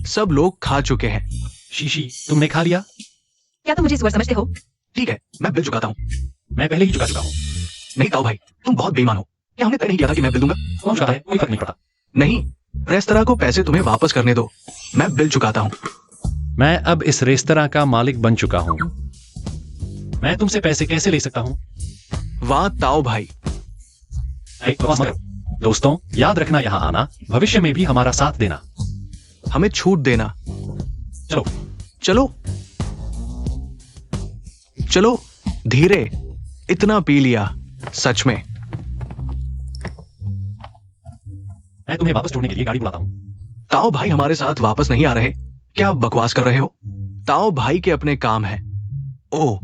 सब लोग खा चुके हैं। शीशी, तुमने खा लिया? क्या तुम मुझे स्वर समझते हो? ठीक है, मैं बिल चुकाता हूं। मैं पहले ही चुका चुका हूँ। नहीं ताओ भाई, तुम बहुत बेईमान हो। क्या हमने तय नहीं किया था कि मैं बिल दूंगा? कौन चुकाता है, कोई फर्क नहीं पड़ता। नहीं, रेस्तरां को पैसे तुम्हें वापस करने दो। मैं बिल चुकाता हूं। मैं अब इस रेस्तरां का मालिक बन चुका हूँ। मैं तुमसे पैसे कैसे ले सकता हूँ? वाह ताओ भाई। एक बकवास मत करो। दोस्तों, याद रखना, यहाँ आना, भविष्य में भी हमारा साथ देना। हमें छूट देना। चलो। चलो चलो, धीरे। इतना पी लिया, सच में। मैं तुम्हें वापस छोड़ने के लिए गाड़ी बुलाता हूँ। ताओ भाई हमारे साथ वापस नहीं आ रहे। क्या आप बकवास कर रहे हो? ताओ भाई के अपने काम है। ओह,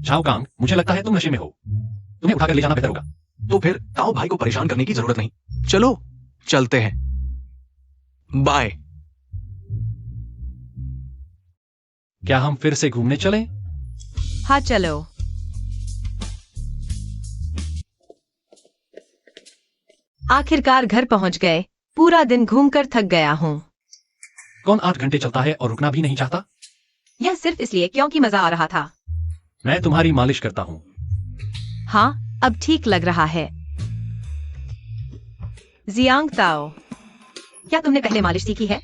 शाओ कांग, मुझे लगता है तुम नशे में हो। तुम्हें उठाकर ले जाना बेहतर होगा। तो फिर ताओ भाई को परेशान करने की जरूरत नहीं। चलो, चलते हैं। बाय। क्या हम फिर से घूमने चलें? हाँ, चलो। आखिरकार घर पहुंच गए। पूरा दिन घूमकर थक गया हूँ। कौन 8 घंटे चलता है और रुकना भी नहीं चाहता? यह सिर्फ इसलिए क्योंकि मजा आ रहा था। मैं तुम्हारी मालिश करता हूँ। हाँ, अब ठीक लग रहा है। जियांग ताओ, क्या तुमने पहले मालिश सीखी है?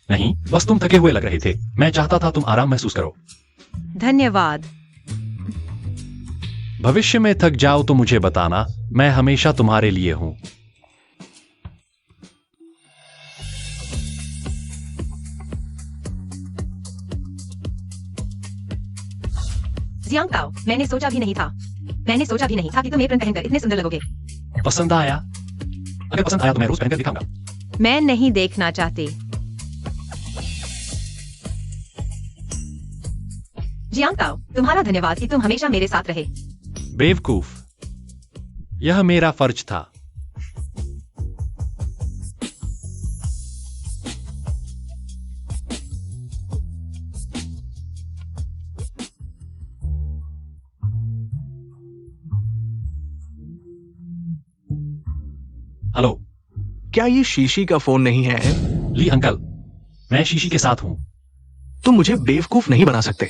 नहीं, बस तुम थके हुए लग रहे थे। मैं चाहता था तुम आराम महसूस करो। धन्यवाद। भविष्य में थक जाओ तो मुझे बताना, मैं हमेशा तुम्हारे लिए हूं। जियांग ताओ, मैंने सोचा भी नहीं था कि तुम एप्रन पहनकर इतने सुंदर लगोगे। पसंद आया? अगर पसंद आया तो मैं रोज पहनकर दिखाऊंगा। मैं नहीं देखना चाहती। जियांग ताओ, तुम्हारा धन्यवाद कि तुम हमेशा मेरे साथ रहे। बेवकूफ, यह मेरा फर्ज था। हेलो, क्या ये शीशी का फोन नहीं है? ली अंकल, मैं शीशी के साथ हूं। तुम मुझे बेवकूफ नहीं बना सकते।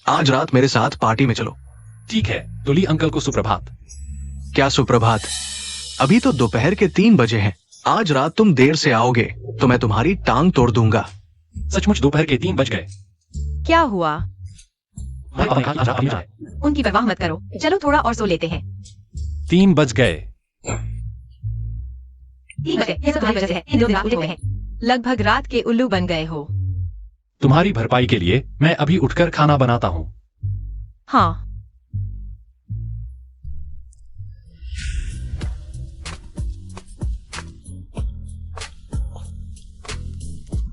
आज रात मेरे साथ पार्टी में चलो। ठीक है, तो ली अंकल को सुप्रभात। क्या सुप्रभात? अभी तो दोपहर के 3 बजे हैं। आज रात तुम देर से आओगे तो मैं तुम्हारी टांग तोड़ दूंगा। सचमुच दोपहर के 3 बज गए। क्या हुआ? हमारे पापा ने कहा कि आज रात पार्टी में जाए। उनकी परवाह मत करो। चलो थोड़ा और सो लेते हैं। 3 बज गए। 3 बजे, यह सब तुम्हारी वजह से है। इन 2 दिन आप उलझे हुए हैं। लगभग रात के उल्लू बन गए हो। तुम्हारी भरपाई के लिए मैं अभी उठकर खाना बनाता हूं। हाँ।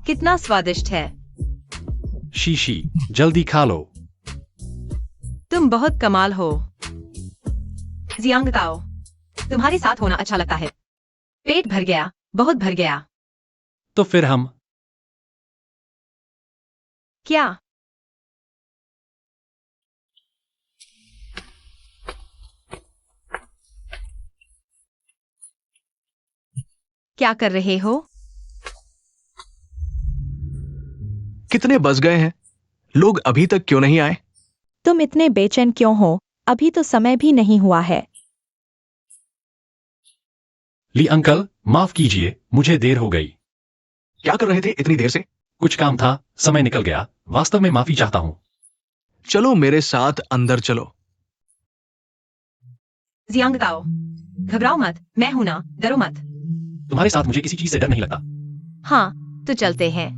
कितना स्वादिष्ट है। शीशी, जल्दी खा लो। तुम बहुत कमाल हो। जियांग ताओ, तुम्हारे साथ होना अच्छा लगता है। पेट भर गया, बहुत भर गया। तो फिर हम क्या? क्या कर रहे हो? कितने बज गए हैं? लोग अभी तक क्यों नहीं आए? तुम इतने बेचैन क्यों हो? अभी तो समय भी नहीं हुआ है। ली अंकल, माफ कीजिए, मुझे देर हो गई। क्या कर रहे थे इतनी देर से? कुछ काम था, समय निकल गया। वास्तव में माफी चाहता हूँ। चलो मेरे साथ अंदर चलो। जियांग ताओ, घबराओ मत, मैं हूं ना, डरो मत। तुम्हारे साथ मुझे किसी चीज से डर नहीं लगता। हाँ, तो चलते हैं।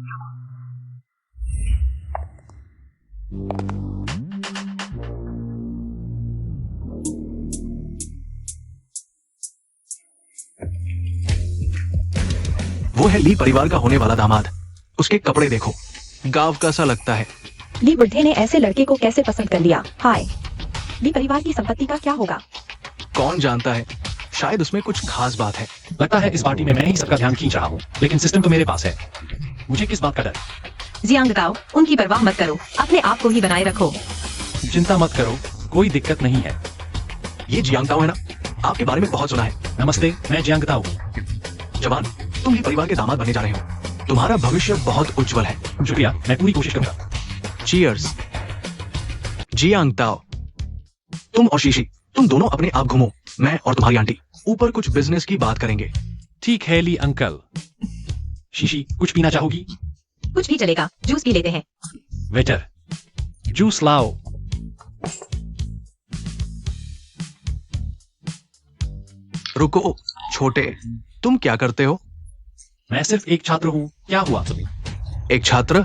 वो है ली परिवार का होने वाला दामाद। उसके कपड़े देखो, गांव का सा लगता है। ली बुढ़े ने ऐसे लड़के को कैसे पसंद कर लिया? हाय, ली परिवार की संपत्ति का क्या होगा? कौन जानता है, शायद उसमें कुछ खास बात है। लगता है इस पार्टी में मैं ही सबका ध्यान खींच रहा हूँ, लेकिन सिस्टम तो मेरे पास है। मुझे किस बात का डर? जियांग ताओ, उनकी परवाह मत करो, अपने आप को ही बनाए रखो। चिंता मत करो, कोई दिक्कत नहीं है। ये जियांग ताओ है ना? आपके बारे में बहुत सुना है। नमस्ते, मैं जियांग ताओ हूँ। जवान, तुम ली परिवार के दामाद बनने जा रहे हो। तुम्हारा भविष्य बहुत उज्जवल है। शुक्रिया, मैं पूरी कोशिश करूंगा। चीयर्स। जियांग ताओ, तुम और शीशी, तुम दोनों अपने आप घूमो। मैं और तुम्हारी आंटी ऊपर कुछ बिजनेस की बात करेंगे। ठीक है ली अंकल। शीशी, कुछ पीना चाहोगी? कुछ भी चलेगा, जूस पी लेते हैं। वेटर, जूस लाओ। रुको छोटे, तुम क्या करते हो? मैं सिर्फ एक छात्र हूँ, क्या हुआ तुम्हें? एक छात्र?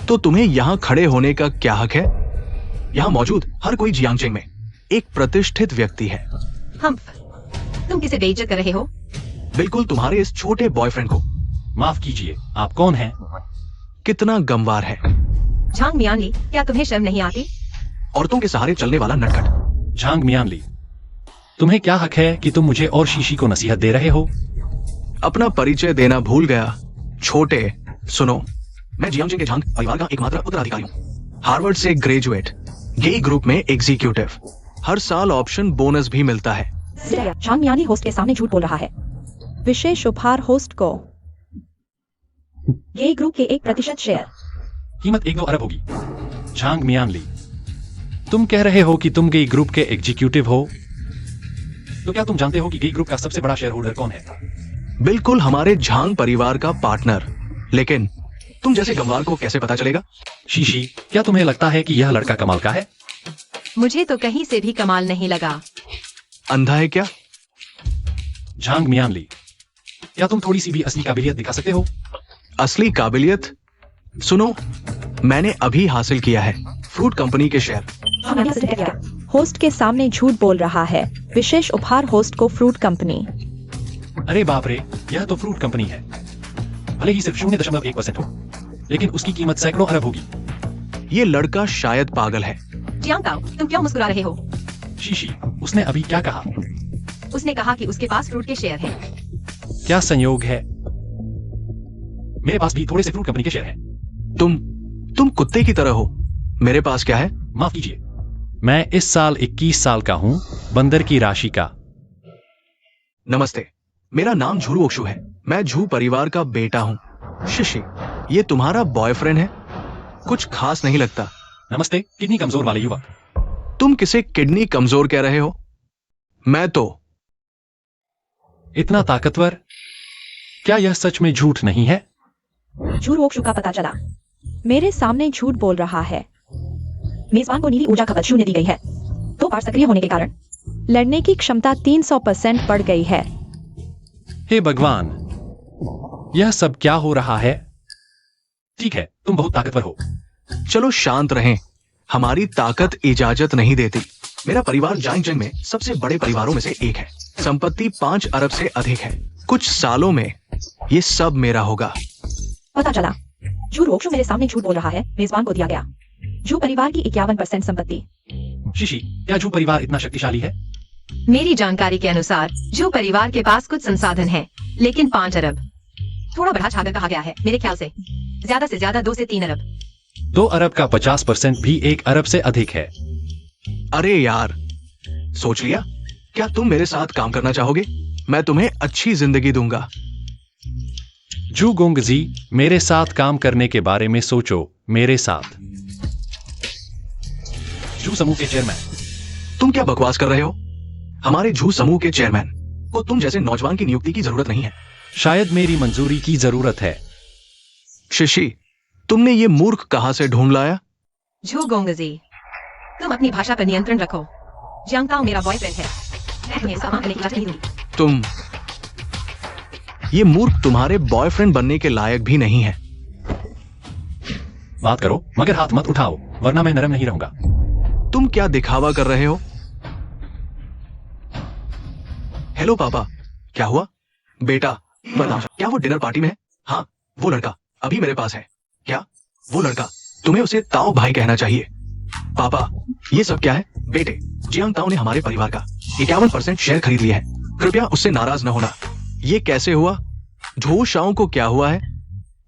तो तुम्हें यहाँ खड़े होने का क्या हक है? यहाँ मौजूद हर कोई जियांगचेंग में एक प्रतिष्ठित व्यक्ति है। हम, तुम किसे बेइज्जत कर रहे हो? बिल्कुल तुम्हारे इस छोटे बॉयफ्रेंड को। माफ कीजिए, आप कौन हैं? कितना गमवार है। झांग मियांगली, क्या तुम्हें शर्म नहीं आती? औरतों के सहारे चलने वाला नटखट। झांग मियांगली, तुम्हें क्या हक है कि तुम मुझे और शीशी को नसीहत दे रहे हो? अपना परिचय देना भूल गया। छोटे, सुनो, मैं जियांगचेंग के झांग परिवार का एकमात्र उत्तराधिकारी हूँ। हार्वर्ड से ग्रेजुएट, गे ग्रुप में एग्जीक्यूटिव। हर साल ऑप्शन बोनस भी मिलता है। झांग मियांगली होस्ट के सामने झूठ बोल रहा है। विशेष उपहार होस्ट को ये ग्रुप के 1% शेयर। कीमत 1-2 अरब होगी। झांग मियांगली, तुम कह रहे हो कि तुम गे ग्रुप के एग्जीक्यूटिव हो, तो क्या तुम जानते हो कि गे ग्रुप का सबसे बड़ा शेयर होल्डर कौन है? बिल्कुल हमारे झांग परिवार का पार्टनर। लेकिन तुम जैसे गंवार को कैसे पता चलेगा? शीशी, क्या तुम्हें लगता है कि यह लड़का कमाल का है? मुझे तो कहीं से भी कमाल नहीं लगा। अंधा है क्या? झांग मियांगली, क्या तुम थोड़ी सी भी असली काबिलियत दिखा सकते हो? असली काबिलियत? सुनो, मैंने अभी हासिल किया है फ्रूट कंपनी के शेयर। होस्ट के सामने झूठ बोल रहा है। विशेष उपहार होस्ट को फ्रूट कंपनी। अरे बाप रे, यह तो फ्रूट कंपनी है। भले ही सिर्फ 0.1% हो, लेकिन उसकी कीमत सैकड़ों अरब होगी। ये लड़का शायद पागल है। जियांग ताओ, तुम क्यों मुस्कुरा रहे हो? शीशी, उसने अभी क्या कहा? उसने कहा कि उसके पास फ्रूट के शेयर हैं। क्या संयोग है, मेरे पास भी थोड़े से फ्रूट कंपनी के शेयर हैं। तुम कुत्ते की तरह हो। मेरे पास क्या है? माफ कीजिए, मैं इस साल 21 साल का हूँ, बंदर की राशि का। नमस्ते, मेरा नाम झुरू ओक्शु है। मैं झू परिवार का बेटा हूँ। शिशी, ये तुम्हारा बॉयफ्रेंड है? कुछ खास नहीं लगता। नमस्ते, किडनी कमजोर वाले युवक। तुम किसे किडनी कमजोर कह रहे हो? मैं तो इतना ताकतवर? क्या यह सच में झूठ नहीं है? झूठ ओक्शु का पता चला। मेरे सामने झूठ बोल रहा है। मेजबान को नीली ऊर्जा खपत 0 दी गई है। 2 बार सक्रिय होने के कारण लड़ने की क्षमता 300% बढ़ गई है। हे भगवान, यह सब क्या हो रहा है? ठीक है, तुम बहुत ताकतवर हो। चलो शांत रहें, हमारी ताकत इजाजत नहीं देती। मेरा परिवार जियांगचेंग में सबसे बड़े परिवारों में से एक है। संपत्ति 5 अरब से अधिक है। कुछ सालों में ये सब मेरा होगा। पता चला, झूठ ओक्शु मेरे सामने झूठ बोल रहा है। मेजबान को दिया गया झू परिवार की 51% संपत्ति। शिशी, क्या झू परिवार इतना शक्तिशाली है? मेरी जानकारी के अनुसार झू परिवार के पास कुछ संसाधन हैं, लेकिन 5 अरब थोड़ा बढ़ा छाकर कहा गया है। मेरे ख्याल से ज्यादा 2 से 3 अरब। 2 अरब का 50% भी 1 अरब से अधिक है। अरे यार, सोच लिया? क्या तुम मेरे साथ काम करना चाहोगे? मैं तुम्हें अच्छी जिंदगी दूंगा। जू गोंगजी, मेरे साथ काम करने के बारे में सोचो, मेरे साथ। जू समूह के चेयरमैन। तुम क्या बकवास कर रहे हो? हमारे झू समूह के चेयरमैन को तुम जैसे नौजवान की नियुक्ति की जरूरत नहीं है। शायद मेरी मंजूरी की जरूरत है। शिशी, तुमने ये मूर्ख कहां से ढूंढ लाया? झू गोंगजी, तुम अपनी भाषा पर नियंत्रण रखो। जियांग ताओ मेरा बॉयफ्रेंड है। मैं तुम्हें सामान करने की इजाजत नहीं दूंगी। तुम ये मूर्ख तुम्हारे बॉयफ्रेंड बनने के लायक भी नहीं है। बात करो, मगर हाथ मत उठाओ, वरना मैं नरम नहीं रहूंगा। तुम क्या दिखावा कर रहे हो? हेलो पापा, क्या हुआ? बेटा बता, क्या वो डिनर पार्टी में है? हाँ, वो लड़का अभी मेरे पास है। क्या वो लड़का? तुम्हें उसे ताओ भाई कहना चाहिए। पापा, ये सब क्या है? बेटे, जियांग ताओ ने हमारे परिवार का 51% शेयर खरीद लिया है। कृपया उससे नाराज न होना। ये कैसे हुआ? झो शाओ को क्या हुआ है?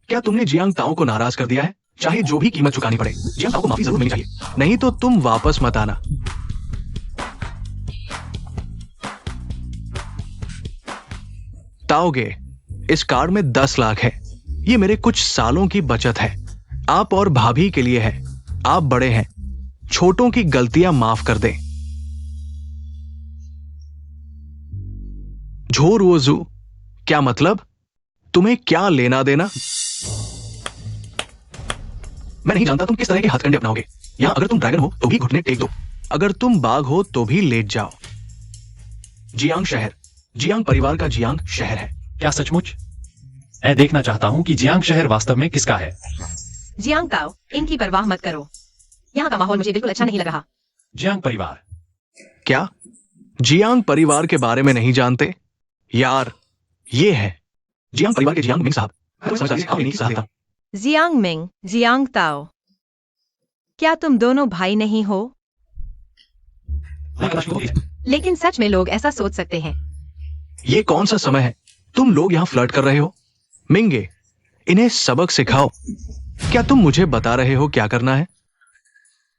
क्या तुमने जियांग ताओ को नाराज कर दिया है? चाहे जो भी कीमत चुकानी पड़े, जियांग ताओ को माफी जरूर मिलनी चाहिए, नहीं तो तुम वापस मत आना। ताओगे, इस कार्ड में 10 लाख है। ये मेरे कुछ सालों की बचत है। आप और भाभी के लिए है। आप बड़े हैं, छोटों की गलतियां माफ कर दें। झो रुओजू, क्या मतलब? तुम्हें क्या लेना देना? मैं नहीं जानता तुम किस तरह के हथकंडे अपनाओगे। यहां अगर तुम ड्रैगन हो तो भी घुटने टेक दो, अगर तुम बाघ हो तो भी लेट जाओ। जियांग शहर, जियांग परिवार का जियांग शहर है। क्या सचमुच? मैं देखना चाहता हूं कि जियांग शहर वास्तव में किसका है। जियांग ताओ, इनकी परवाह मत करो। यहाँ का माहौल मुझे बिल्कुल अच्छा नहीं लग रहा। जियांग परिवार। क्या जियांग परिवार के बारे में नहीं जानते? यार, ये है जियांग परिवार के जियांग मिंग साहब। मैं समझदारी से काम लेने की सलाह देता हूं। जियांग मिंग, जियांग ताओ, क्या तुम दोनों भाई नहीं हो? लेकिन सच में लोग ऐसा सोच सकते हैं। ये कौन सा समय है? तुम लोग यहां फ्लर्ट कर रहे हो? मिंगे, इन्हें सबक सिखाओ। क्या तुम मुझे बता रहे हो क्या करना है?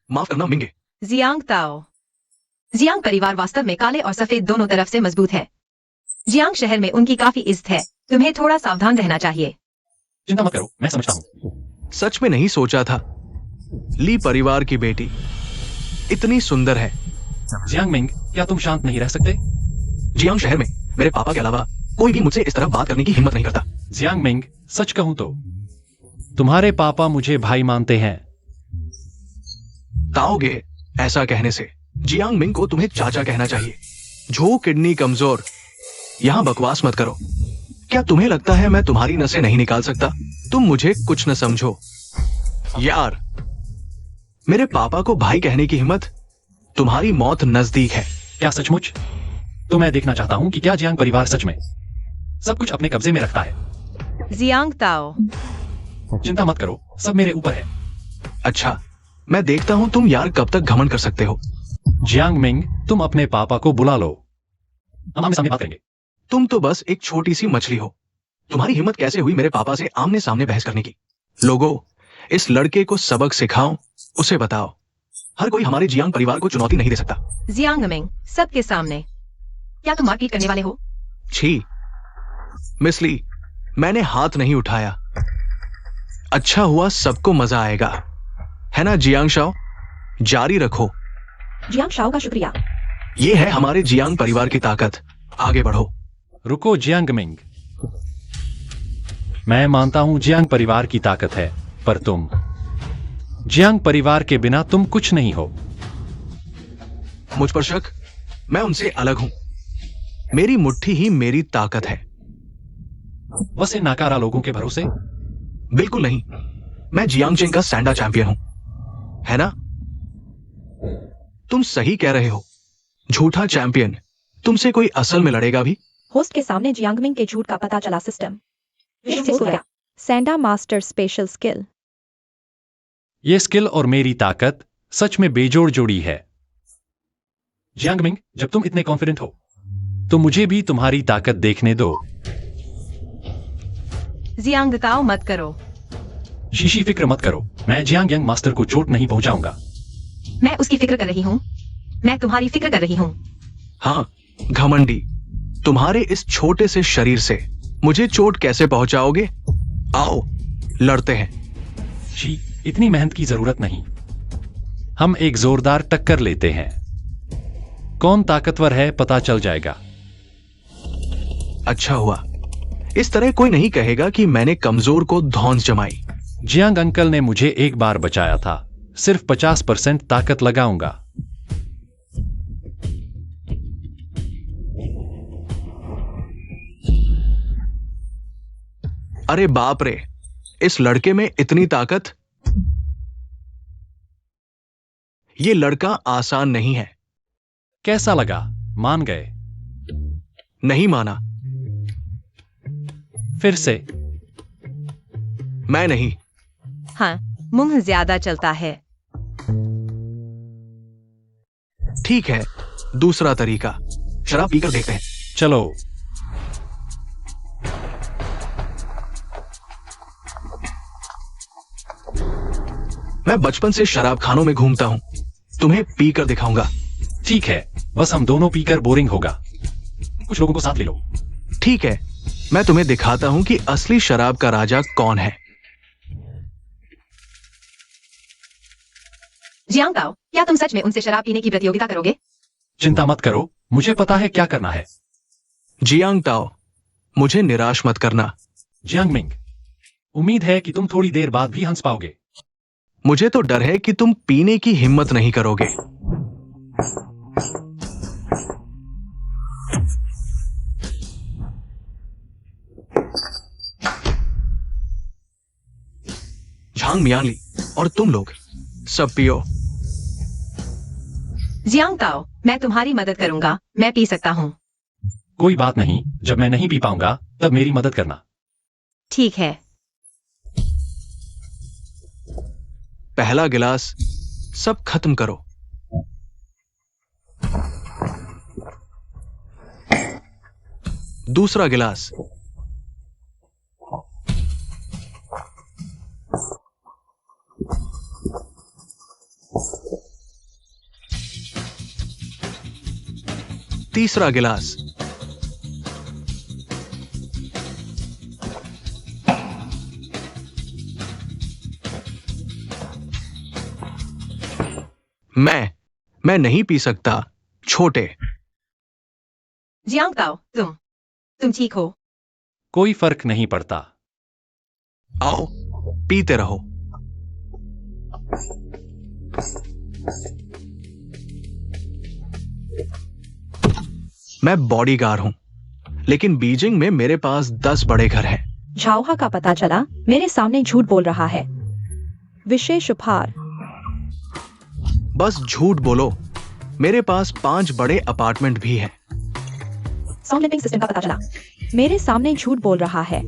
माफ करना मिंगे। जियांग ताओ, जियांग परिवार वास्तव में काले और सफेद दोनों तरफ से मजबूत है। जियांग शहर में उनकी काफी इज्जत है। तुम्हें थोड़ा सावधान रहना चाहिए। चिंता मत करो, मैं समझता हूं। सच में नहीं सोचा था ली परिवार की बेटी इतनी सुंदर है। जियांग मिंग, क्या तुम शांत नहीं रह सकते? जियांग शहर में मेरे पापा के अलावा कोई भी मुझसे इस तरह बात करने की हिम्मत नहीं करता। जियांग मिंग, सच कहूं तो तुम्हारे पापा मुझे भाई मानते हैं। ताओगे, ऐसा कहने से जियांग मिंग को तुम्हें चाचा कहना चाहिए। झो किडनी कमजोर, यहां बकवास मत करो। क्या तुम्हें लगता है मैं तुम्हारी नसें नहीं निकाल सकता? तुम मुझे कुछ न समझो। यार, मेरे पापा को भाई कहने की हिम्मत? तुम्हारी मौत नजदीक है। क्या सचमुच? तो मैं देखना चाहता हूं कि क्या जियांग परिवार सच में सब कुछ अपने कब्जे में रखता है। जियांग ताओ, चिंता मत करो, सब मेरे ऊपर है। अच्छा, मैं देखता हूं तुम यार कब तक घमंड कर सकते हो। जियांग मिंग, तुम अपने पापा को बुला लो, हम आमने सामने बात करेंगे। तुम तो बस एक छोटी सी मछली हो। तुम्हारी हिम्मत कैसे हुई मेरे पापा से आमने सामने बहस करने की? लोगों, इस लड़के को सबक सिखाओ, उसे बताओ। हर कोई हमारे जियांग परिवार को चुनौती नहीं दे सकता। जियांग मिंग, सबके सामने क्या तुम मारपीट करने वाले हो? छी मिस ली, मैंने हाथ नहीं उठाया। अच्छा हुआ, सबको मजा आएगा, है ना जियांग शाओ? जारी रखो। जियांग शाओ का शुक्रिया। ये है हमारे जियांग परिवार की ताकत। आगे बढ़ो। रुको जियांग मिंग, मैं मानता हूं जियांग परिवार की ताकत है, पर तुम जियांग परिवार के बिना तुम कुछ नहीं हो। मुझ पर शक? मैं उनसे अलग हूं। मेरी मुट्ठी ही मेरी ताकत है। बस इन नाकारा लोगों के भरोसे? बिल्कुल नहीं, मैं जियांगजेंग का सैंडा चैंपियन हूं, है ना? तुम सही कह रहे हो, झूठा चैंपियन। तुमसे कोई असल में लड़ेगा भी? होस्ट के सामने जियांग मिंग के झूठ का पता चला। सिस्टम सैंडा मास्टर स्पेशल स्किल। ये स्किल और मेरी ताकत सच में बेजोड़ जोड़ी है। जियांग मिंग, जब तुम इतने कॉन्फिडेंट हो तो मुझे भी तुम्हारी ताकत देखने दो। जियांग ताओ, मत करो। शीशी, फिक्र मत करो, मैं जियांग यंग मास्टर को चोट नहीं पहुंचाऊंगा। मैं उसकी फिक्र कर रही हूँ। मैं तुम्हारी फिक्र कर रही हूँ। हाँ, घमंडी, तुम्हारे इस छोटे से शरीर से मुझे चोट कैसे पहुंचाओगे? आओ, लड़ते हैं। शी, इतनी मेहनत की जरूरत नहीं। हम एक जोरदार टक्कर लेते हैं। कौन ताकतवर है पता चल जाएगा। अच्छा हुआ। इस तरह कोई नहीं कहेगा कि मैंने कमजोर को धौंस जमाई। जियांग अंकल ने मुझे एक बार बचाया था। सिर्फ 50% ताकत लगाऊंगा। अरे बाप रे, इस लड़के में इतनी ताकत। ये लड़का आसान नहीं है। कैसा लगा? मान गए? नहीं माना। फिर से। मैं नहीं। हाँ, मुंह ज्यादा चलता है। ठीक है, दूसरा तरीका। शराब पीकर देखते हैं। चलो। मैं बचपन से शराब खानों में घूमता हूं। तुम्हें पीकर दिखाऊंगा। ठीक है, बस हम दोनों पीकर बोरिंग होगा। कुछ लोगों को साथ ले लो। ठीक है, मैं तुम्हें दिखाता हूं कि असली शराब का राजा कौन है। जियांग ताओ, क्या तुम सच में उनसे शराब पीने की प्रतियोगिता करोगे? चिंता मत करो, मुझे पता है क्या करना है। जियांग ताओ, मुझे निराश मत करना। जियांग मिंग, उम्मीद है कि तुम थोड़ी देर बाद भी हंस पाओगे। मुझे तो डर है कि तुम पीने की हिम्मत नहीं करोगे। झांग मियांगली और तुम लोग सब पियो। जियांग ताओ, मैं तुम्हारी मदद करूंगा। मैं पी सकता हूँ। कोई बात नहीं, जब मैं नहीं पी पाऊंगा तब मेरी मदद करना। ठीक है। पहला गिलास सब खत्म करो। दूसरा गिलास। तीसरा गिलास। मैं नहीं पी सकता, छोटे। जियांग ताओ, तुम ठीक हो? कोई फर्क नहीं पड़ता। आओ, पीते रहो। मैं बॉडीगार्ड हूं, लेकिन बीजिंग में मेरे पास 10 बड़े घर हैं। झाओहा का पता चला मेरे सामने झूठ बोल रहा है। विशेष उपहार। बस झूठ बोलो। मेरे पास 5 बड़े अपार्टमेंट भी हैं। साउंड लिंकिंग सिस्टम का पता चला मेरे सामने झूठ बोल रहा है।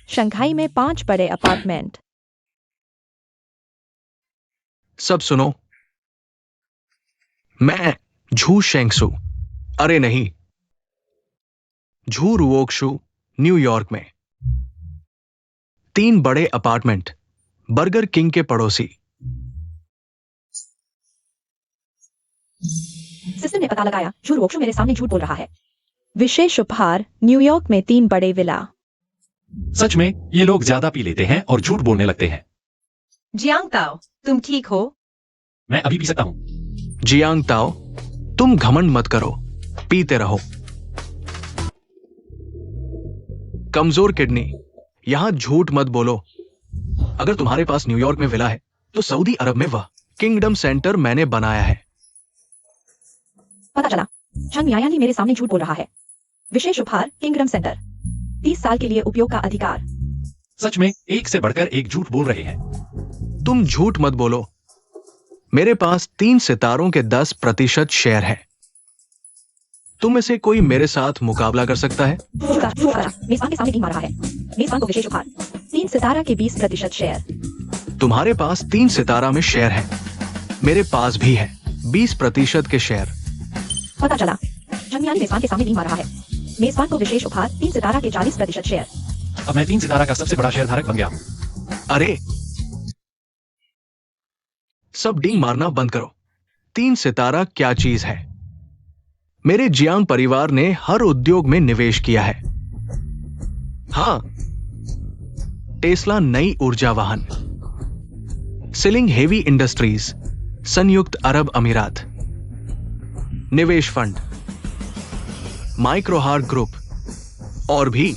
शंघाई में 5 बड़े अपार्टमेंट। सब सुनो, मैं झू शेंगसू, अरे नहीं, झू रुओक्शु, न्यूयॉर्क में 3 बड़े अपार्टमेंट, बर्गर किंग के पड़ोसी। सिस्टम ने पता लगाया झू रुओक्शु मेरे सामने झूठ बोल रहा है। विशेष उपहार, न्यूयॉर्क में 3 बड़े विला। सच में ये लोग ज्यादा पी लेते हैं और झूठ बोलने लगते हैं। जियांग ताओ, तुम ठीक हो? मैं अभी पी सकता हूँ। जियांग ताओ, तुम घमंड मत करो, पीते रहो। कमजोर किडनी, यहां झूठ मत बोलो। अगर तुम्हारे पास न्यूयॉर्क में विला है तो सऊदी अरब में वह किंगडम सेंटर मैंने बनाया है। पता चला झंग मियांगली मेरे सामने झूठ बोल रहा है। विशेष उपहार, किंगडम सेंटर, 30 साल के लिए उपयोग का अधिकार। सच में एक से बढ़कर एक झूठ बोल रहे हैं। तुम झूठ मत बोलो। मेरे पास 3 सितारों के 10% शेयर है। तुम में से कोई मेरे साथ मुकाबला कर सकता है? मेजबान के सामने नहीं मार रहा है। मेजबान को विशेष उपहार, 3 सितारा के 20% शेयर। तुम्हारे पास 3 सितारा में शेयर है, मेरे पास भी है 20% के शेयर। पता चला झंग मियांगली मेजबान के सामने नहीं मार रहा है। मेजबान को विशेष उपहार, 3 सितारा के 40% शेयर। अब मैं 3 सितारा का सबसे बड़ा शेयर धारक बन गया हूँ। अरे सब डींग मारना बंद करो। 3 सितारा क्या चीज है? मेरे जियांग परिवार ने हर उद्योग में निवेश किया है। हाँ, टेस्ला नई ऊर्जा वाहन, सिलिंग हेवी इंडस्ट्रीज, संयुक्त अरब अमीरात, निवेश फंड, माइक्रोहार ग्रुप और भी।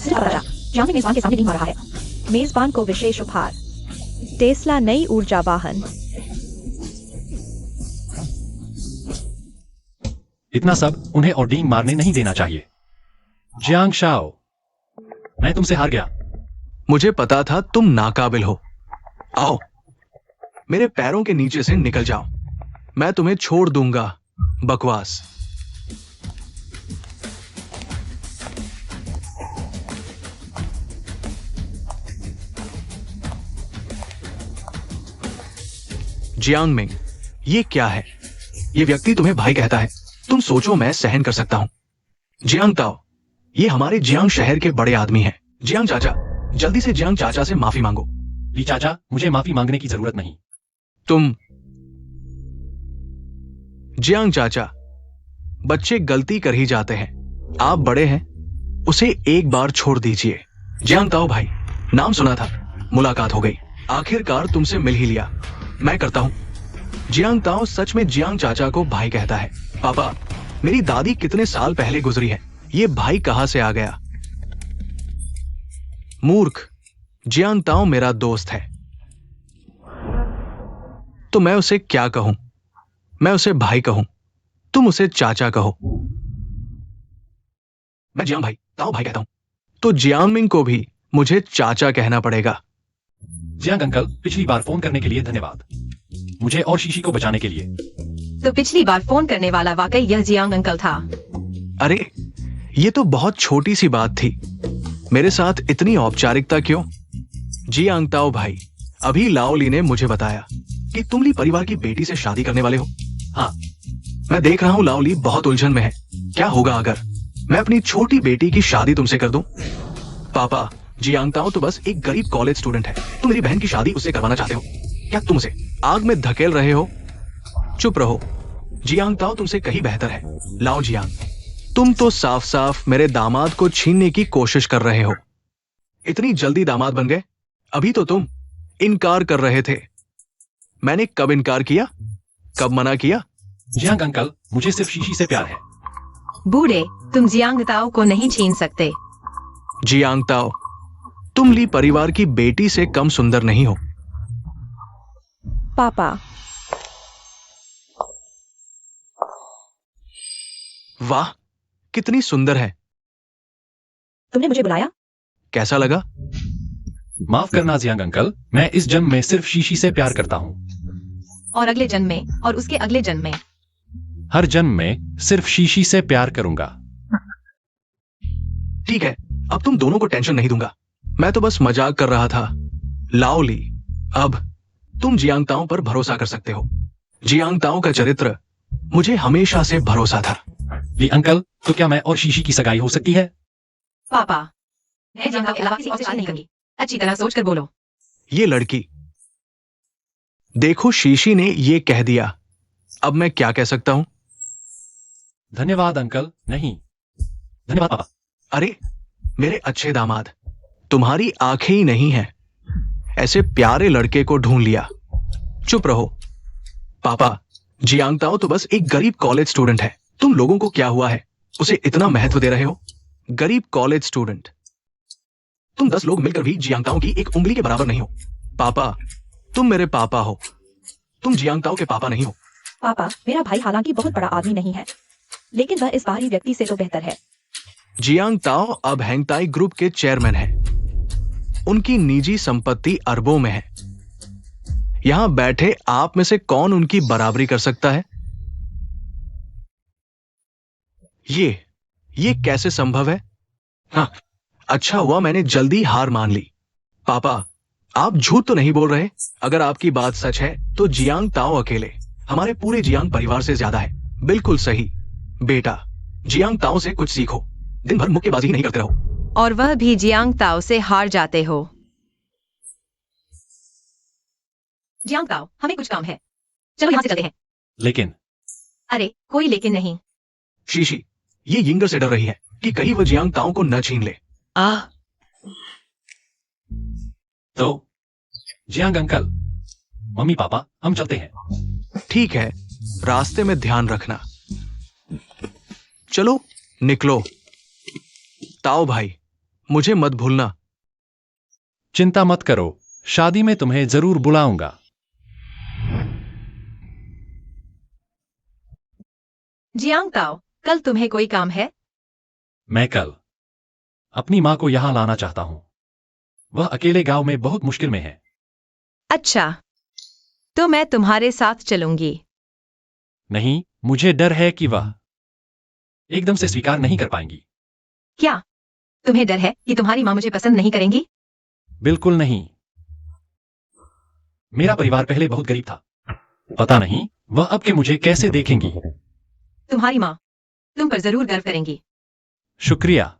जियांग मेजबान के सामने नहीं आ रहा है। मेजबान को विशेष उपहार, टेस्ला नई ऊर्जा वाहन। इतना सब उन्हें ऑर्डिंग मारने नहीं देना चाहिए। जियांग शाओ, मैं तुमसे हार गया। मुझे पता था तुम नाकाबिल हो। आओ, मेरे पैरों के नीचे से निकल जाओ। मैं तुम्हें छोड़ दूंगा। बकवास। जियांग मिंग, ये क्या है? ये व्यक्ति तुम्हें भाई कहता है। तुम सोचो मैं सहन कर सकता हूं। जियांग ताओ, ये हमारे जियांग शहर के बड़े आदमी हैं। जियांग चाचा, जल्दी से जियांग चाचा से माफी मांगो। ली चाचा, मुझे माफी मांगने की जरूरत नहीं। तुम जियांग चाचा, बच्चे गलती कर ही जाते हैं। आप बड़े हैं, उसे एक बार छोड़ दीजिए। जियांग ताओ भाई, नाम सुना था, मुलाकात हो गई। आखिरकार तुमसे मिल ही लिया। मैं करता हूं। जियांग ताओ सच में जियांग चाचा को भाई कहता है। पापा, मेरी दादी कितने साल पहले गुजरी है। ये भाई कहां से आ गया? मूर्ख, जियांग ताओ मेरा दोस्त है, तो मैं उसे क्या कहूं? मैं उसे भाई कहूं, तुम उसे चाचा कहो। मैं जियांग भाई ताओ भाई कहता हूं, तो जियांग मिंग को भी मुझे चाचा कहना पड़ेगा। जियांग अंकल, पिछली बार फोन करने के लिए धन्यवाद। मुझे और शीशी को बचाने के लिए। तो पिछली बार फोन करने वाला वाकई यह जियांग अंकल था। अरे, ये तो बहुत छोटी सी बात थी। मेरे साथ इतनी औपचारिकता क्यों? जियांग ताओ भाई, अभी लाओली ने मुझे बताया कि तुम ली परिवार की बेटी से शादी करने वाले हो। हाँ, मैं देख रहा हूं लाओली बहुत उलझन में है। क्या होगा अगर मैं अपनी छोटी बेटी की शादी तुमसे कर दूं? पापा, जियांग ताओ तो बस एक गरीब कॉलेज स्टूडेंट है। तुम मेरी बहन की शादी उससे करवाना चाहते हो। क्या तुम उसे आग में धकेल रहे हो? चुप रहो। जियांग ताओ तुमसे कहीं बेहतर है। लाओ जियांग, तुम तो साफ साफ मेरे दामाद को छीनने की कोशिश कर रहे हो। इतनी जल्दी दामाद बन गए? अभी तो तुम इनकार कर रहे थे। मैंने कब इनकार किया? कब मना किया? जियांग अंकल, मुझे सिर्फ शीशी से प्यार है। बूढ़े, तुम जियांग ताओ को नहीं छीन सकते। जियांग ताओ, तुम ली परिवार की बेटी से कम सुंदर नहीं हो। पापा, वाह, कितनी सुंदर है। तुमने मुझे बुलाया? कैसा लगा? माफ करना जियांग अंकल, मैं इस जन्म में सिर्फ शीशी से प्यार करता हूँ। और अगले जन्म में, और उसके अगले जन्म में। हर जन्म में सिर्फ शीशी से प्यार करूंगा। ठीक है, अब तुम दोनों को टेंशन नहीं दूंगा। मैं तो बस मजाक कर रहा था। लाओली, अब तुम जियांग ताओ पर भरोसा कर सकते हो। जियांग ताओ का चरित्र मुझे हमेशा से भरोसा था। ली अंकल, तो क्या मैं और शीशी की सगाई हो सकती है? पापा, मैं जियांग ताओ के अलावा किसी और से शादी नहीं करूंगी। अच्छी तरह सोचकर बोलो। ये लड़की, देखो शीशी ने ये कह दिया। अब मैं क्या कह सकता हूं? धन्यवाद अंकल। नहीं, धन्यवाद पापा। अरे मेरे अच्छे दामाद, तुम्हारी आंखें ही नहीं हैं। ऐसे प्यारे लड़के को ढूंढ लिया। चुप रहो। पापा, जियांग ताओ तो बस एक गरीब कॉलेज स्टूडेंट है। तुम लोगों को क्या हुआ है? उसे इतना महत्व दे रहे हो। गरीब कॉलेज स्टूडेंट। तुम 10 लोग मिलकर भी जियांग ताओ की एक उंगली के बराबर नहीं हो। पापा, तुम मेरे पापा हो, तुम जियांग ताओ के पापा नहीं हो। पापा, मेरा भाई हालांकि बहुत बड़ा आदमी नहीं है, लेकिन वह इस बाहरी व्यक्ति से तो बेहतर है। जियांग ताओ अब हैंगताई ग्रुप के चेयरमैन हैं। उनकी निजी संपत्ति अरबों में है। यहां बैठे आप में से कौन उनकी बराबरी कर सकता है? ये कैसे संभव है? हाँ, अच्छा हुआ मैंने जल्दी हार मान ली। पापा, आप झूठ तो नहीं बोल रहे? अगर आपकी बात सच है तो जियांग ताओ अकेले हमारे पूरे जियांग परिवार से ज्यादा है। बिल्कुल सही। बेटा, जियांग ताओ से कुछ सीखो। दिन भर मुक्केबाजी ही नहीं करते रहो। और वह भी जियांग ताओ से हार जाते हो। जियांग ताओ, हमें कुछ काम है, चलो यहाँ से चलते हैं। लेकिन अरे कोई लेकिन नहीं। शीशी, ये यिंगर से डर रही है। कि कहीं वो जियांग ताओ को न छीन ले। आ तो जियांग अंकल, मम्मी पापा, हम चलते हैं। ठीक है, रास्ते में ध्यान रखना। चलो निकलो। ताओ भाई, मुझे मत भूलना। चिंता मत करो, शादी में तुम्हें जरूर बुलाऊंगा। जियांग ताओ, कल तुम्हें कोई काम है? मैं कल अपनी मां को यहां लाना चाहता हूं। वह अकेले गांव में बहुत मुश्किल में है। अच्छा, तो मैं तुम्हारे साथ चलूंगी। नहीं, मुझे डर है कि वह एकदम से स्वीकार नहीं कर पाएंगी। क्या तुम्हें डर है कि तुम्हारी माँ मुझे पसंद नहीं करेंगी? बिल्कुल नहीं। मेरा परिवार पहले बहुत गरीब था। पता नहीं वह अब के मुझे कैसे देखेंगी। तुम्हारी माँ तुम पर जरूर गर्व करेंगी। शुक्रिया।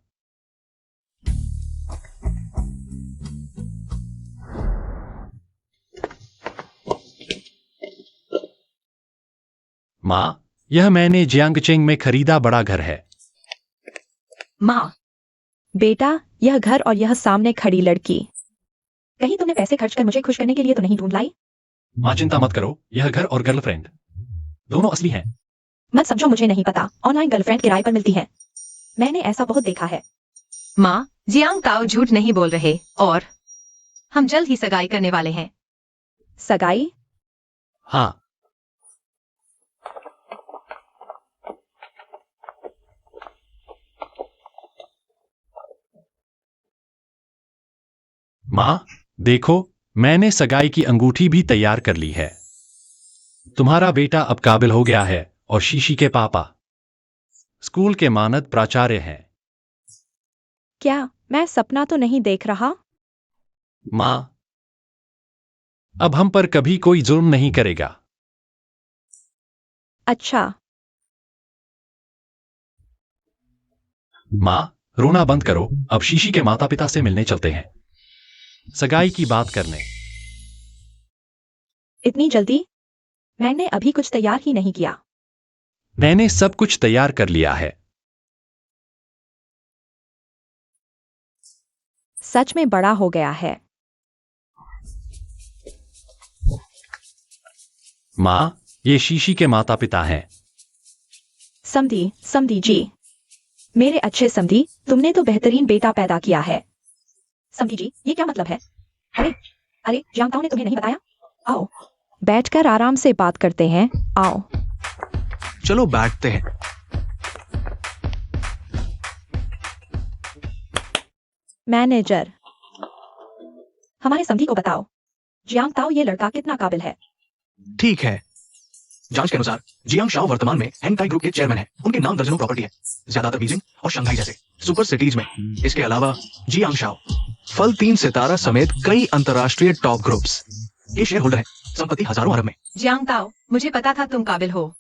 मां, यह मैंने जियांगचेंग में खरीदा बड़ा घर है। माँ, बेटा, यह घर और यह सामने खड़ी लड़की, कहीं तुमने पैसे खर्च कर मुझे खुश करने के लिए तो नहीं ढूंढ लाई? मां चिंता मत करो, यह घर और गर्लफ्रेंड दोनों असली हैं। मत समझो मुझे नहीं पता, ऑनलाइन गर्लफ्रेंड किराए पर मिलती है। मैंने ऐसा बहुत देखा है। माँ, जियांग ताओ झूठ नहीं बोल रहे और हम जल्द ही सगाई करने वाले हैं। सगाई? हाँ। मां, देखो, मैंने सगाई की अंगूठी भी तैयार कर ली है। तुम्हारा बेटा अब काबिल हो गया है और शीशी के पापा स्कूल के मानद प्राचार्य हैं। क्या मैं सपना तो नहीं देख रहा? मां, अब हम पर कभी कोई जुल्म नहीं करेगा। अच्छा। मां, रोना बंद करो, अब शीशी के माता पिता से मिलने चलते हैं, सगाई की बात करने। इतनी जल्दी? मैंने अभी कुछ तैयार ही नहीं किया। मैंने सब कुछ तैयार कर लिया है। सच में बड़ा हो गया है। मां, ये शीशी के माता पिता हैं। समधी, समधी जी, मेरे अच्छे समधी, तुमने तो बेहतरीन बेटा पैदा किया है। समधी जी, ये क्या मतलब है? अरे अरे, जियांग ताओ ने तुम्हें नहीं बताया? आओ, बैठकर आराम से बात करते हैं, आओ। चलो बैठते हैं। मैनेजर, हमारे समधी को बताओ, जियांग ताओ ये लड़का कितना काबिल है? ठीक है। जांच के अनुसार जियांग शाओ वर्तमान में हेंगटाई ग्रुप के चेयरमैन हैं। उनके नाम दर्जनों प्रॉपर्टी है, ज्यादातर बीजिंग और शंघाई जैसे सुपर सिटीज में। इसके अलावा जियांग शाओ फल 3 सितारा समेत कई अंतर्राष्ट्रीय टॉप ग्रुप्स के शेयर होल्डर हैं। संपत्ति हजारों अरब में। जियांग ताओ, मुझे पता था तुम काबिल हो,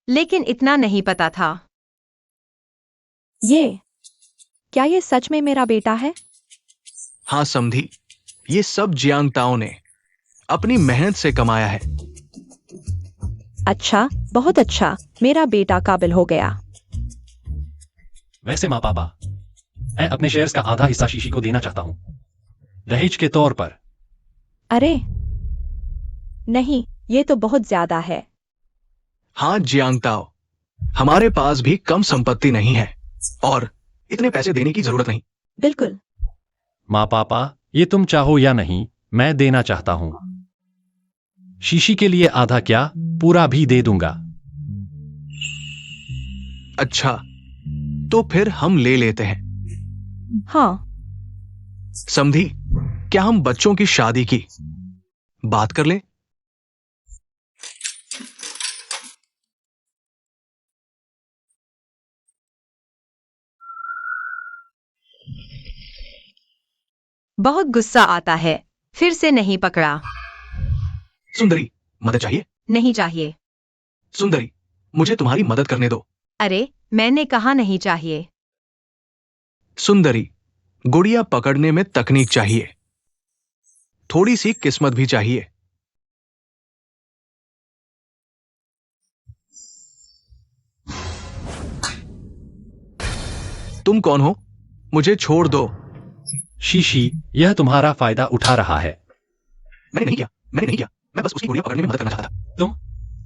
लेकिन इतना नहीं पता था। क्या ये सच में मेरा बेटा है? हाँ समधी, ये सब जियांग ताओ ने अपनी मेहनत से कमाया है। अच्छा, बहुत अच्छा, मेरा बेटा काबिल हो गया। वैसे मां पापा, मैं अपने शेयर्स का आधा हिस्सा शीशी को देना चाहता हूं, दहेज के तौर पर। अरे नहीं, ये तो बहुत ज्यादा है। हाँ जियांग ताओ, हमारे पास भी कम संपत्ति नहीं है और इतने पैसे देने की जरूरत नहीं। बिल्कुल। मां पापा, ये तुम चाहो या नहीं, मैं देना चाहता हूं। शीशी के लिए आधा क्या, पूरा भी दे दूंगा। अच्छा, तो फिर हम ले लेते हैं। हाँ। समधी, क्या हम बच्चों की शादी की बात कर लें? बहुत गुस्सा आता है, फिर से नहीं पकड़ा। सुंदरी, मदद चाहिए? नहीं चाहिए। सुंदरी, मुझे तुम्हारी मदद करने दो। अरे, मैंने कहा नहीं चाहिए। सुंदरी, गुड़िया पकड़ने में तकनीक चाहिए, थोड़ी सी किस्मत भी चाहिए। तुम कौन हो? मुझे छोड़ दो। शीशी, यह तुम्हारा फायदा उठा रहा है। मैंने नहीं किया। मैं बस उसकी गुड़िया पकड़ने में मदद करना चाहता था।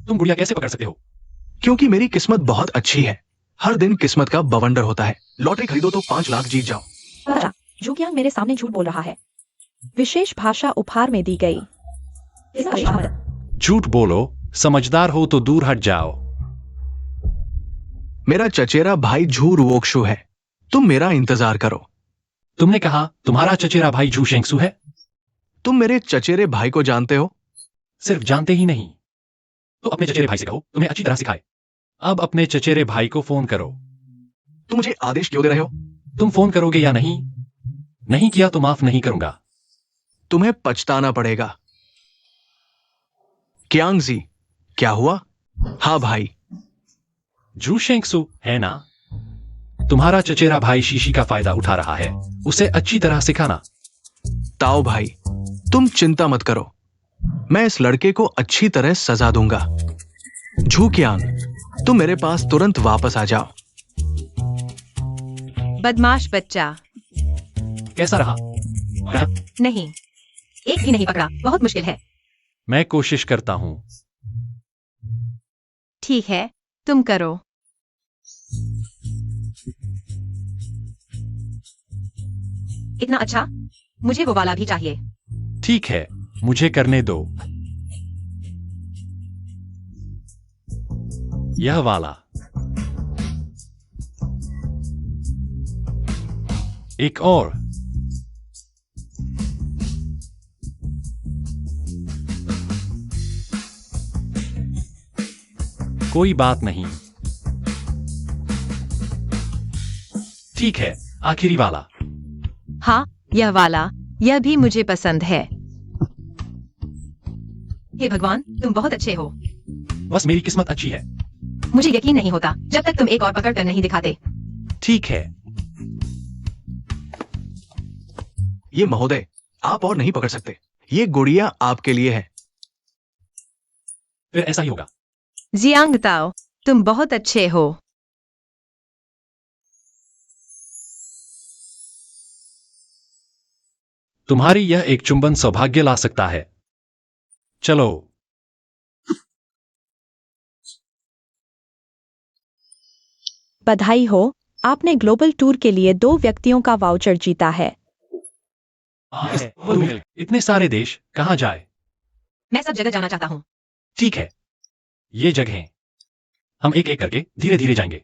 तुम गुड़िया कैसे पकड़ सकते हो? क्योंकि मेरी किस्मत बहुत अच्छी है। हर दिन किस्मत का बवंडर होता है। लॉटरी खरीदो तो 5 लाख जीत जाओ। अच्छा, झुकियांग मेरे सामने झूठ बोल रहा है। विशेष भाषा उपहार में दी गई। इसका शब्द। झूठ बोलो, समझदार हो तो दूर हट जाओ। मेरा चचेरा भाई झूर वोक्शु है। तुम मेरा इंतजार करो। तुमने कहा तुम्हारा चचेरा भाई झू शेंगसू है? तुम मेरे चचेरे भाई को जानते हो? सिर्फ जानते ही नहीं, तो अपने चचेरे भाई से कहो तुम्हें अच्छी तरह सिखाए। अब अपने चचेरे भाई को फोन करो। तुम मुझे आदेश क्यों दे रहे हो? तुम फोन करोगे या नहीं? नहीं किया तो माफ नहीं करूंगा। तुम्हें पछताना पड़ेगा। क्यांगजी, क्या हुआ? हाँ भाई। झू शेंगसू है ना? तुम्हारा चचेरा भाई शीशी का फायदा उठा रहा है, उसे अच्छी तरह सिखाना। ताओ भाई, तुम चिंता मत करो। मैं इस लड़के को अच्छी तरह सजा दूंगा। झूकियांग, तुम मेरे पास तुरंत वापस आ जाओ। बदमाश बच्चा। कैसा रहा? नहीं, एक भी नहीं पकड़ा। बहुत मुश्किल है। मैं कोशिश करता हूं। ठीक है, तुम करो। इतना अच्छा? मुझे वो वाला भी चाहिए। ठीक है, मुझे करने दो। यह वाला। एक और। कोई बात नहीं। ठीक है, आखिरी वाला। हाँ, यह वाला। यह भी मुझे पसंद है। हे भगवान, तुम बहुत अच्छे हो। बस मेरी किस्मत अच्छी है। मुझे यकीन नहीं होता जब तक तुम एक और पकड़ कर नहीं दिखाते। ठीक है। ये महोदय, आप और नहीं पकड़ सकते। ये गुड़िया आपके लिए है। फिर ऐसा ही होगा। जियांग ताओ, तुम बहुत अच्छे हो। तुम्हारी यह एक चुंबन सौभाग्य ला सकता है। चलो। बधाई हो, आपने ग्लोबल टूर के लिए 2 व्यक्तियों का वाउचर जीता है। इतने सारे देश कहां जाए? मैं सब जगह जाना चाहता हूँ। ठीक है, ये जगह हम एक एक करके धीरे धीरे जाएंगे।